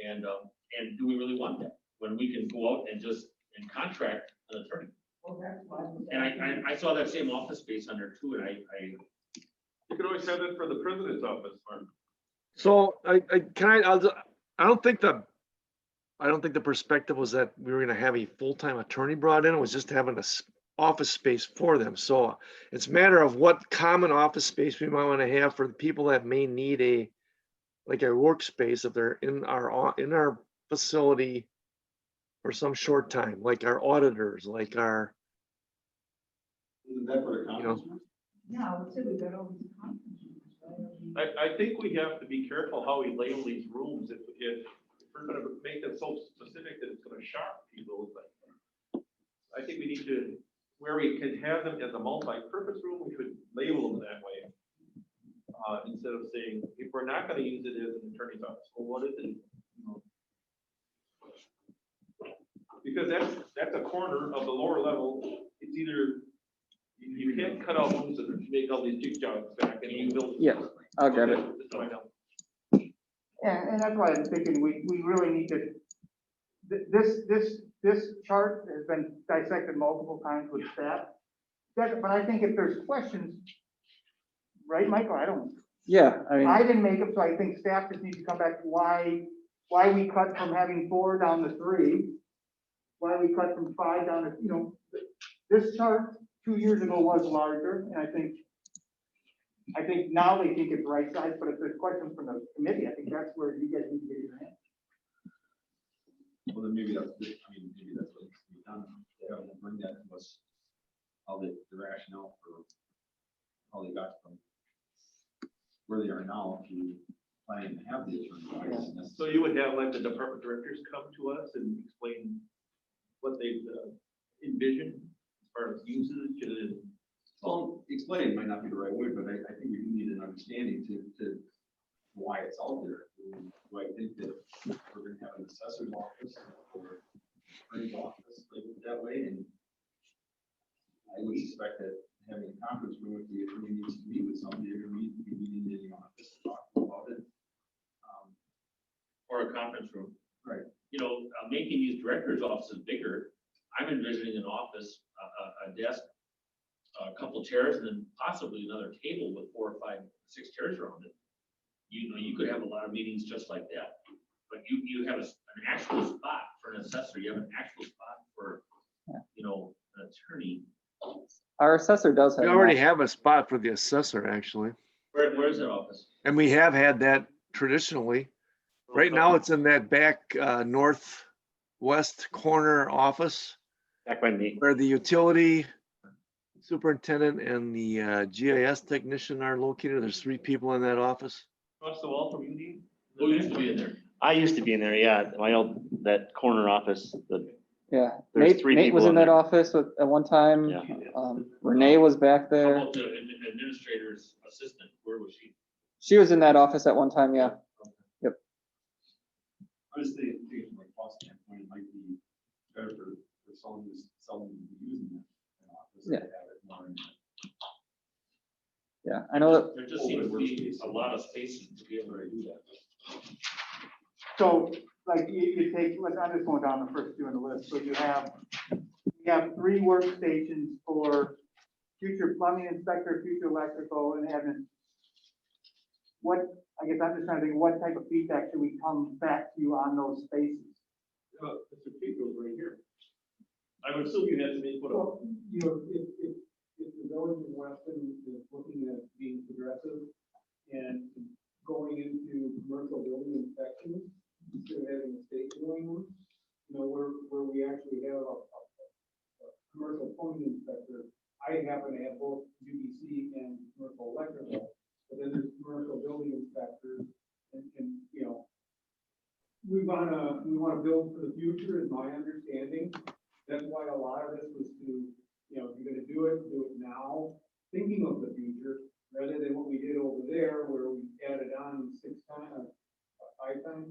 Speaker 1: and do we really want that when we can go out and contract an attorney?
Speaker 9: Well, that's why.
Speaker 1: And I saw that same office space on there too, and
Speaker 2: You could always have it for the president's office, Mark.
Speaker 5: So I don't think the perspective was that we were gonna have a full-time attorney brought in. It was just having office space for them. So it's a matter of what common office space we might want to have for the people that may need a workspace if they're in our facility for some short time, like our auditors, like our,
Speaker 10: Isn't that for the conference room?
Speaker 9: Yeah, I would say we got all these conferences, right?
Speaker 2: I think we have to be careful how we label these rooms if we're gonna make them so specific that it's gonna shock people. But I think we need to, where we can have them as a multi-purpose room, we should label them that way. Instead of saying, if we're not gonna use it as an attorney's office, well, what is it? Because that's a corner of the lower level. It's either, you can't cut out rooms and make all these jig jogs back and you build.
Speaker 3: Yeah, I'll grab it.
Speaker 6: And that's why I'm thinking we really need to, this chart has been dissected multiple times with staff. But I think if there's questions, right, Michael,
Speaker 3: Yeah, I mean,
Speaker 6: I didn't make them, so I think staff just needs to come back to why we cut from having 4 down to 3, why we cut from 5 down to, this chart 2 years ago was larger, and I think now they think it's right size, but if there's questions from the committee, I think that's where you guys need to get your answer.
Speaker 10: Well, then maybe that's what needs to be done. They haven't bring that to us, how the rationale for how they got from where they are now to planning to have the attorney.
Speaker 2: So you would have like the department directors come to us and explain what they envision as far as usage and.
Speaker 10: Well, explain might not be the right word, but I think we do need an understanding to why it's out there. Do I think that we're gonna have an assessor's office or attorney's office labeled that way? And I would suspect that having a conference room, if the attorney needs to meet with somebody, they're gonna be meeting in the office to talk about it.
Speaker 1: or a conference room.
Speaker 10: Right.
Speaker 1: Making these directors' offices bigger, I'm envisioning an office, a desk, a couple chairs, and then possibly another table with 4 or 5, 6 chairs around it. You could have a lot of meetings just like that, but you have an actual spot for an assessor, you have an actual spot for, an attorney.
Speaker 3: our assessor does have.
Speaker 5: we already have a spot for the assessor, actually.
Speaker 1: Where's that office?
Speaker 5: And we have had that traditionally. Right now, it's in that back northwest corner office
Speaker 12: Back by me.
Speaker 5: where the utility superintendent and the GIS technician are located. There's 3 people in that office.
Speaker 2: Across the wall from you,
Speaker 1: Who used to be in there?
Speaker 12: I used to be in there, yeah, my old, that corner office,
Speaker 3: Yeah,
Speaker 12: There's
Speaker 3: Nate,
Speaker 12: 3
Speaker 3: Nate was
Speaker 12: people
Speaker 3: in
Speaker 12: in
Speaker 3: that
Speaker 12: there.
Speaker 3: office at one time.
Speaker 12: Yeah.
Speaker 3: Renee was back
Speaker 1: How
Speaker 3: there.
Speaker 1: about the administrator's assistant? Where was she?
Speaker 3: She was in that office at one time, yeah.
Speaker 10: I was thinking from a cost standpoint, it might be better for someone who's selling to be using that office. to
Speaker 3: Yeah.
Speaker 10: have it more in-
Speaker 3: Yeah, I know that,
Speaker 1: There just seems to be a lot of spaces to be able to do that.
Speaker 6: So, like, you take, I'm just going down the first 2 on the list, so you have 3 workstations for future plumbing inspector, future electrical, and admin. What, I guess I'm just trying to think, what type of feedback should we come back to you on those spaces?
Speaker 2: Mr. Pete goes right here. I would assume you had some input on.
Speaker 13: Well, you know, if the village of Weston is looking at being progressive and going into commercial building inspections, instead of having a state doing them, you know, where we actually have a commercial plumbing inspector, I happen to have both UBC and commercial electrical, but then there's commercial building inspectors, and, you know, we wanna build for the future, is my understanding. That's why a lot of this was to, you know, if you're gonna do it now, thinking of the future, rather than what we did over there, where we added on 4 or 5 times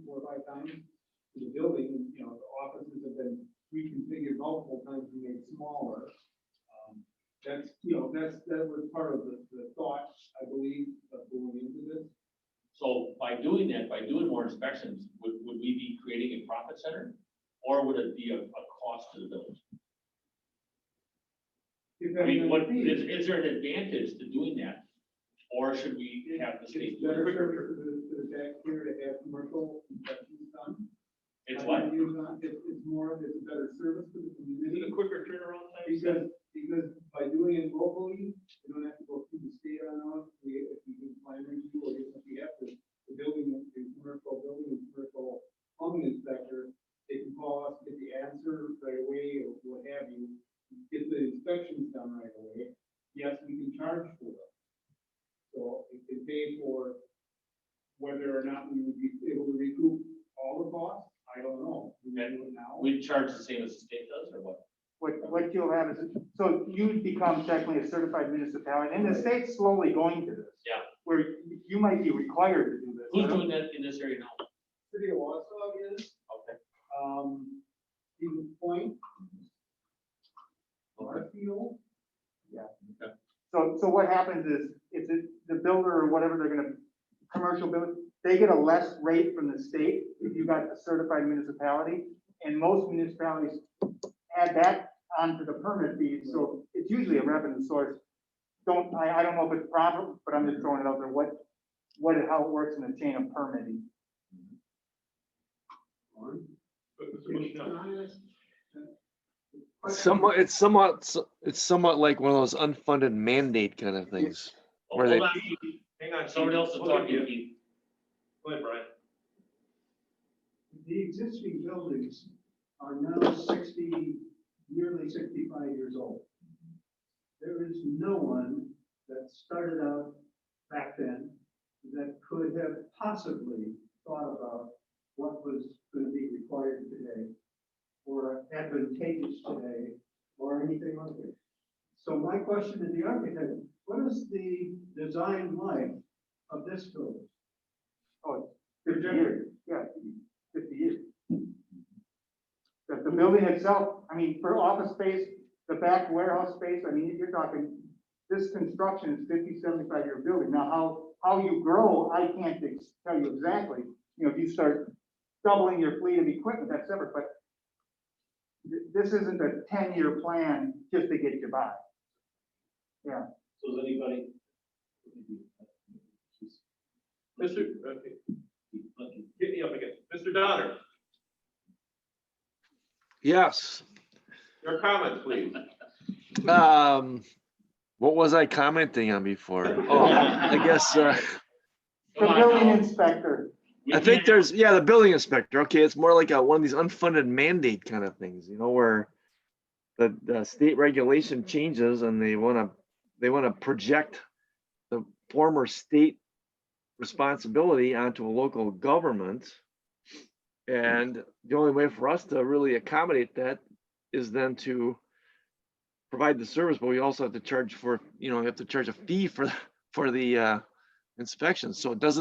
Speaker 13: to the building. You know, the offices have been reconfigured multiple times and made smaller. That's, you know, that was part of the thought, I believe, of going into this.
Speaker 1: So by doing that, by doing more inspections, would we be creating a profit center? Or would it be a cost to the village? I mean, what, is there an advantage to doing that? Or should we have the state?
Speaker 13: It's better service to the taxpayer to have commercial inspections done.
Speaker 1: It's what?
Speaker 13: It's more, it's a better service to the
Speaker 2: Is
Speaker 13: community.
Speaker 2: it a quicker turnaround time?
Speaker 13: Because by doing it locally, you don't have to go through the state on us. If we do plan review, or if we have to, the building, the commercial building and commercial plumbing inspector, they can call us, get the answer right away, or what have you, get the inspections done right away. Yes, we can charge for it. So it can pay for whether or not we would be able to recoup all the costs, I don't know. We may do it now.
Speaker 1: We charge the same as the state does, or what?
Speaker 6: What you'll have is, so you become technically a certified municipality, and the state's slowly going to this.
Speaker 1: Yeah.
Speaker 6: Where you might be required to do this.
Speaker 1: Who's doing that in this area now?
Speaker 13: City of Wausau is,
Speaker 1: Okay.
Speaker 13: Stevens Point, Marfield.
Speaker 6: So what happens is, if the builder or whatever, they're gonna, commercial builder, they get a less rate from the state if you got a certified municipality, and most municipalities add that onto the permit fees, so it's usually a revenue source. I don't know if it's proper, but I'm just throwing it out there, how it works in the chain of permitting.
Speaker 5: It's somewhat like one of those unfunded mandate kind of things.
Speaker 1: Oh,
Speaker 5: Where they,
Speaker 1: hold on. Hang on, someone else is talking, Keith.
Speaker 2: Go ahead, Brian.
Speaker 13: The existing buildings are now nearly 65 years old. There is no one that started out back then that could have possibly thought about what was going to be required today, or advantageous today, or anything like it. So my question to the architect, what is the design life of this building?
Speaker 6: Oh, 50 years, yeah, 50 years. The building itself, I mean, for office space, the back warehouse space, I mean, you're talking, this construction is 50, 75-year building. Now, how you grow, I can't tell you exactly. You know, if you start doubling your fleet of equipment, that's separate, but this isn't a 10-year plan just to get you by. Yeah.
Speaker 2: So is anybody? Get me up again. Mr. Donner,
Speaker 5: yes.
Speaker 2: your comment, please.
Speaker 5: What was I commenting on before? Oh, I guess,
Speaker 6: The building inspector.
Speaker 5: I think there's, yeah, the building inspector. Okay, it's more like one of these unfunded mandate kind of things, where the state regulation changes and they want to project the former state responsibility onto a local government. And the only way for us to really accommodate that is then to provide the service, but we also have to charge for, you have to charge a fee for the inspection. So does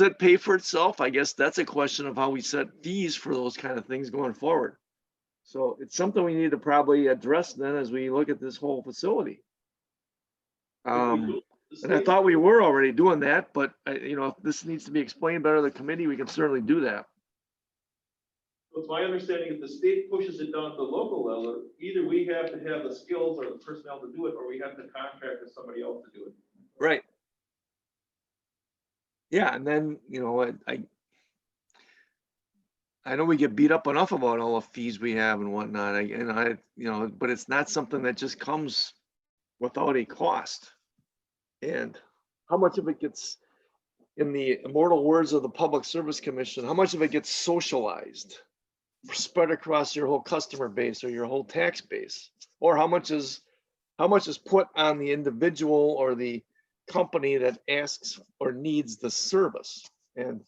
Speaker 5: it pay for itself? I guess that's a question of how we set fees for those kind of things going forward. So it's something we need to probably address then as we look at this whole facility. And I thought we were already doing that, but if this needs to be explained better to the committee, we can certainly do that.
Speaker 2: It's my understanding if the state pushes it down to the local level, either we have to have the skills or the personnel to do it, or we have to contract with somebody else to do it.
Speaker 5: Right. Yeah, and then, I know we get beat up enough about all the fees we have and whatnot, but it's not something that just comes without a cost. And how much of it gets, in the immortal words of the Public Service Commission, how much of it gets socialized, spread across your whole customer base or your whole tax base, or how much is put on the individual or the company that asks or needs the service? And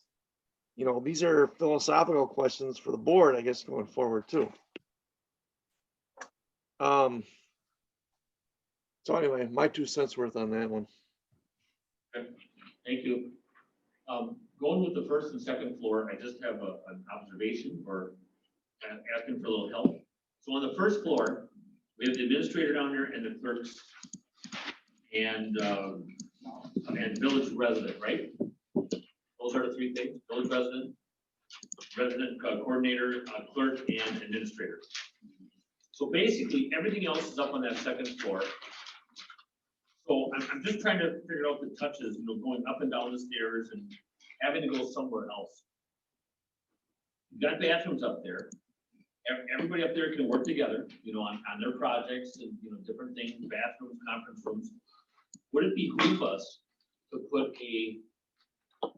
Speaker 5: these are philosophical questions for the board, I guess, going forward too. So anyway, my 2 cents worth on that one.
Speaker 1: Okay, thank you. Going with the first and second floor, I just have an observation or asking for a little help. So on the first floor, we have the administrator down there and the clerks and village resident, right? Those are the three things: village resident coordinator, clerk, and administrator. So basically, everything else is up on that second floor. So I'm just trying to figure out the touches, going up and down the stairs and having to go somewhere else. You've got bathrooms up there. Everybody up there can work together, on their projects and, different things, bathrooms, conference rooms. Would it behoove us to put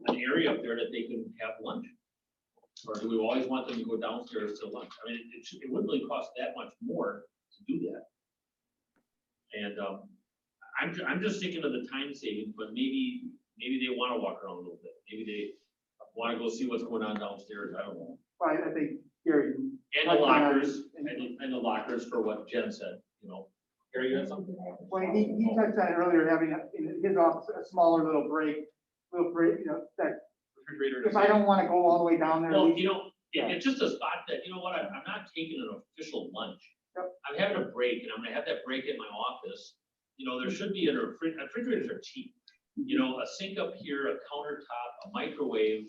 Speaker 1: an area up there that they can have lunch? Or do we always want them to go downstairs to lunch? I mean, it wouldn't really cost that much more to do that. And I'm just thinking of the time savings, but maybe they want to walk around a little bit. Maybe they want to go see what's going on downstairs. I don't know.
Speaker 6: Right, I think, Gary.
Speaker 1: And the lockers, and the lockers for what Jen said, Gary, you had something?
Speaker 6: Well, he touched on earlier, having in his office, a smaller little break, that if I don't want to go all the way down there.
Speaker 1: Well, it's just a spot that, I'm not taking an official lunch.
Speaker 6: Yep.
Speaker 1: I'm having a break and I'm gonna have that break in my office. There should be refrigerators are cheap. A sink up here, a countertop, a microwave.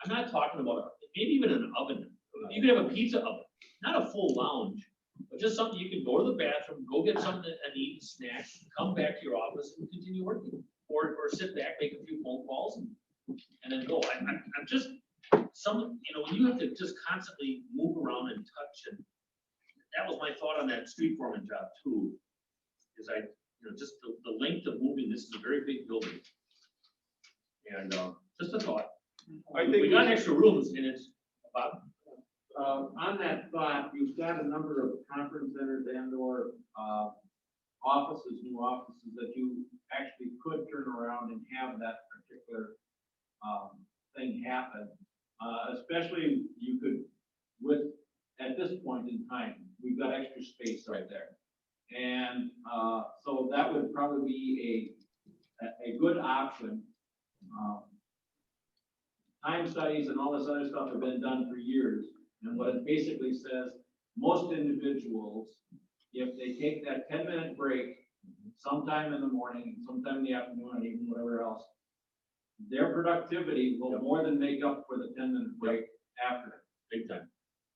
Speaker 1: I'm not talking about maybe even an oven. You could have a pizza oven, not a full lounge, but just something you can go to the bathroom, go get something and eat, snacks, come back to your office and continue working, or sit back, make a few phone calls and then go. I'm just when you have to just constantly move around and touch, and that was my thought on that street foreman job too. Is just the length of moving. This is a very big building, and just a thought.
Speaker 2: I think
Speaker 1: we got extra rooms, and it's about.
Speaker 7: On that thought, you've got a number of conference centers and/or new offices that you actually could turn around and have that particular thing happen. Especially you could, at this point in time, we've got extra space right there. And so that would probably be a good option. Time studies and all this other stuff have been done for years. And what it basically says, most individuals, if they take that 10-minute break sometime in the morning, sometime in the afternoon, and even whatever else, their productivity will more than make up for the 10-minute break after.
Speaker 1: Big time.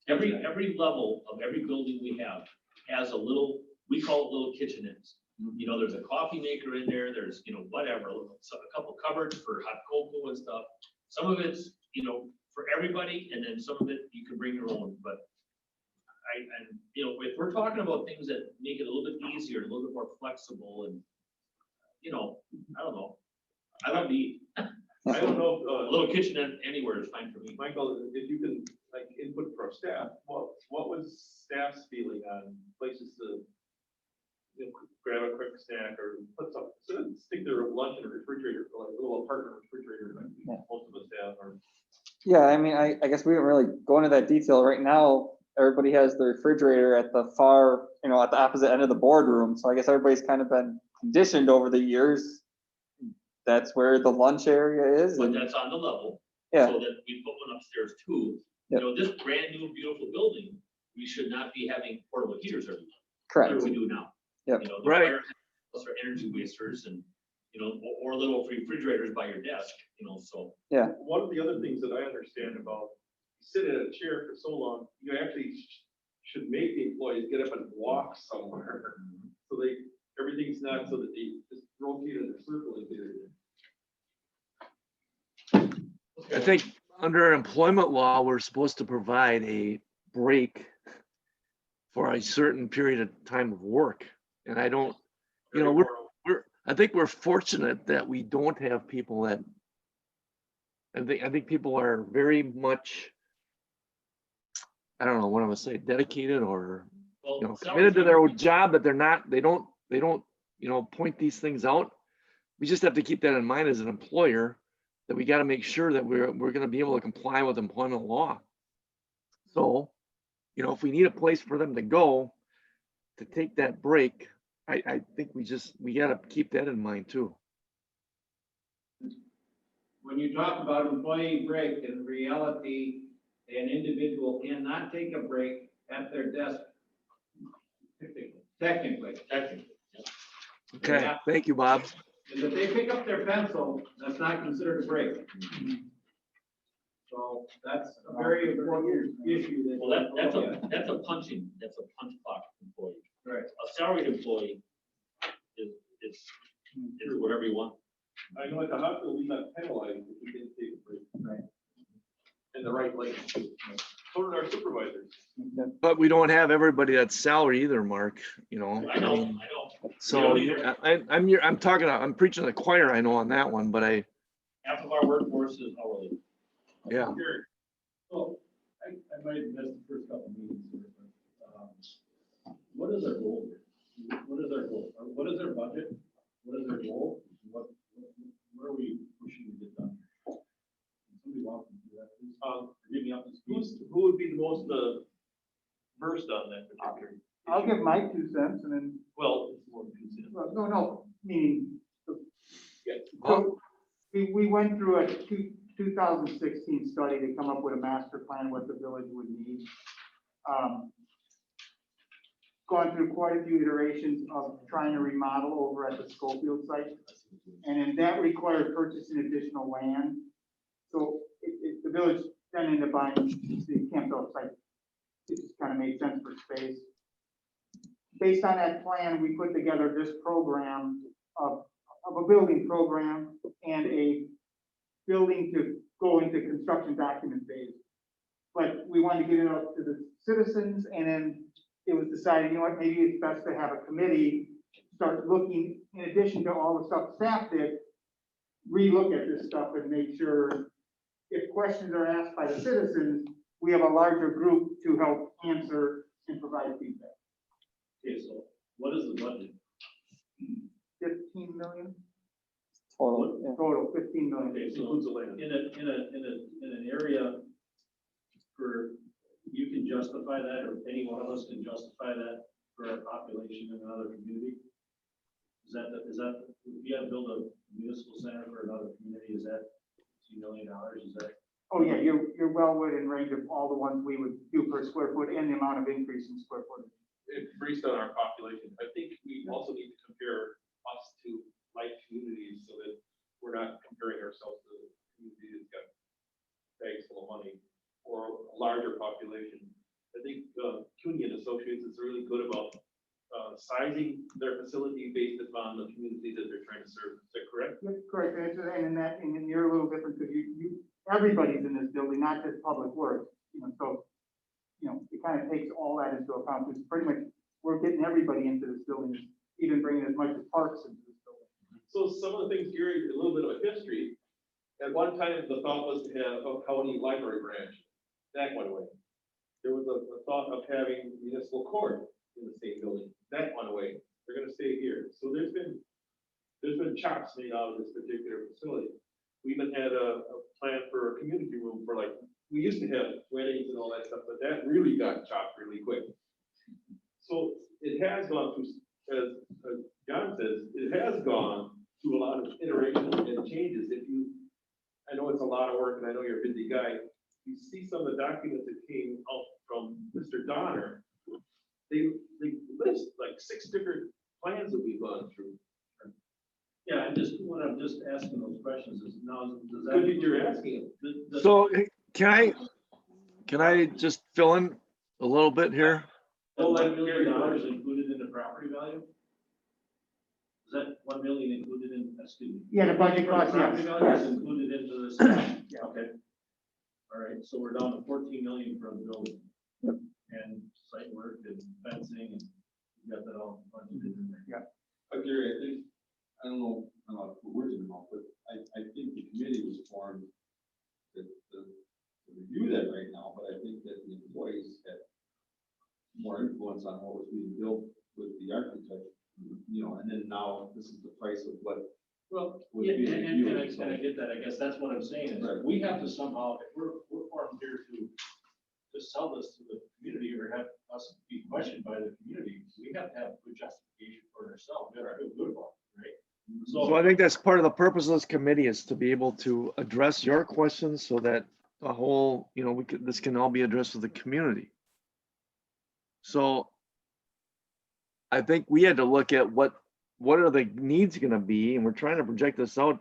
Speaker 1: Every level of every building we have has a little, we call it little kitchenettes. There's a coffee maker in there, there's, whatever, a couple cupboards for hot cocoa and stuff. Some of it's, for everybody, and then some of it you can bring your own, but if we're talking about things that make it a little bit easier, a little bit more flexible, and, I don't know. I love to eat.
Speaker 2: I don't know,
Speaker 1: A little kitchen anywhere is fine for me.
Speaker 2: Michael, if you can, like, input from staff, what was staff's feeling on places to, you know, grab a quick snack or put some, stick their lunch in a refrigerator, or like a little apartment refrigerator, like most of us have, or.
Speaker 3: Yeah, I mean, I guess we don't really go into that detail right now. Everybody has the refrigerator at the far, at the opposite end of the boardroom. So I guess everybody's kind of been conditioned over the years. That's where the lunch area is.
Speaker 1: But
Speaker 3: And
Speaker 1: that's on the level.
Speaker 3: yeah,
Speaker 1: So that we put one upstairs too.
Speaker 3: Yep.
Speaker 1: This brand new beautiful building, we should not be having portable heaters everywhere.
Speaker 3: correct.
Speaker 1: Like we do now.
Speaker 3: Yep.
Speaker 1: The
Speaker 5: Right.
Speaker 1: firehouses are energy wasters and, or little refrigerators by your desk, so.
Speaker 3: Yeah.
Speaker 2: One of the other things that I understand about, you sit in a chair for so long, you actually should make the employees get up and walk somewhere. So everything's not so that they just rotate in a circle like they
Speaker 5: I think under employment law, we're supposed to provide a break for a certain period of time of work. And I don't, I think we're fortunate that we don't have people that, I think people are very much, I don't know what I'm gonna say, dedicated or, committed to their job, that they don't, point these things out. We just have to keep that in mind as an employer, that we got to make sure that we're going to be able to comply with employment law. So, if we need a place for them to go to take that break, I think we got to keep that in mind too.
Speaker 7: When you talk about employee break, in reality, an individual cannot take a break at their desk. Technically.
Speaker 5: Okay, thank you, Bob.
Speaker 7: And if they pick up their pencil, that's not considered a break. So that's a very important issue that.
Speaker 1: Well, that's a punch clock employee.
Speaker 7: Right.
Speaker 1: A salaried employee is whatever you want.
Speaker 2: I know at the hospital, we got penalized if we didn't take a break.
Speaker 7: Right.
Speaker 2: In the right place. So did our supervisors.
Speaker 5: But we don't have everybody that's salary either, Mark,
Speaker 1: I know.
Speaker 5: So
Speaker 1: We don't either.
Speaker 5: I'm preaching the choir, I know on that one, but
Speaker 1: Half of our workforce is hourly.
Speaker 5: yeah.
Speaker 7: So I might have missed the first couple meetings here, but what is our goal here? What is our goal? What is our budget? What is our goal? Where are we pushing to get done? Can somebody walk me through that, please? Give me up to speed.
Speaker 2: Who would be the most versed on that particular?
Speaker 6: I'll give my 2 cents and then,
Speaker 2: Well, it's more than 2 cents.
Speaker 6: no, meaning,
Speaker 2: Yeah.
Speaker 6: so we went through a 2016 study to come up with a master plan, what the village would need. Gone through quite a few iterations of trying to remodel over at the Schofield site. And then that required purchasing additional land. So the village then ended up buying the Campbell site. It just kind of made sense for space. Based on that plan, we put together this program of a building program and a building to go into construction document phase. But we wanted to get it out to the citizens, and then it was decided, maybe it's best to have a committee start looking, in addition to all the stuff staff did, relook at this stuff and make sure if questions are asked by the citizens, we have a larger group to help answer and provide feedback.
Speaker 7: Okay, so what is the budget?
Speaker 6: 15 million
Speaker 3: Total. Yeah.
Speaker 6: total, 15 million.
Speaker 7: Okay, so
Speaker 2: Includes the land.
Speaker 7: in an area for, you can justify that, or any one of us can justify that for our population in another community? Is that, if you had to build a municipal center for another community, is that $2 million? Is that?
Speaker 6: Oh, yeah, you're well within range of all the ones we would do per square foot and the amount of increase in square footage.
Speaker 2: It's based on our population. I think we also need to compare us to like communities so that we're not comparing ourselves to a community that's got bags full of money or a larger population. I think CUNY and Associates is really good about sizing their facility based upon the community that they're trying to serve. Is that correct?
Speaker 6: Yes, correct, and then you're a little different because everybody's in this building, not just public works, so, it kind of takes all that into account. It's pretty much, we're getting everybody into this building, even bringing as much as parks into this building.
Speaker 2: So some of the things, Gary, a little bit of a history, at At one time, the thought was to have a county library branch. That went away. There was a thought of having municipal court in the same building. That went away. They're gonna stay here. So there's been chops made out of this particular facility. We even had a plan for a community room for like, we used to have weddings and all that stuff, but that really got chopped really quick. So it has gone through, as John says, it has gone through a lot of iterations and changes. I know it's a lot of work and I know you're a busy guy. You see some of the documents that came out from Mr. Donner. They list like 6 different plans that we've gone through.
Speaker 7: Yeah, what I'm just asking those questions is now, does
Speaker 2: Good
Speaker 7: that?
Speaker 2: that you're asking.
Speaker 5: So can I just fill in a little bit here?
Speaker 7: $1 million included in the property value? Is that 1 million included in, excuse me?
Speaker 6: Yeah, the budget cost,
Speaker 7: Property
Speaker 6: yes.
Speaker 7: value is included into this?
Speaker 6: Yeah.
Speaker 7: Okay. All right, so we're down to 14 million for the building. And site work and fencing, and you got that all budgeted in there.
Speaker 6: Yeah.
Speaker 10: Gary, I think, I don't know, I'm not put words in your mouth, but I think the committee was formed to review that right now, but I think that the employees had more influence on what was being built with the architect, and then now this is the price of what.
Speaker 7: Well,
Speaker 10: was
Speaker 7: yeah,
Speaker 10: being
Speaker 7: and
Speaker 10: reviewed,
Speaker 7: I
Speaker 10: so.
Speaker 7: get that, I guess that's what I'm saying, is
Speaker 10: Right.
Speaker 7: we have to somehow, if we're formed here to sell this to the community or have us be questioned by the community, we have to have good justification for ourselves, we have to feel good about it, right?
Speaker 5: So I think that's part of the purpose of this committee is to be able to address your questions so that the whole, this can all be addressed with the community. So I think we had to look at what are the needs gonna be, and we're trying to project this out.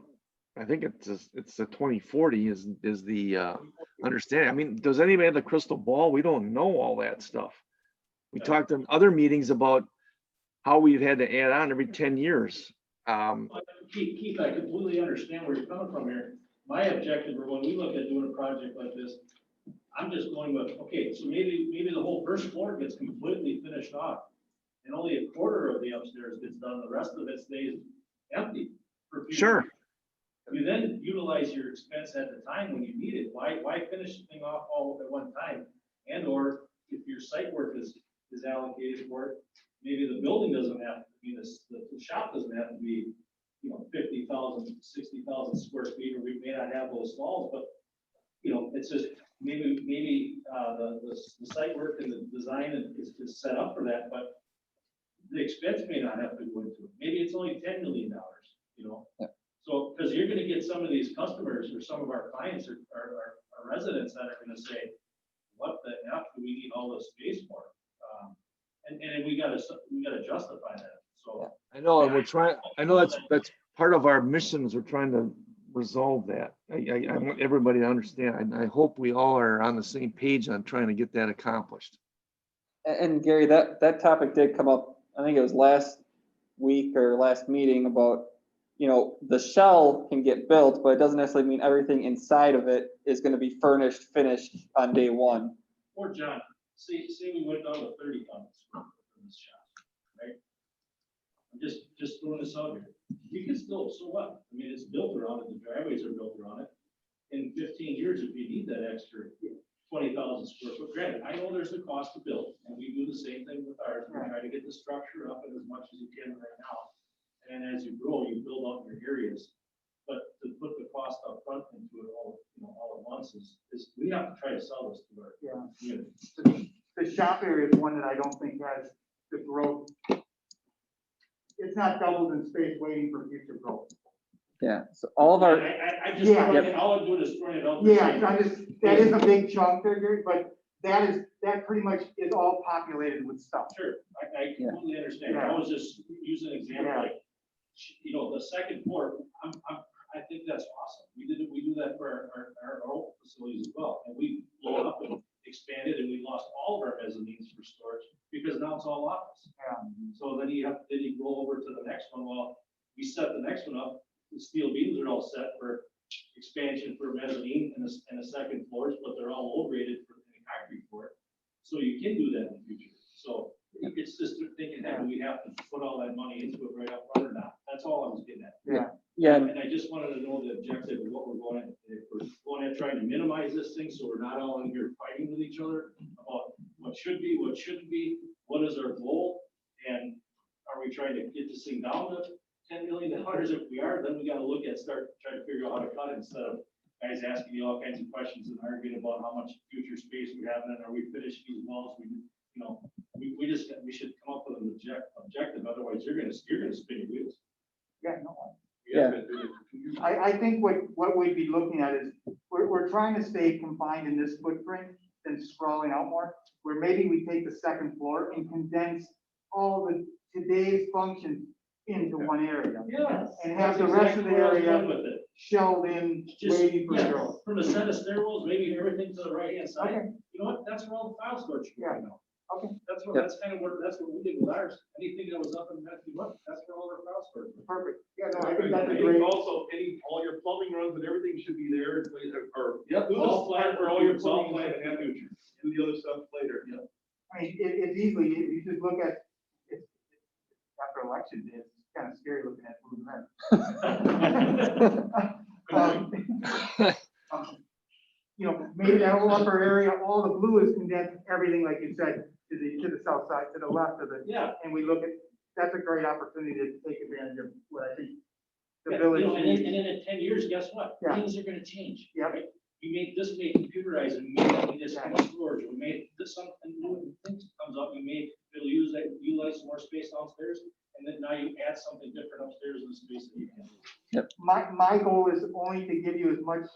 Speaker 5: I think it's a 2040 is the understanding. I mean, does anybody have the crystal ball? We don't know all that stuff. We talked in other meetings about how we've had to add on every 10 years.
Speaker 7: Keith, I completely understand where you're coming from here. My objective, or when we look at doing a project like this, I'm just going with, okay, so maybe the whole first floor gets completely finished off, and only a quarter of the upstairs gets done, the rest of it stays empty. For future.
Speaker 5: Sure.
Speaker 7: You then utilize your expense at the time when you need it. Why finish the thing off all at one time? And or if your site work is allocated for it, maybe the building doesn't have to be the shop doesn't have to be, 50,000, 60,000 square feet, or we may not have those stalls, but it's just maybe the site work and the design is set up for that, but the expense may not have to go into it. Maybe it's only $10 million,
Speaker 3: Yeah.
Speaker 7: So, because you're gonna get some of these customers or some of our clients or our residents that are gonna say, what the F do we need all this space for? And we gotta justify that, so.
Speaker 5: I know, and I know that's part of our missions. We're trying to resolve that. I want everybody to understand. And I hope we all are on the same page on trying to get that accomplished.
Speaker 3: And Gary, that topic did come up, I think it was last week or last meeting about, the shell can get built, but it doesn't necessarily mean everything inside of it is going to be finished on day one.
Speaker 7: Or John, say we went down to 30 tons from this shop, right? I'm just throwing this out here. You can still, so what? I mean, it's built around it, the driveways are built around it. In 15 years, if you need that extra 20,000 square foot, granted, I know there's a cost to build, and we do the same thing with ours. We try to get the structure up as much as you can right now. And as you grow, you build up your areas. But to put the cost up front into it all at once is we have to try to sell this to our community.
Speaker 6: The shop area is one that I don't think has the growth. It's not doubled in space waiting for future growth.
Speaker 3: Yeah, so all of our,
Speaker 7: I just, all I'm doing is throwing it out.
Speaker 6: Yeah, that is a big chunk there, Gary, but that pretty much is all populated with stuff.
Speaker 7: Sure, I completely understand.
Speaker 6: Yeah.
Speaker 7: I was just using an example, like, the second floor, I think that's awesome. We do that for our old facilities as well. And we blew up and expanded, and we lost all of our mezzanines for storage because now it's all office.
Speaker 6: Yeah.
Speaker 7: So then you go over to the next one. Well, we set the next one up. The steel beams are all set for expansion for mezzanine and the second floors, but they're all low rated for the concrete for it. So you can do that in the future. So it's just thinking that we have to put all that money into it right up front or not. That's all I was getting at.
Speaker 6: Yeah.
Speaker 3: yeah,
Speaker 7: And I just wanted to know the objective of what we're going at.
Speaker 15: minimize this thing so we're not all in here fighting with each other about what should be, what shouldn't be, what is our goal? And are we trying to get this thing down to $10 million? If we are, then we gotta look at, trying to figure out how to cut it instead of guys asking you all kinds of questions and arguing about how much future space we have and are we finishing these walls? We should come up with an objective, otherwise you're gonna spin your wheels.
Speaker 6: Yeah, no.
Speaker 3: Yeah.
Speaker 6: I think what we'd be looking at is, we're trying to stay confined in this footprint than sprawling out more, where maybe we take the second floor and condense all the today's functions into one area.
Speaker 15: Yeah.
Speaker 6: And have the rest of the area shelled in,
Speaker 15: Just,
Speaker 6: waiting for
Speaker 15: yeah,
Speaker 6: growth.
Speaker 15: from a set of stairwells, maybe everything to the right hand side.
Speaker 6: Okay.
Speaker 15: You know what? That's where all the file storage should be right now.
Speaker 6: Okay.
Speaker 15: That's kind of that's what we did with ours. Anything that was up in Matthew, that's where all our file storage.
Speaker 6: Perfect. Yeah, no, I think that's a
Speaker 2: I
Speaker 6: great.
Speaker 2: think also, all your plumbing runs and everything should be there, or.
Speaker 15: Yep,
Speaker 2: do
Speaker 15: all
Speaker 2: this
Speaker 15: planned
Speaker 2: for
Speaker 15: for
Speaker 2: all your
Speaker 15: all
Speaker 2: plumbing
Speaker 15: planned
Speaker 2: and
Speaker 15: in the future.
Speaker 2: do the other stuff later.
Speaker 15: Yeah.
Speaker 6: I mean, it's easily, you just look at, it's, after election day, it's kind of scary looking at moving around. You know, maybe that whole upper area, all the blue is condensed, everything like you said, to the south side, to the left of it.
Speaker 15: Yeah.
Speaker 6: And we look at, that's a great opportunity to take advantage of what I think the
Speaker 15: Yeah,
Speaker 6: village.
Speaker 15: and then in 10 years, guess what?
Speaker 6: Yeah.
Speaker 15: Things are gonna change.
Speaker 6: Yeah.
Speaker 15: Right? You made this made computerized, and we made this kind of storage, we made this something new, and things comes up, you may, it'll utilize some more space downstairs, and then now you add something different upstairs in the space that you can.
Speaker 6: My goal is only to give you as much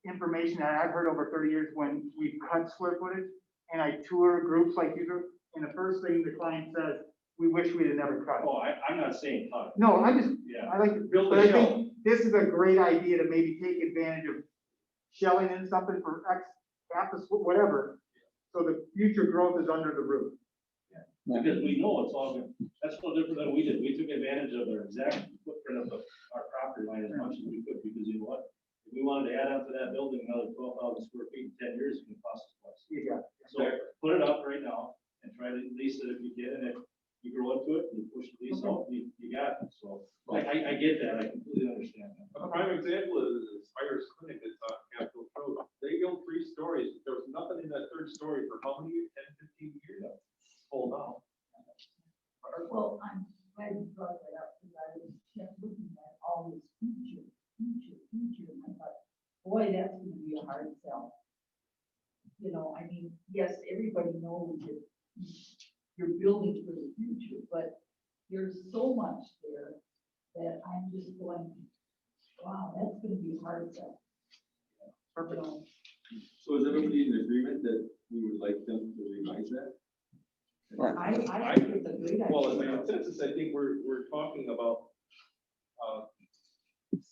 Speaker 6: information that I've heard over 30 years when we've cut square footage and I tour groups like you do, and the first thing the client says, we wish we'd have never cut.
Speaker 15: Oh, I'm not saying cut.
Speaker 6: No, I just,
Speaker 15: Yeah.
Speaker 6: I like to,
Speaker 15: Build
Speaker 6: but
Speaker 15: a
Speaker 6: I
Speaker 15: shell.
Speaker 6: think this is a great idea to maybe take advantage of shelling in something for X, half a foot, whatever. So the future growth is under the roof.
Speaker 15: Because we know it's all, that's no different than we did. We took advantage of their exact footprint of our property line as much as we could, because you know what? If we wanted to add on to that building another 12,000 square feet in 10 years, it can cost us less.
Speaker 6: Yeah.
Speaker 15: So put it up right now and try to lease it if you can, and if you grow into it, you push the lease out, you got it. So I get that. I completely understand that.
Speaker 2: A prime example is Spire's Clinic that's on Capitol Road. They built 3 stories. There was nothing in that 3rd story for how many years? 10, 15 years? Hold on.
Speaker 9: Well, I'm glad you brought that up, because I was kept looking at all this future, and I thought, boy, that's gonna be a hard sell. You know, I mean, yes, everybody knows that you're building for the future, but there's so much there that I'm just going, wow, that's gonna be a hard sell. You know,
Speaker 10: So is everybody in agreement that we would like them to revise that?
Speaker 9: I think it's a great idea.
Speaker 2: Well, as a consensus, I think we're talking about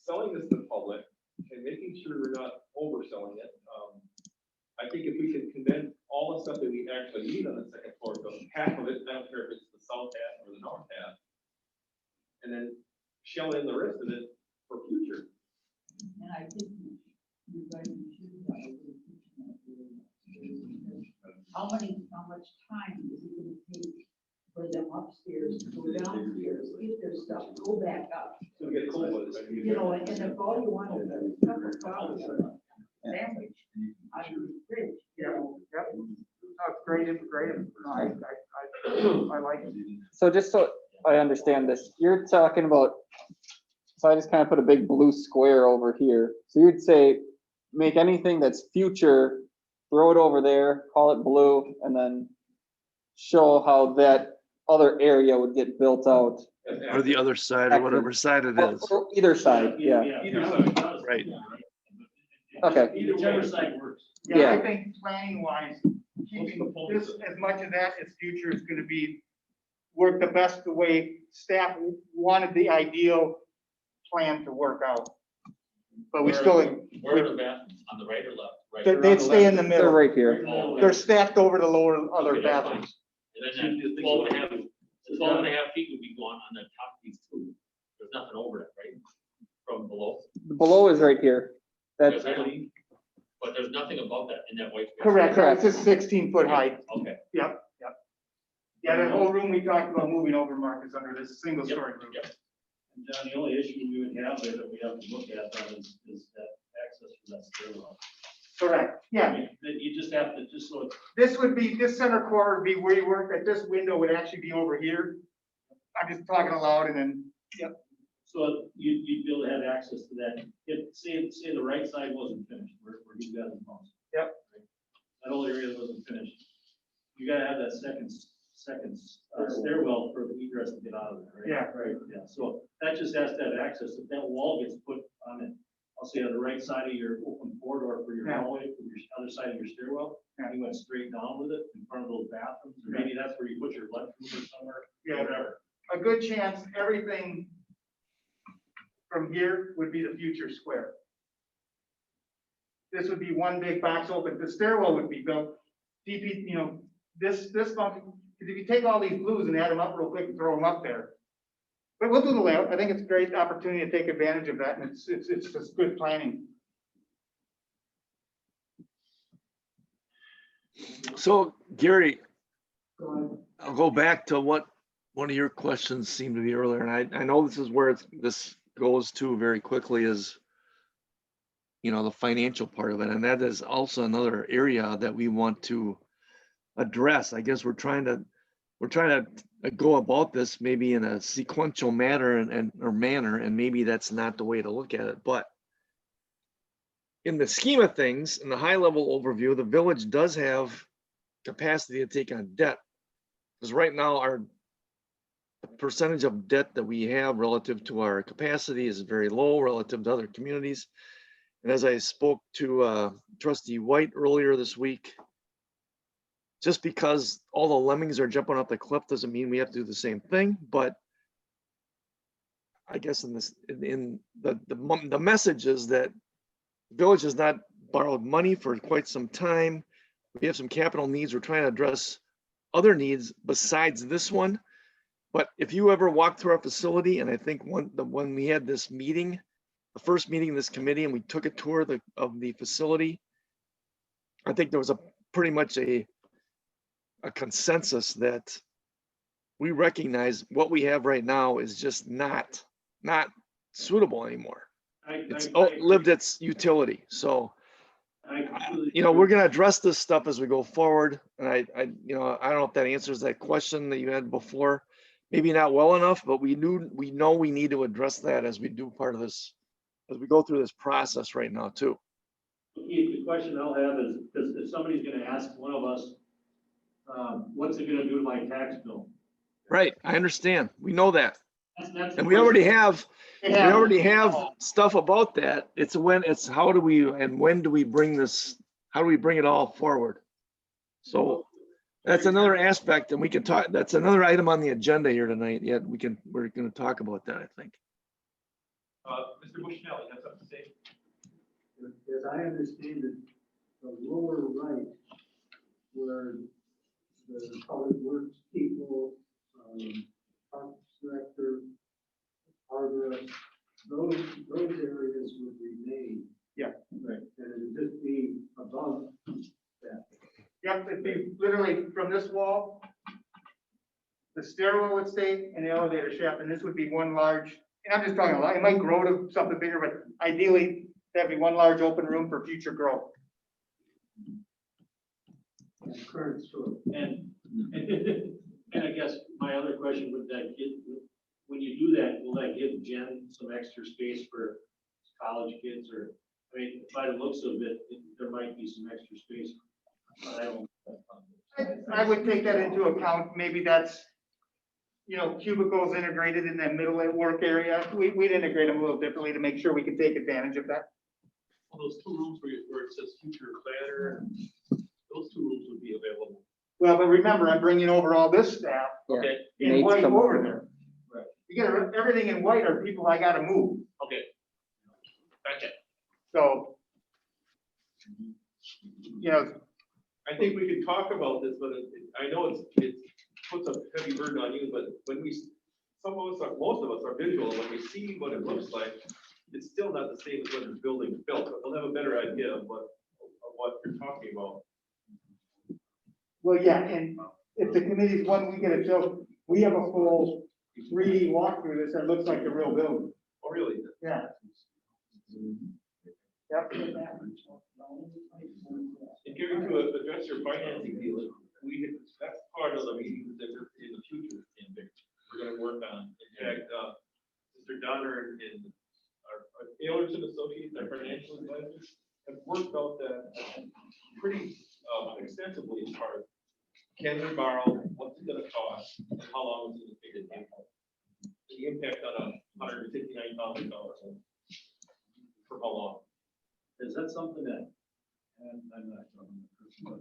Speaker 2: selling this to the public and making sure we're not overselling it. I think if we can condense all the stuff that we actually need on the 2nd floor, so half of it, I don't care if it's the south half or the north half, and then shell in the rest of it for future.
Speaker 9: And I think you guys should have a little kitchen up there. How much time is it gonna take for them upstairs to go downstairs, get their stuff, go back up?
Speaker 2: So get cold with it.
Speaker 9: You know, and if all you want is a cup of coffee or a sandwich, I mean, great, you know.
Speaker 6: Yep. No, it's great, no, I like it.
Speaker 3: So just so I understand this, you're talking about, so I just kind of put a big blue square over here. So you'd say, make anything that's future, throw it over there, call it blue, and then show how that other area would get built out.
Speaker 5: Or the other side, or whatever side it is.
Speaker 3: Or either side, yeah.
Speaker 15: Either side.
Speaker 5: Right.
Speaker 3: Okay.
Speaker 15: Whichever side works.
Speaker 6: Yeah, I think planning wise, keeping this, as much of that as future is gonna be, work the best the way staff wanted the ideal plan to work out. But we still,
Speaker 1: Where are the bathrooms? On the right or left? Right.
Speaker 6: they'd stay in the
Speaker 3: They're
Speaker 6: middle.
Speaker 3: right here.
Speaker 1: Oh, okay.
Speaker 6: They're stacked over the lower other
Speaker 1: Okay, that's
Speaker 6: bathrooms.
Speaker 1: And then that 12.5 feet would be going on the top of these 2. There's nothing over it, right? From below.
Speaker 3: The below is right here. That's,
Speaker 1: Yes, I know. But there's nothing above that in that white space.
Speaker 6: Correct, it's just 16-foot height.
Speaker 1: Okay.
Speaker 6: Yep. Yeah, that whole room we talked about moving over, Mark, is under this single story room.
Speaker 1: Yep.
Speaker 15: And John, the only issue we would have there that we have to look at then is that access for that stairwell.
Speaker 6: Correct, yeah.
Speaker 15: That you just have to, just so it's
Speaker 6: This would be, this center core would be where you work, that this window would actually be over here. I'm just talking aloud and then,
Speaker 15: so you'd be able to have access to that. If, say the right side wasn't finished, where you got the house.
Speaker 6: Yep.
Speaker 15: That whole area wasn't finished. You gotta have that second stairwell for the egress to get out of there, right?
Speaker 6: Yeah.
Speaker 15: Right, yeah, so that just has to have access. If that wall gets put on it, I'll say on the right side of your open corridor for your
Speaker 6: Yeah.
Speaker 15: hallway, for your other side of your stairwell,
Speaker 6: Yeah.
Speaker 15: you went straight down with it in front of those bathrooms, or maybe that's where you put your lunch room or somewhere,
Speaker 6: Yeah.
Speaker 15: whatever.
Speaker 6: a good chance everything from here would be the future square. This would be one big box open. The stairwell would be built, DP, this function, because if you take all these blues and add them up real quick and throw them up there. But we'll do the layout. I think it's a great opportunity to take advantage of that, and it's just good planning.
Speaker 5: So Gary, I'll go back to what one of your questions seemed to be earlier, and I know this is where this goes to very quickly is, the financial part of it, and that is also another area that we want to address. I guess we're trying to go about this maybe in a sequential manner and maybe that's not the way to look at it, but in the scheme of things, in the high level overview, the village does have capacity to take on debt. Because right now our percentage of debt that we have relative to our capacity is very low relative to other communities. And as I spoke to Trustee White earlier this week, just because all the lemmings are jumping off the cliff doesn't mean we have to do the same thing. But I guess in the message is that the village has not borrowed money for quite some time. We have some capital needs. We're trying to address other needs besides this one. But if you ever walk through our facility, and I think when we had this meeting, the first meeting of this committee, and we took a tour of the facility, I think there was pretty much a consensus that we recognize what we have right now is just not suitable anymore. It's outlived its utility. So, we're going to address this stuff as we go forward. And I don't know if that answers that question that you had before. Maybe not well enough, but we know we need to address that as we do part of this, as we go through this process right now too.
Speaker 15: Keith, the question I'll have is, because if somebody's going to ask one of us, what's it going to do to my tax bill?
Speaker 5: Right, I understand. We know that.
Speaker 15: That's
Speaker 5: And we already have stuff about that. It's how do we and when do we bring this, how do we bring it all forward? So that's another aspect, and we can talk, that's another item on the agenda here tonight. Yet we're going to talk about that, I think.
Speaker 2: Mr. Bushnell, you have something to say?
Speaker 13: As I understand it, the lower right, where the public works people, parks director, arborist, those areas would remain.
Speaker 6: Yeah.
Speaker 13: Right. And it would just be above that.
Speaker 6: Yep, it'd be literally from this wall, the stairwell would stay and the elevator shaft, and this would be one large, and I'm just talking a lot, it might grow to something bigger, but ideally, that'd be one large open room for future growth.
Speaker 13: Current story.
Speaker 15: And I guess my other question would when you do that, will that give Jen some extra space for college kids or, by the looks of it, there might be some extra space.
Speaker 6: I would take that into account, maybe that's, cubicles integrated in that middle work area, we'd integrate them a little differently to make sure we can take advantage of that.
Speaker 2: Those two rooms where it says future planner, those two rooms would be available.
Speaker 6: Well, but remember, I'm bringing over all this staff
Speaker 2: Okay.
Speaker 6: in white over there. Right. You get everything in white are people I gotta move.
Speaker 2: Okay. Gotcha.
Speaker 6: So,
Speaker 2: I think we can talk about this, but I know it puts a heavy burden on you, but when most of us are visual, when we see what it looks like, it's still not the same as when the building is built, but we'll have a better idea of what you're talking about.
Speaker 6: well, yeah, and if the committee's one, we get it, so we have a full 3D walkthrough this that looks like the real building.
Speaker 2: Oh, really?
Speaker 6: Yeah. Yep.
Speaker 13: get that much.
Speaker 2: And Gary, to address your financing deal, that's part of the meetings that are in the future, and we're gonna work on. In fact, Mr. Donner and our Taylors and Associates, our financial advisors, have worked out that pretty extensively as far as can we borrow, what's it gonna cost, and how long is it gonna take to pay for? The impact on $159,000 for how long?
Speaker 15: Is that something that, and I'm not talking about person, but,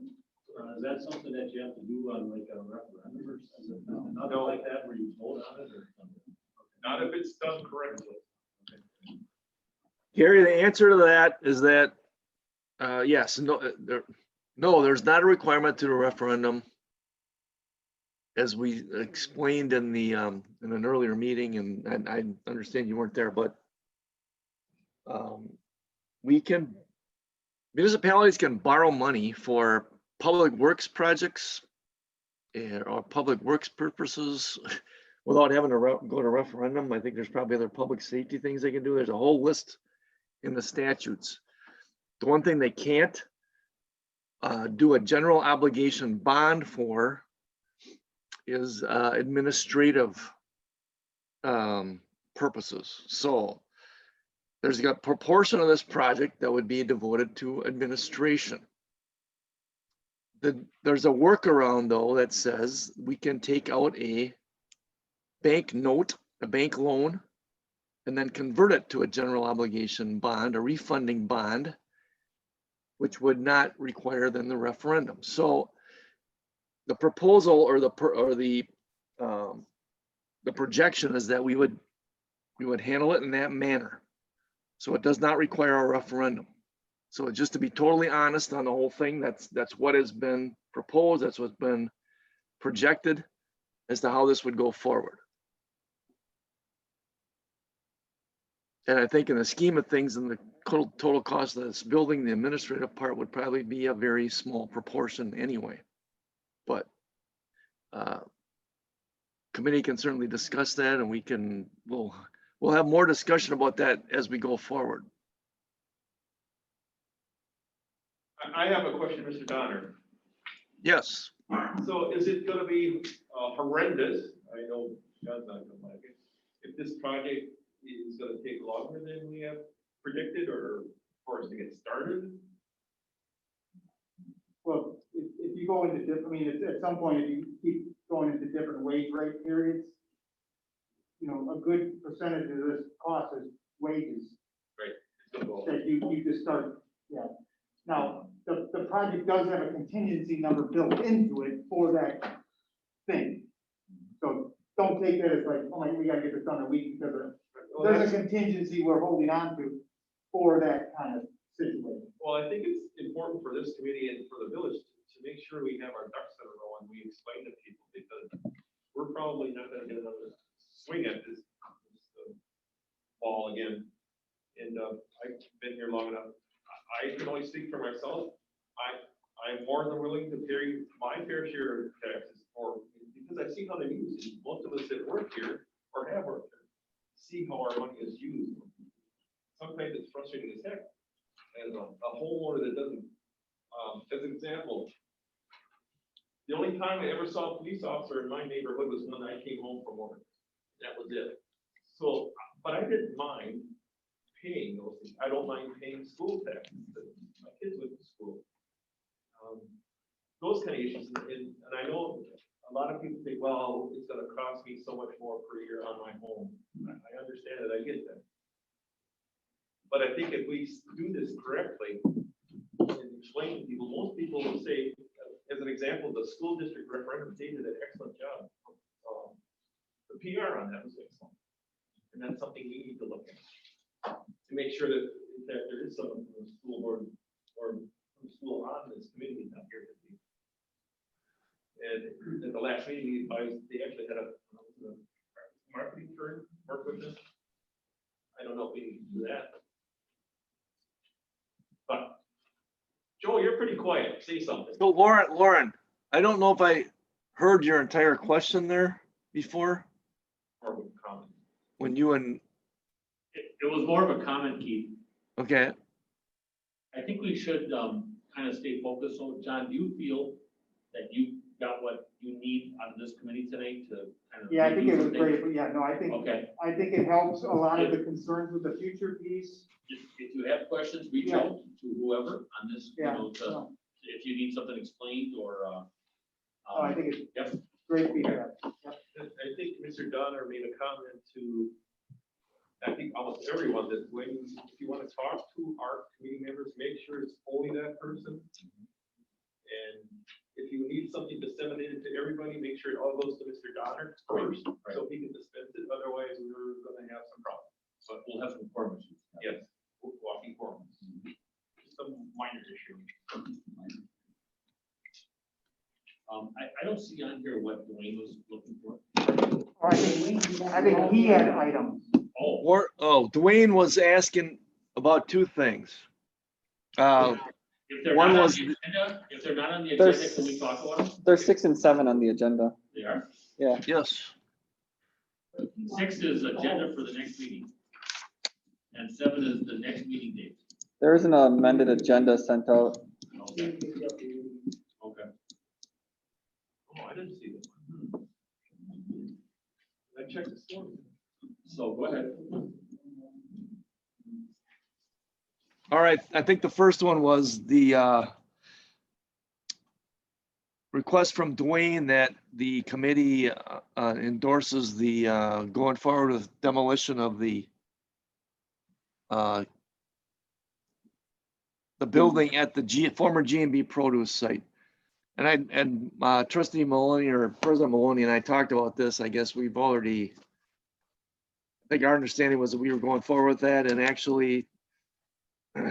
Speaker 15: is that something that you have to do on like a referendum or something? Nothing like that where you vote on it or something?
Speaker 2: Not if it's done correctly.
Speaker 5: Gary, the answer to that is that, yes, no, there's not a requirement to the referendum. As we explained in the, in an earlier meeting, and I understand you weren't there, but municipalities can borrow money for public works projects or public works purposes without having to go to referendum. I think there's probably other public safety things they can do. There's a whole list in the statutes. The one thing they can't do a general obligation bond for is administrative purposes. So there's a proportion of this project that would be devoted to administration. There's a workaround though that says we can take out a bank note, a bank loan, and then convert it to a general obligation bond, a refunding bond, which would not require then the referendum. So the proposal or the projection is that we would handle it in that manner. So it does not require a referendum. So just to be totally honest on the whole thing, that's what has been proposed. That's what's been projected as to how this would go forward. And I think in the scheme of things, in the total cost of this building, the administrative part would probably be a very small proportion anyway. But committee can certainly discuss that, and we'll have more discussion about that as we go forward.
Speaker 2: I have a question, Mr. Donner.
Speaker 5: Yes.
Speaker 2: So is it gonna be horrendous? I know John's not gonna like it. If this project is gonna take longer than we have predicted, or for us to get started?
Speaker 6: Well, if you go into different, I mean, at some point, if you keep going into different wage rate periods, you know, a good percentage of this cost is wages.
Speaker 2: Right.
Speaker 6: That you just start, yeah. Now, the project does have a contingency number built into it for that thing. So don't take that as like, oh my, we gotta get this done in a week because there's a contingency we're holding on to for that kind of situation.
Speaker 2: Well, I think it's important for this committee and for the village to make sure we have our ducks in a row and we explain to people, because we're probably not gonna get another swing at this ball again. And I've been here long enough. I can only speak for myself. I'm more than willing to pay my fair share of taxes because I see how they're used. Most of us that work here or have worked here see how our money is used. Sometimes it's frustrating as heck. And a homeowner that doesn't, as an example, the only time I ever saw a police officer in my neighborhood was when I came home from work. That was it. So, but I didn't mind paying those things. I don't mind paying school taxes. My kids went to school. Those kind of issues. And I know a lot of people think, well, it's going to cost me so much more per year on my home. I understand it. I get that. But I think if we do this correctly and explain to people, most people will say, as an example, the school district referendum, they did an excellent job. The PR on that was excellent. And that's something we need to look at to make sure that there is someone from the school board or from the school on this committee not here to be. And at the last meeting, they actually had a marketing firm work with us. I don't know if we need to do that. But Joe, you're pretty quiet. Say something.
Speaker 5: So Lauren, I don't know if I heard your entire question there before.
Speaker 1: Or comment.
Speaker 5: When you and
Speaker 1: It was more of a comment, Keith.
Speaker 5: okay.
Speaker 1: I think we should, kind of stay focused. So John, do you feel that you got what you need out of this committee tonight to kind of?
Speaker 6: Yeah, I think it was
Speaker 1: review
Speaker 6: great,
Speaker 1: things?
Speaker 6: but yeah, no,
Speaker 1: Okay,
Speaker 6: I think it helps a lot of the concerns with the future piece.
Speaker 1: if you have questions, reach
Speaker 6: Yeah.
Speaker 1: out to whoever on this, you
Speaker 6: Yeah,
Speaker 1: know,
Speaker 6: no.
Speaker 1: if you need something explained or,
Speaker 6: Oh, I think it's
Speaker 1: Yep.
Speaker 6: great feedback.
Speaker 2: I think Mr. Donner made a comment to, I think almost everyone, that when, if you want to talk to our committee members, make sure it's only that person. And if you need something disseminated to everybody, make sure it all goes to Mr. Donner first, so he can dispense it, otherwise we're gonna have some problems.
Speaker 1: but we'll have some form issues.
Speaker 2: Yes, walking forms. Some minor issue.
Speaker 1: I don't see on here what Dwayne was looking for.
Speaker 6: I think he had items.
Speaker 5: Dwayne was asking about two things.
Speaker 1: If they're
Speaker 5: One
Speaker 1: not on
Speaker 5: was
Speaker 1: the agenda, if they're not on the agenda, can we talk about them?
Speaker 3: There's 6 and 7 on the agenda.
Speaker 1: They are.
Speaker 3: Yeah.
Speaker 5: Yes.
Speaker 1: 6 is agenda for the next meeting. And 7 is the next meeting date.
Speaker 3: There is an amended agenda sent out.
Speaker 1: Okay. Okay.
Speaker 2: Oh, I didn't see that. I checked this morning.
Speaker 1: So go ahead.
Speaker 5: All right, I think the first one was the request from Dwayne that the committee endorses the going forward with demolition of the building at the former G&B produce site. And Trustee Maloney or President Maloney and I talked about this. I guess we've already, I think our understanding was that we were going forward with that, and actually,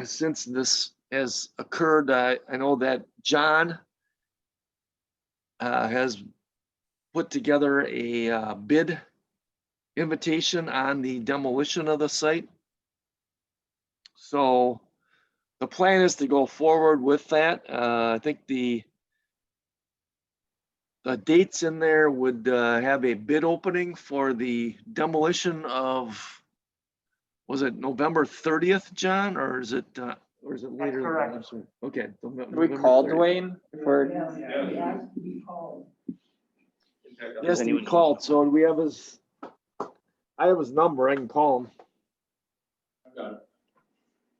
Speaker 5: since this has occurred, I know that John has put together a bid invitation on the demolition of the site. So the plan is to go forward with that. I think the dates in there would have a bid opening for the demolition of, was it November 30th, John, or is it later? than that?
Speaker 6: correct.
Speaker 5: I'm sorry. Okay.
Speaker 3: Did we call Dwayne for?
Speaker 9: Yeah, he has to be called.
Speaker 5: Yes, he called. So do we have his? I have his number. I can call him.
Speaker 1: I've got it.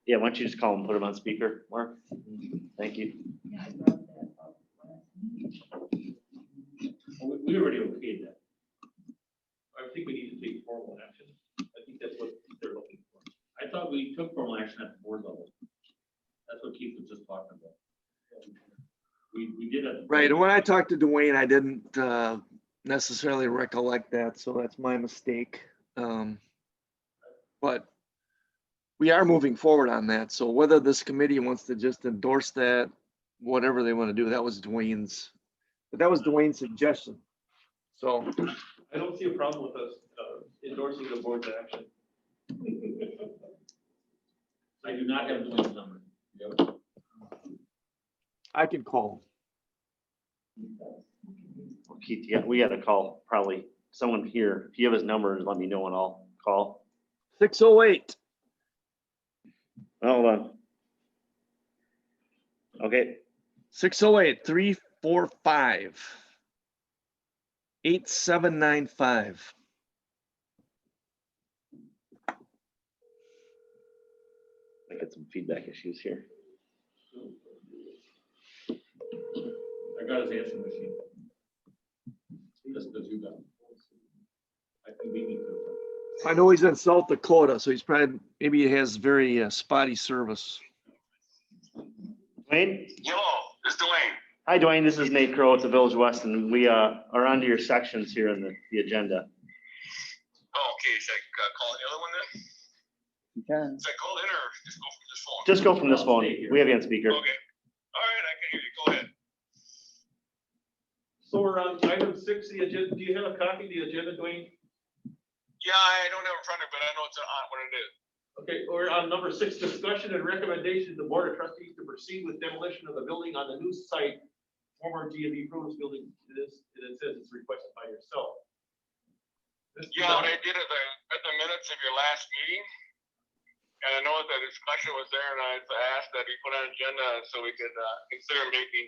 Speaker 12: Yeah, why don't you just call him, put him on speaker, Mark? Thank you.
Speaker 9: Yeah, I brought that up last meeting.
Speaker 1: We already okayed that.
Speaker 2: I think we need to take formal action. I think that's what they're looking for.
Speaker 1: I thought we took formal action at the board level. That's what Keith was just talking about. We did it.
Speaker 5: Right. And when I talked to Dwayne, I didn't necessarily recollect that, so that's my mistake. But we are moving forward on that. So whether this committee wants to just endorse that, whatever they want to do, that was Dwayne's suggestion. So
Speaker 2: I don't see a problem with us endorsing the board's action.
Speaker 1: I do not have Dwayne's number. Yep.
Speaker 5: I can call
Speaker 12: Keith, yeah, we got to call probably someone here. If you have his number, let me know and I'll call.
Speaker 5: 608.
Speaker 12: Hold on. Okay.
Speaker 5: 608-345-8795.
Speaker 12: I got some feedback issues here.
Speaker 1: I got his answering machine. Just because you got it. I think we need to.
Speaker 5: I know he's in South Dakota, so he's probably, maybe he has very spotty service.
Speaker 12: Dwayne?
Speaker 16: Hello, this is Dwayne.
Speaker 12: Hi, Dwayne. This is Nate Crow at the Village Weston. We are onto your sections here in the agenda.
Speaker 16: Oh, okay, should I call the other one then?
Speaker 3: You can.
Speaker 16: Should I call in or just go from this phone?
Speaker 12: Just go from this phone. We have you on speaker.
Speaker 16: Okay, all right, I can hear you, go ahead.
Speaker 2: So we're on item 6, the agenda. Do you have a copy of the agenda, Dwayne?
Speaker 16: Yeah, I don't have it in front of me, but I know it's on what it is.
Speaker 2: Okay, we're on number 6, discussion and recommendation to the Board of Trustees to proceed with demolition of the building on the new site, former G&B produce building. It says it's requested by yourself.
Speaker 16: Yeah, what I did at the minutes of your last meeting, And I know that the discussion was there, and I asked that he put on an agenda so we could consider making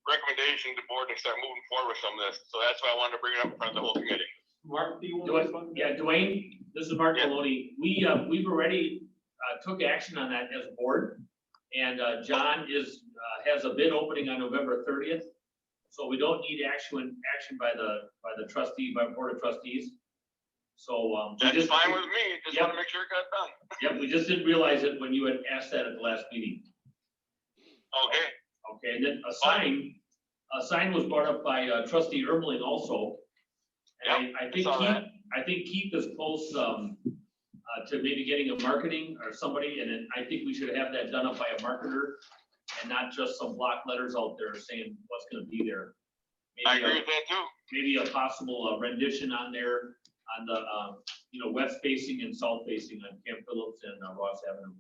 Speaker 16: recommendations to board to start moving forward with some of this. So that's why I wanted to bring it up in front of the whole committee.
Speaker 2: Mark, do you want to respond?
Speaker 1: Yeah, Dwayne, this is Mark Maloney. We've already took action on that as a board. And John has a bid opening on November 30th. So we don't need action by the board of trustees. So
Speaker 16: That's fine with me. Just
Speaker 1: Yep.
Speaker 16: want to make sure it got done.
Speaker 1: Yep, we just didn't realize it when you had asked that at the last meeting.
Speaker 16: Okay.
Speaker 1: Okay, and then a sign was brought up by trustee Ermeling also. And I think
Speaker 16: saw that.
Speaker 1: Keith is close to maybe getting a marketing or somebody, and then I think we should have that done up by a marketer and not just some block letters out there saying what's gonna be there.
Speaker 16: I agree with that too.
Speaker 1: Maybe a possible rendition on there on the, west facing and south facing on Camp Phillips and Ross Avenue.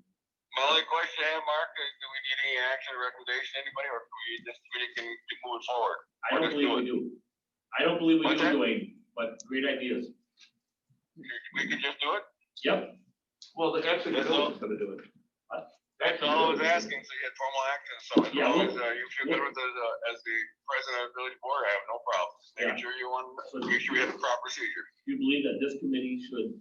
Speaker 16: My only question I have, Mark, is do we need any action or recommendation, anybody, or can we, this committee can move it forward?
Speaker 1: I don't believe we do. I don't believe we
Speaker 16: What's
Speaker 1: do,
Speaker 16: that?
Speaker 1: Dwayne, but great ideas.
Speaker 16: We could just do it?
Speaker 1: Yep.
Speaker 2: Well, actually, the
Speaker 16: That's all.
Speaker 2: village is gonna do it.
Speaker 16: That's all I was asking, so you had formal action, so as
Speaker 1: Yeah,
Speaker 16: long as you feel good with it, as the president of the village board, I have no problem. Making
Speaker 1: Yeah.
Speaker 16: sure you want, make sure we have the proper procedure.
Speaker 1: You believe that this committee should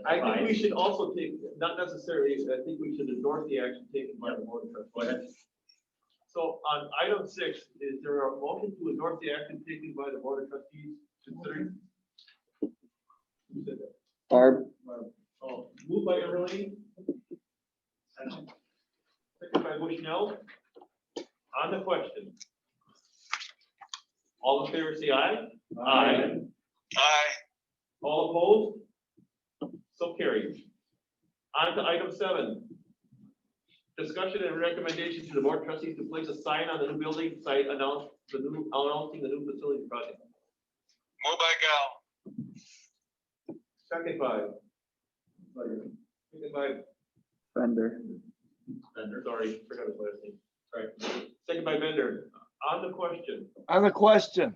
Speaker 2: I think we
Speaker 1: advise?
Speaker 2: should also take, not necessarily, I think we should endorse the action taken by the board of trustees.
Speaker 1: Go ahead.
Speaker 2: So on item 6, is there a motion to endorse the action taken by the board of trustees considering? Who said that?
Speaker 3: Barb,
Speaker 2: Oh, moved by Early. Second by Bushnell. On the question. All in favor, say aye.
Speaker 1: Aye.
Speaker 16: Aye.
Speaker 2: All opposed? So carried. On to item 7. Discussion and recommendation to the board of trustees to place a sign on the new building site announcing the new facility project.
Speaker 16: Move by Gal.
Speaker 2: Second by. Second by,
Speaker 3: Bender.
Speaker 2: sorry, forgot his last name. Sorry. Second by Bender. On the question.
Speaker 5: On the question,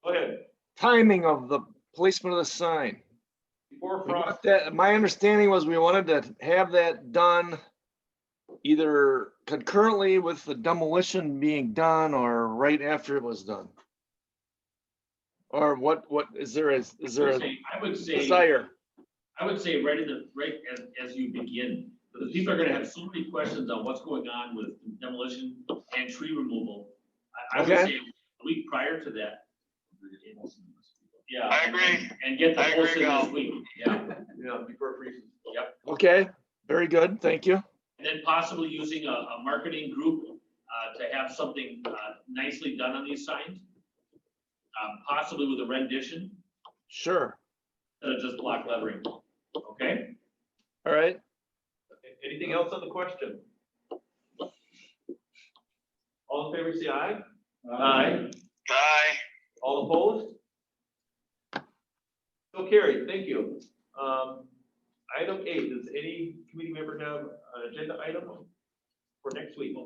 Speaker 2: Go ahead.
Speaker 5: timing of the placement of the sign.
Speaker 2: Before
Speaker 5: We
Speaker 2: Frost.
Speaker 5: want that, my understanding was we wanted to have that done either concurrently with the demolition being done or right after it was done. Or what is there a
Speaker 1: I would say.
Speaker 5: desire?
Speaker 1: I would say right as you begin, because people are gonna have so many questions on what's going on with demolition and tree removal. I would
Speaker 5: Okay.
Speaker 1: say a week prior to that. Yeah.
Speaker 16: I agree.
Speaker 1: And get the
Speaker 16: I agree,
Speaker 1: posted this
Speaker 16: Gal.
Speaker 1: week, yeah,
Speaker 2: Yeah, before it freezes.
Speaker 1: yep.
Speaker 5: Okay, very good, thank you.
Speaker 1: And then possibly using a marketing group to have something nicely done on these signs. Possibly with a rendition,
Speaker 5: Sure,
Speaker 1: instead of just block lettering, okay?
Speaker 5: all right.
Speaker 2: Anything else on the question? All in favor, say aye. Aye.
Speaker 16: Aye.
Speaker 2: All opposed? So carried, thank you. Item 8, does any committee member have an agenda item for next week?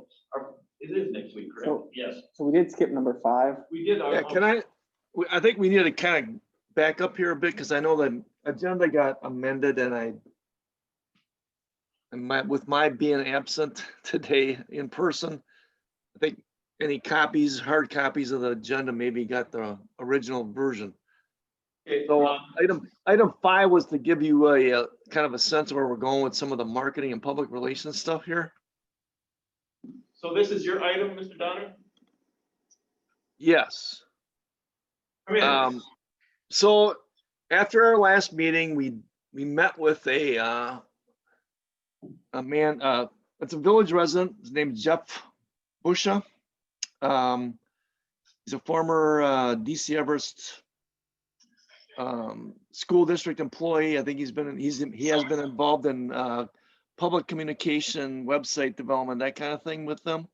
Speaker 2: It is next week, correct?
Speaker 3: So,
Speaker 1: Yes.
Speaker 3: so we did skip number 5.
Speaker 2: We did.
Speaker 5: Yeah, I think we need to kind of back up here a bit because I know the agenda got amended and with my being absent today in person, I think any hard copies of the agenda maybe got the original version.
Speaker 2: Okay,
Speaker 5: So item 5 was to give you a kind of a sense of where we're going with some of the marketing and public relations stuff here.
Speaker 2: so this is your item, Mr. Donner?
Speaker 5: Yes.
Speaker 2: Come in.
Speaker 5: So after our last meeting, we met with a man, it's a village resident, his name's Jeff Busha. He's a former DC Everest school district employee. I think he has been involved in public communication, website development, that kind of thing with them.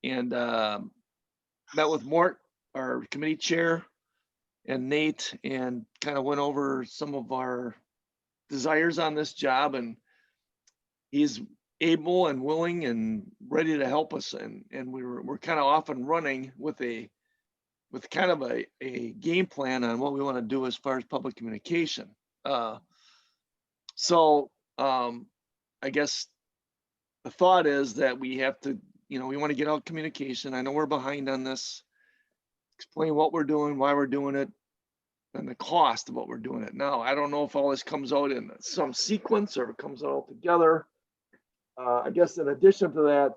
Speaker 5: And met with Mort, our committee chair, and Nate, and kind of went over some of our desires on this job, and he's able and willing and ready to help us, and we're kind of off and running with kind of a game plan on what we want to do as far as public communication. So I guess the thought is that we have to, we want to get out communication. I know we're behind on this. Explain what we're doing, why we're doing it, and the cost of what we're doing it. Now, I don't know if all this comes out in some sequence or if it comes out all together. I guess in addition to that,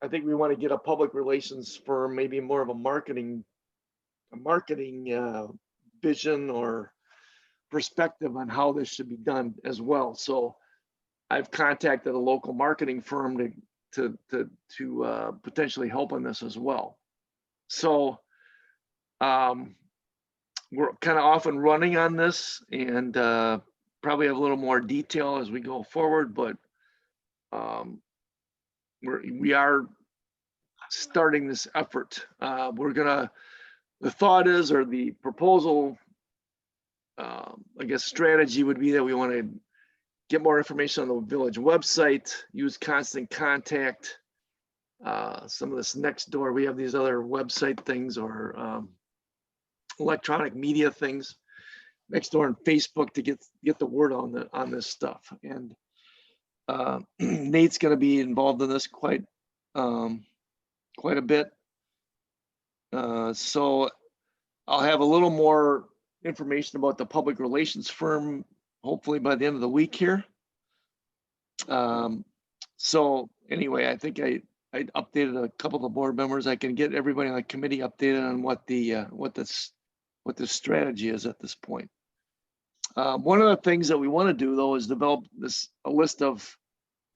Speaker 5: I think we want to get a public relations firm, maybe more of a marketing vision or perspective on how this should be done as well. So I've contacted a local marketing firm to potentially help on this as well. So we're kind of off and running on this, and probably have a little more detail as we go forward, but we are starting this effort. The thought is, or the proposal, I guess strategy would be that we want to get more information on the village website, use constant contact. Some of this next door, we have these other website things or electronic media things next door on Facebook to get the word on this stuff. And Nate's going to be involved in this quite a bit. So I'll have a little more information about the public relations firm, hopefully by the end of the week here. So anyway, I think I updated a couple of the board members. I can get everybody on the committee updated on what the strategy is at this point. One of the things that we want to do though is develop a list of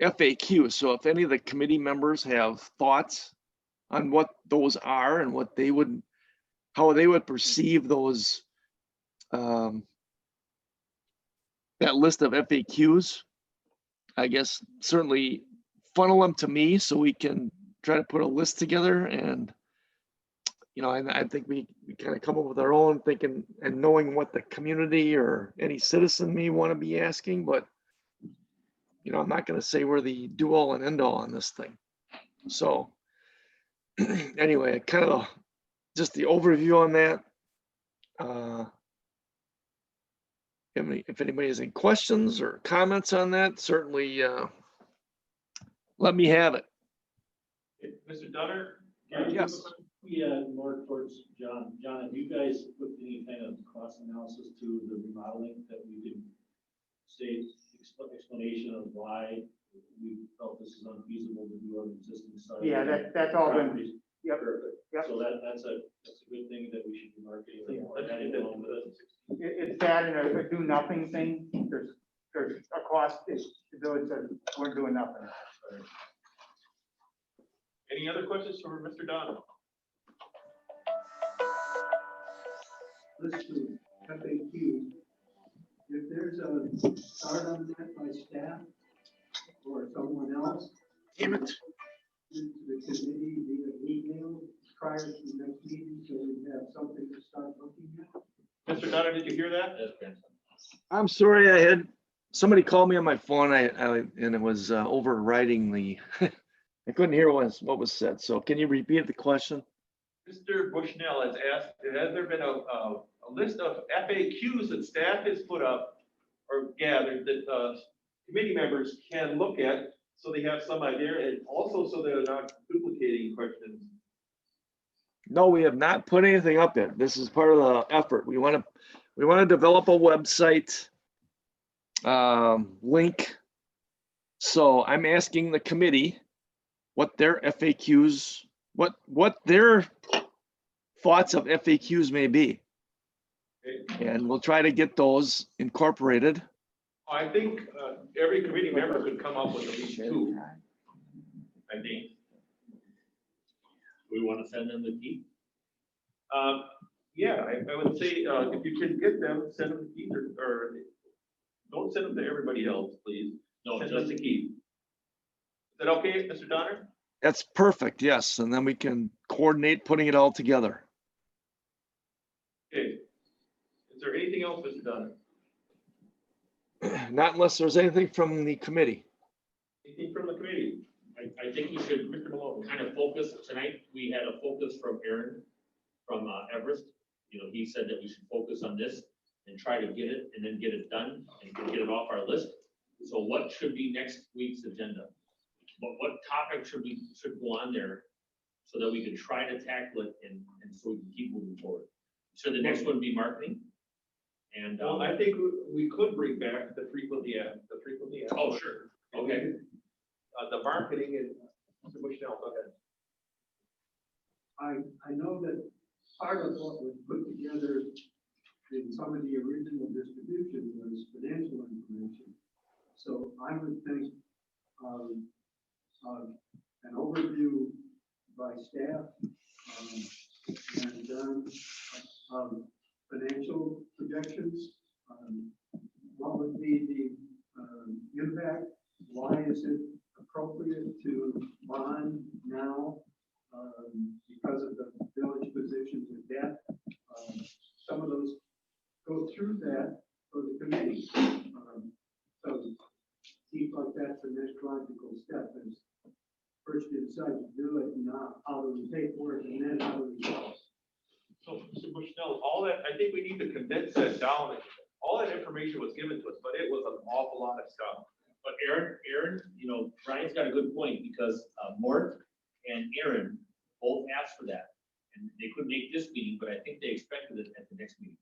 Speaker 5: FAQs. So if any of the committee members have thoughts on what those are and how they would perceive those, that list of FAQs, I guess certainly funnel them to me so we can try to put a list together. And I think we kind of come up with our own thinking and knowing what the community or any citizen may want to be asking, but I'm not going to say we're the do all and end all on this thing. So anyway, kind of just the overview on that. If anybody has any questions or comments on that, certainly let me have it.
Speaker 2: Mr. Dunner?
Speaker 5: Yes.
Speaker 15: Yeah, more towards John. John, have you guys put any kind of cost analysis to the remodeling that we can state explanation of why we felt this is unfeasible to do on existing site?
Speaker 6: Yeah, that's all been,
Speaker 15: properties?
Speaker 6: yep.
Speaker 15: Perfect.
Speaker 6: Yep.
Speaker 15: So that's a good thing that we should be marketing.
Speaker 6: It's that and a do nothing thing. There's a cost to do it, so we're doing nothing.
Speaker 2: Any other questions for Mr. Dunner?
Speaker 13: List of FAQ. If there's a start on that by staff or someone else,
Speaker 5: Damn it.
Speaker 13: to the committee via email prior to the next meeting, so we have something to start looking at.
Speaker 2: Mr. Dunner, did you hear that?
Speaker 5: I'm sorry, I had somebody call me on my phone, and it was overriding the, I couldn't hear what was said. So can you repeat the question?
Speaker 2: Mr. Bushnell has asked, has there been a list of FAQs that staff has put up or gathered that committee members can look at so they have some idea and also so they're not duplicating questions?
Speaker 5: No, we have not put anything up yet. This is part of the effort. We want to develop a website link. So I'm asking the committee what their FAQs, what their thoughts of FAQs may be.
Speaker 2: Okay.
Speaker 5: And we'll try to get those incorporated.
Speaker 2: I think every committee member could come up with at least two. I think.
Speaker 1: We want to send them the key.
Speaker 2: Yeah, I would say if you can get them, send them to either, or don't send them to everybody else, please.
Speaker 1: No,
Speaker 2: Send
Speaker 1: just
Speaker 2: them
Speaker 1: the key.
Speaker 2: Is that okay, Mr. Donner?
Speaker 5: That's perfect, yes. And then we can coordinate putting it all together.
Speaker 2: Okay. Is there anything else, Mr. Donner?
Speaker 5: Not unless there's anything from the committee.
Speaker 2: Anything from the committee?
Speaker 1: I think we should, Mr. Malone, kind of focus. Tonight, we had a focus from Aaron from Everest. He said that we should focus on this and try to get it and then get it done and get it off our list. So what should be next week's agenda? What topic should go on there so that we can try to tackle it and so we can keep moving forward? Should the next one be marketing? And,
Speaker 2: Well, I think we could bring back the frequently asked.
Speaker 1: oh, sure, okay.
Speaker 2: The marketing and, Mr. Bushnell, go ahead.
Speaker 13: I know that part of what was put together in some of the original distribution was financial information. So I would think, an overview by staff, and done, financial projections. What would be the impact? Why is it appropriate to bond now? Because of the village positions with debt. Some of those go through that for the committee. So it seems like that's the next logical step is first you decide to do it, not how do we pay for it, and then how do we sell it.
Speaker 2: So, Mr. Bushnell, all that, I think we need to condense that down. All that information was given to us, but it was an awful lot of stuff.
Speaker 1: But Aaron, you know, Brian's got a good point because Mort and Aaron both asked for that. And they couldn't make this meeting, but I think they expected it at the next meeting.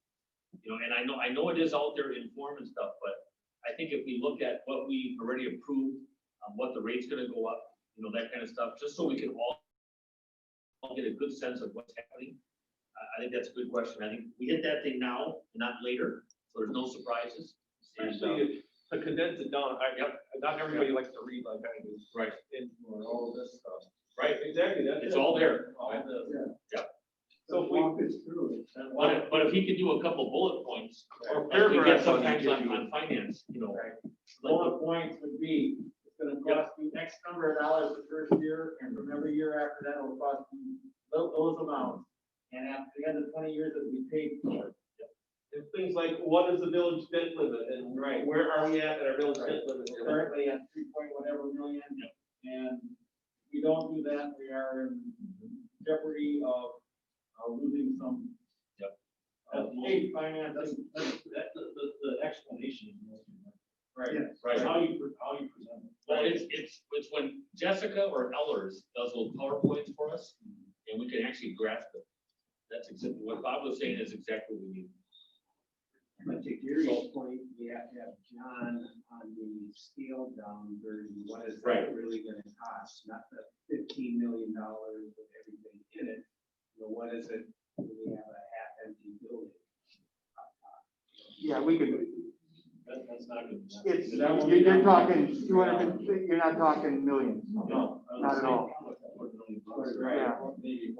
Speaker 1: You know, and I know it is out there in form and stuff, but I think if we look at what we already approved, what the rate's gonna go up, you know, that kind of stuff, just so we can all get a good sense of what's happening. I think that's a good question. I think we hit that thing now, not later, so there's no surprises.
Speaker 2: Especially to condense it down, not everybody likes to read like I do.
Speaker 1: Right.
Speaker 2: Or all of this stuff.
Speaker 1: Right,
Speaker 2: Exactly, that's
Speaker 1: it's
Speaker 2: it.
Speaker 1: all there.
Speaker 2: All this.
Speaker 1: Yeah.
Speaker 13: So walk us through it.
Speaker 1: But if he could do a couple bullet points,
Speaker 2: Or
Speaker 1: like we get
Speaker 2: paragraphs
Speaker 1: sometimes
Speaker 2: on each
Speaker 1: on finance, you know. like-
Speaker 7: Bullet points would be, it's gonna cost you X number of dollars the first year, and from every year after that, it'll cost you those amounts. And after the end of 20 years, it'll be paid for.
Speaker 2: And things like, what is the village debt limit, and where are we at our village debt limit?
Speaker 7: We're currently at 3 whatever million, and if we don't do that, we are in jeopardy of losing some. State financing.
Speaker 15: That's the explanation is most important.
Speaker 7: Right.
Speaker 13: Yes.
Speaker 1: Right.
Speaker 15: How you present it.
Speaker 1: Well, it's when Jessica or Ellers does those PowerPoints for us, and we can actually grasp it. That's exactly what Bob was saying is exactly what we need.
Speaker 17: But to Gary's point, we have to have John on the scaled down version. What is
Speaker 1: Right.
Speaker 17: that really gonna cost? Not the $15 million with everything in it. But what is it when we have a half empty building?
Speaker 6: Yeah, we could,
Speaker 15: That's not good.
Speaker 6: it's, you're talking 200, you're not talking millions.
Speaker 15: No.
Speaker 6: Not at all.
Speaker 15: Right.
Speaker 6: Yeah.
Speaker 15: Maybe.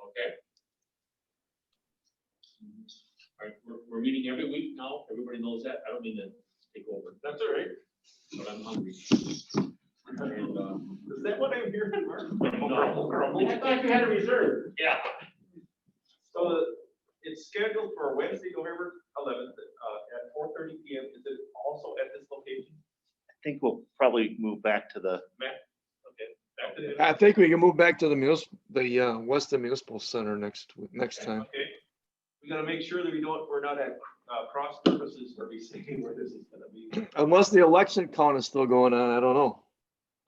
Speaker 1: Okay. All right, we're meeting every week now. Everybody knows that. I don't mean to take over.
Speaker 2: That's all right.
Speaker 1: But I'm hungry. And,
Speaker 2: Is that what I'm hearing, Mark?
Speaker 1: No.
Speaker 7: I thought you had a reserve.
Speaker 1: Yeah.
Speaker 2: So it's scheduled for Wednesday, November 11th, at 4:30 PM. Is it also at this location?
Speaker 12: I think we'll probably move back to the,
Speaker 2: Matt? Okay. Back to the-
Speaker 5: I think we can move back to the Weston Municipal Center next time.
Speaker 2: Okay. We gotta make sure that we're not at cross purposes for me saying where this is gonna be.
Speaker 5: Unless the election count is still going on, I don't know.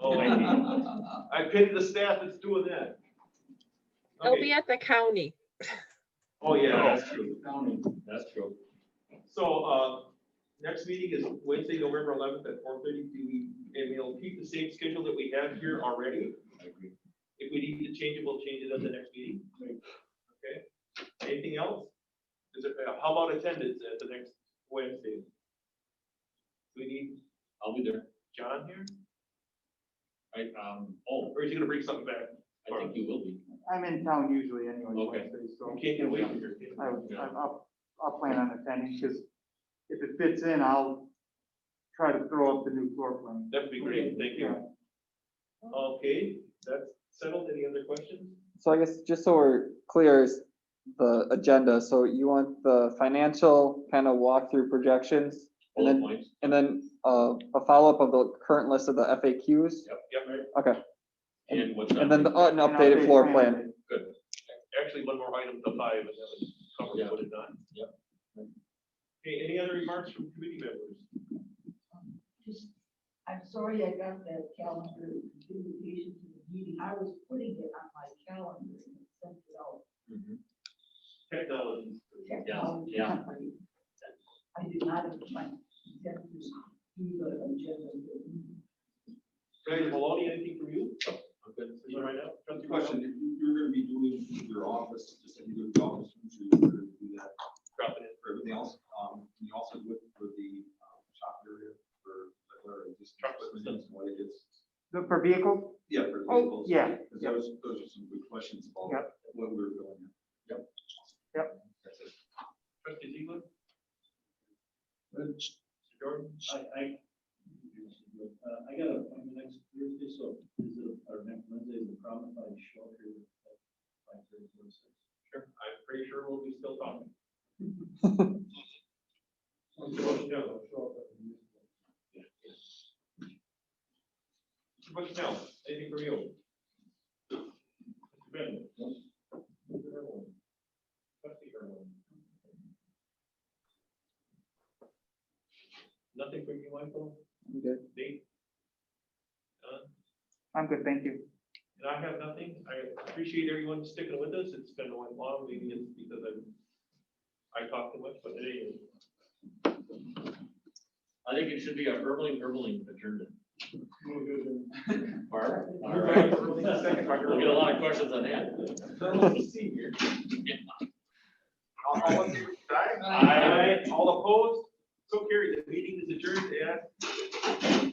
Speaker 2: Oh, I pity the staff that's doing that.
Speaker 11: It'll
Speaker 2: Okay.
Speaker 11: be at the county.
Speaker 2: Oh, yeah,
Speaker 1: That's true. That's true.
Speaker 2: So, next meeting is Wednesday, November 11th at 4:30. And we'll keep the same schedule that we have here already.
Speaker 1: I agree.
Speaker 2: If we need to change it, we'll change it at the next meeting. Okay. Anything else? How about attendance at the next Wednesday? We need
Speaker 1: I'll be there.
Speaker 2: John here,
Speaker 1: Right,
Speaker 2: or is he gonna bring something back?
Speaker 1: I think you will be.
Speaker 6: I'm in town usually anyway.
Speaker 1: Okay.
Speaker 6: Wednesdays, so
Speaker 2: You can't get away from here.
Speaker 6: I'll plan on attending, because if it fits in, I'll try to throw up the new floor plan.
Speaker 2: That'd be great, thank you. Okay, that's settled. Any other questions?
Speaker 3: So I guess just so we're clear is the agenda. So you want the financial kind of walkthrough projections and
Speaker 1: Bullet
Speaker 3: then,
Speaker 1: points.
Speaker 3: and then a follow-up of the current list of the FAQs?
Speaker 2: Yep.
Speaker 3: Okay.
Speaker 1: And what's
Speaker 3: And then
Speaker 1: on-
Speaker 3: an updated floor plan.
Speaker 1: Good.
Speaker 2: Actually, one more item to 5, and that was covered,
Speaker 1: Yeah.
Speaker 2: what it not.
Speaker 1: Yep.
Speaker 2: Okay, any other remarks from committee members?
Speaker 9: just, I'm sorry I got that calendar invitation to the meeting. I was putting it on my calendar and sent it out.
Speaker 1: Technology.
Speaker 9: Technology
Speaker 1: Yeah.
Speaker 9: company. I did not have my intent to do the agenda.
Speaker 2: Trustee Maloney, anything from you?
Speaker 1: I'm good. See you right now. Trustee
Speaker 10: Question,
Speaker 1: Barfield?
Speaker 10: you're gonna be doing your office, just like you do the office, you're gonna do that
Speaker 1: Dropping it.
Speaker 10: for everything else. Can you also do it for the shop area for, where just
Speaker 1: Trucks.
Speaker 10: what it is?
Speaker 6: For vehicles?
Speaker 10: Yeah, for
Speaker 6: Oh,
Speaker 10: vehicles.
Speaker 6: yeah.
Speaker 10: Because those are some good questions about
Speaker 6: Yep.
Speaker 10: what we're doing.
Speaker 1: Yep.
Speaker 6: Yep.
Speaker 10: That's it.
Speaker 1: Trustee Ziegler?
Speaker 15: Good.
Speaker 1: Mr. Jordan?
Speaker 15: I got a, on the next Thursday, so is it, our next Wednesday, is the problem if I show up here at 5:30, 46?
Speaker 1: Sure, I'm pretty sure we'll be still talking.
Speaker 15: Mr. Bushnell, show up at the meeting.
Speaker 1: Mr. Bushnell, anything from you? Mr. Bennett? Mr. Irwin? Trustee Irwin? Nothing from you, Michael?
Speaker 3: I'm good.
Speaker 1: Nate?
Speaker 6: I'm good, thank you.
Speaker 1: And I have nothing. I appreciate everyone sticking with us. It's been going long. Maybe it's because I talk too much, but it is. I think it should be a Ermeling adjournment. Barb? All right. We'll get a lot of questions on that.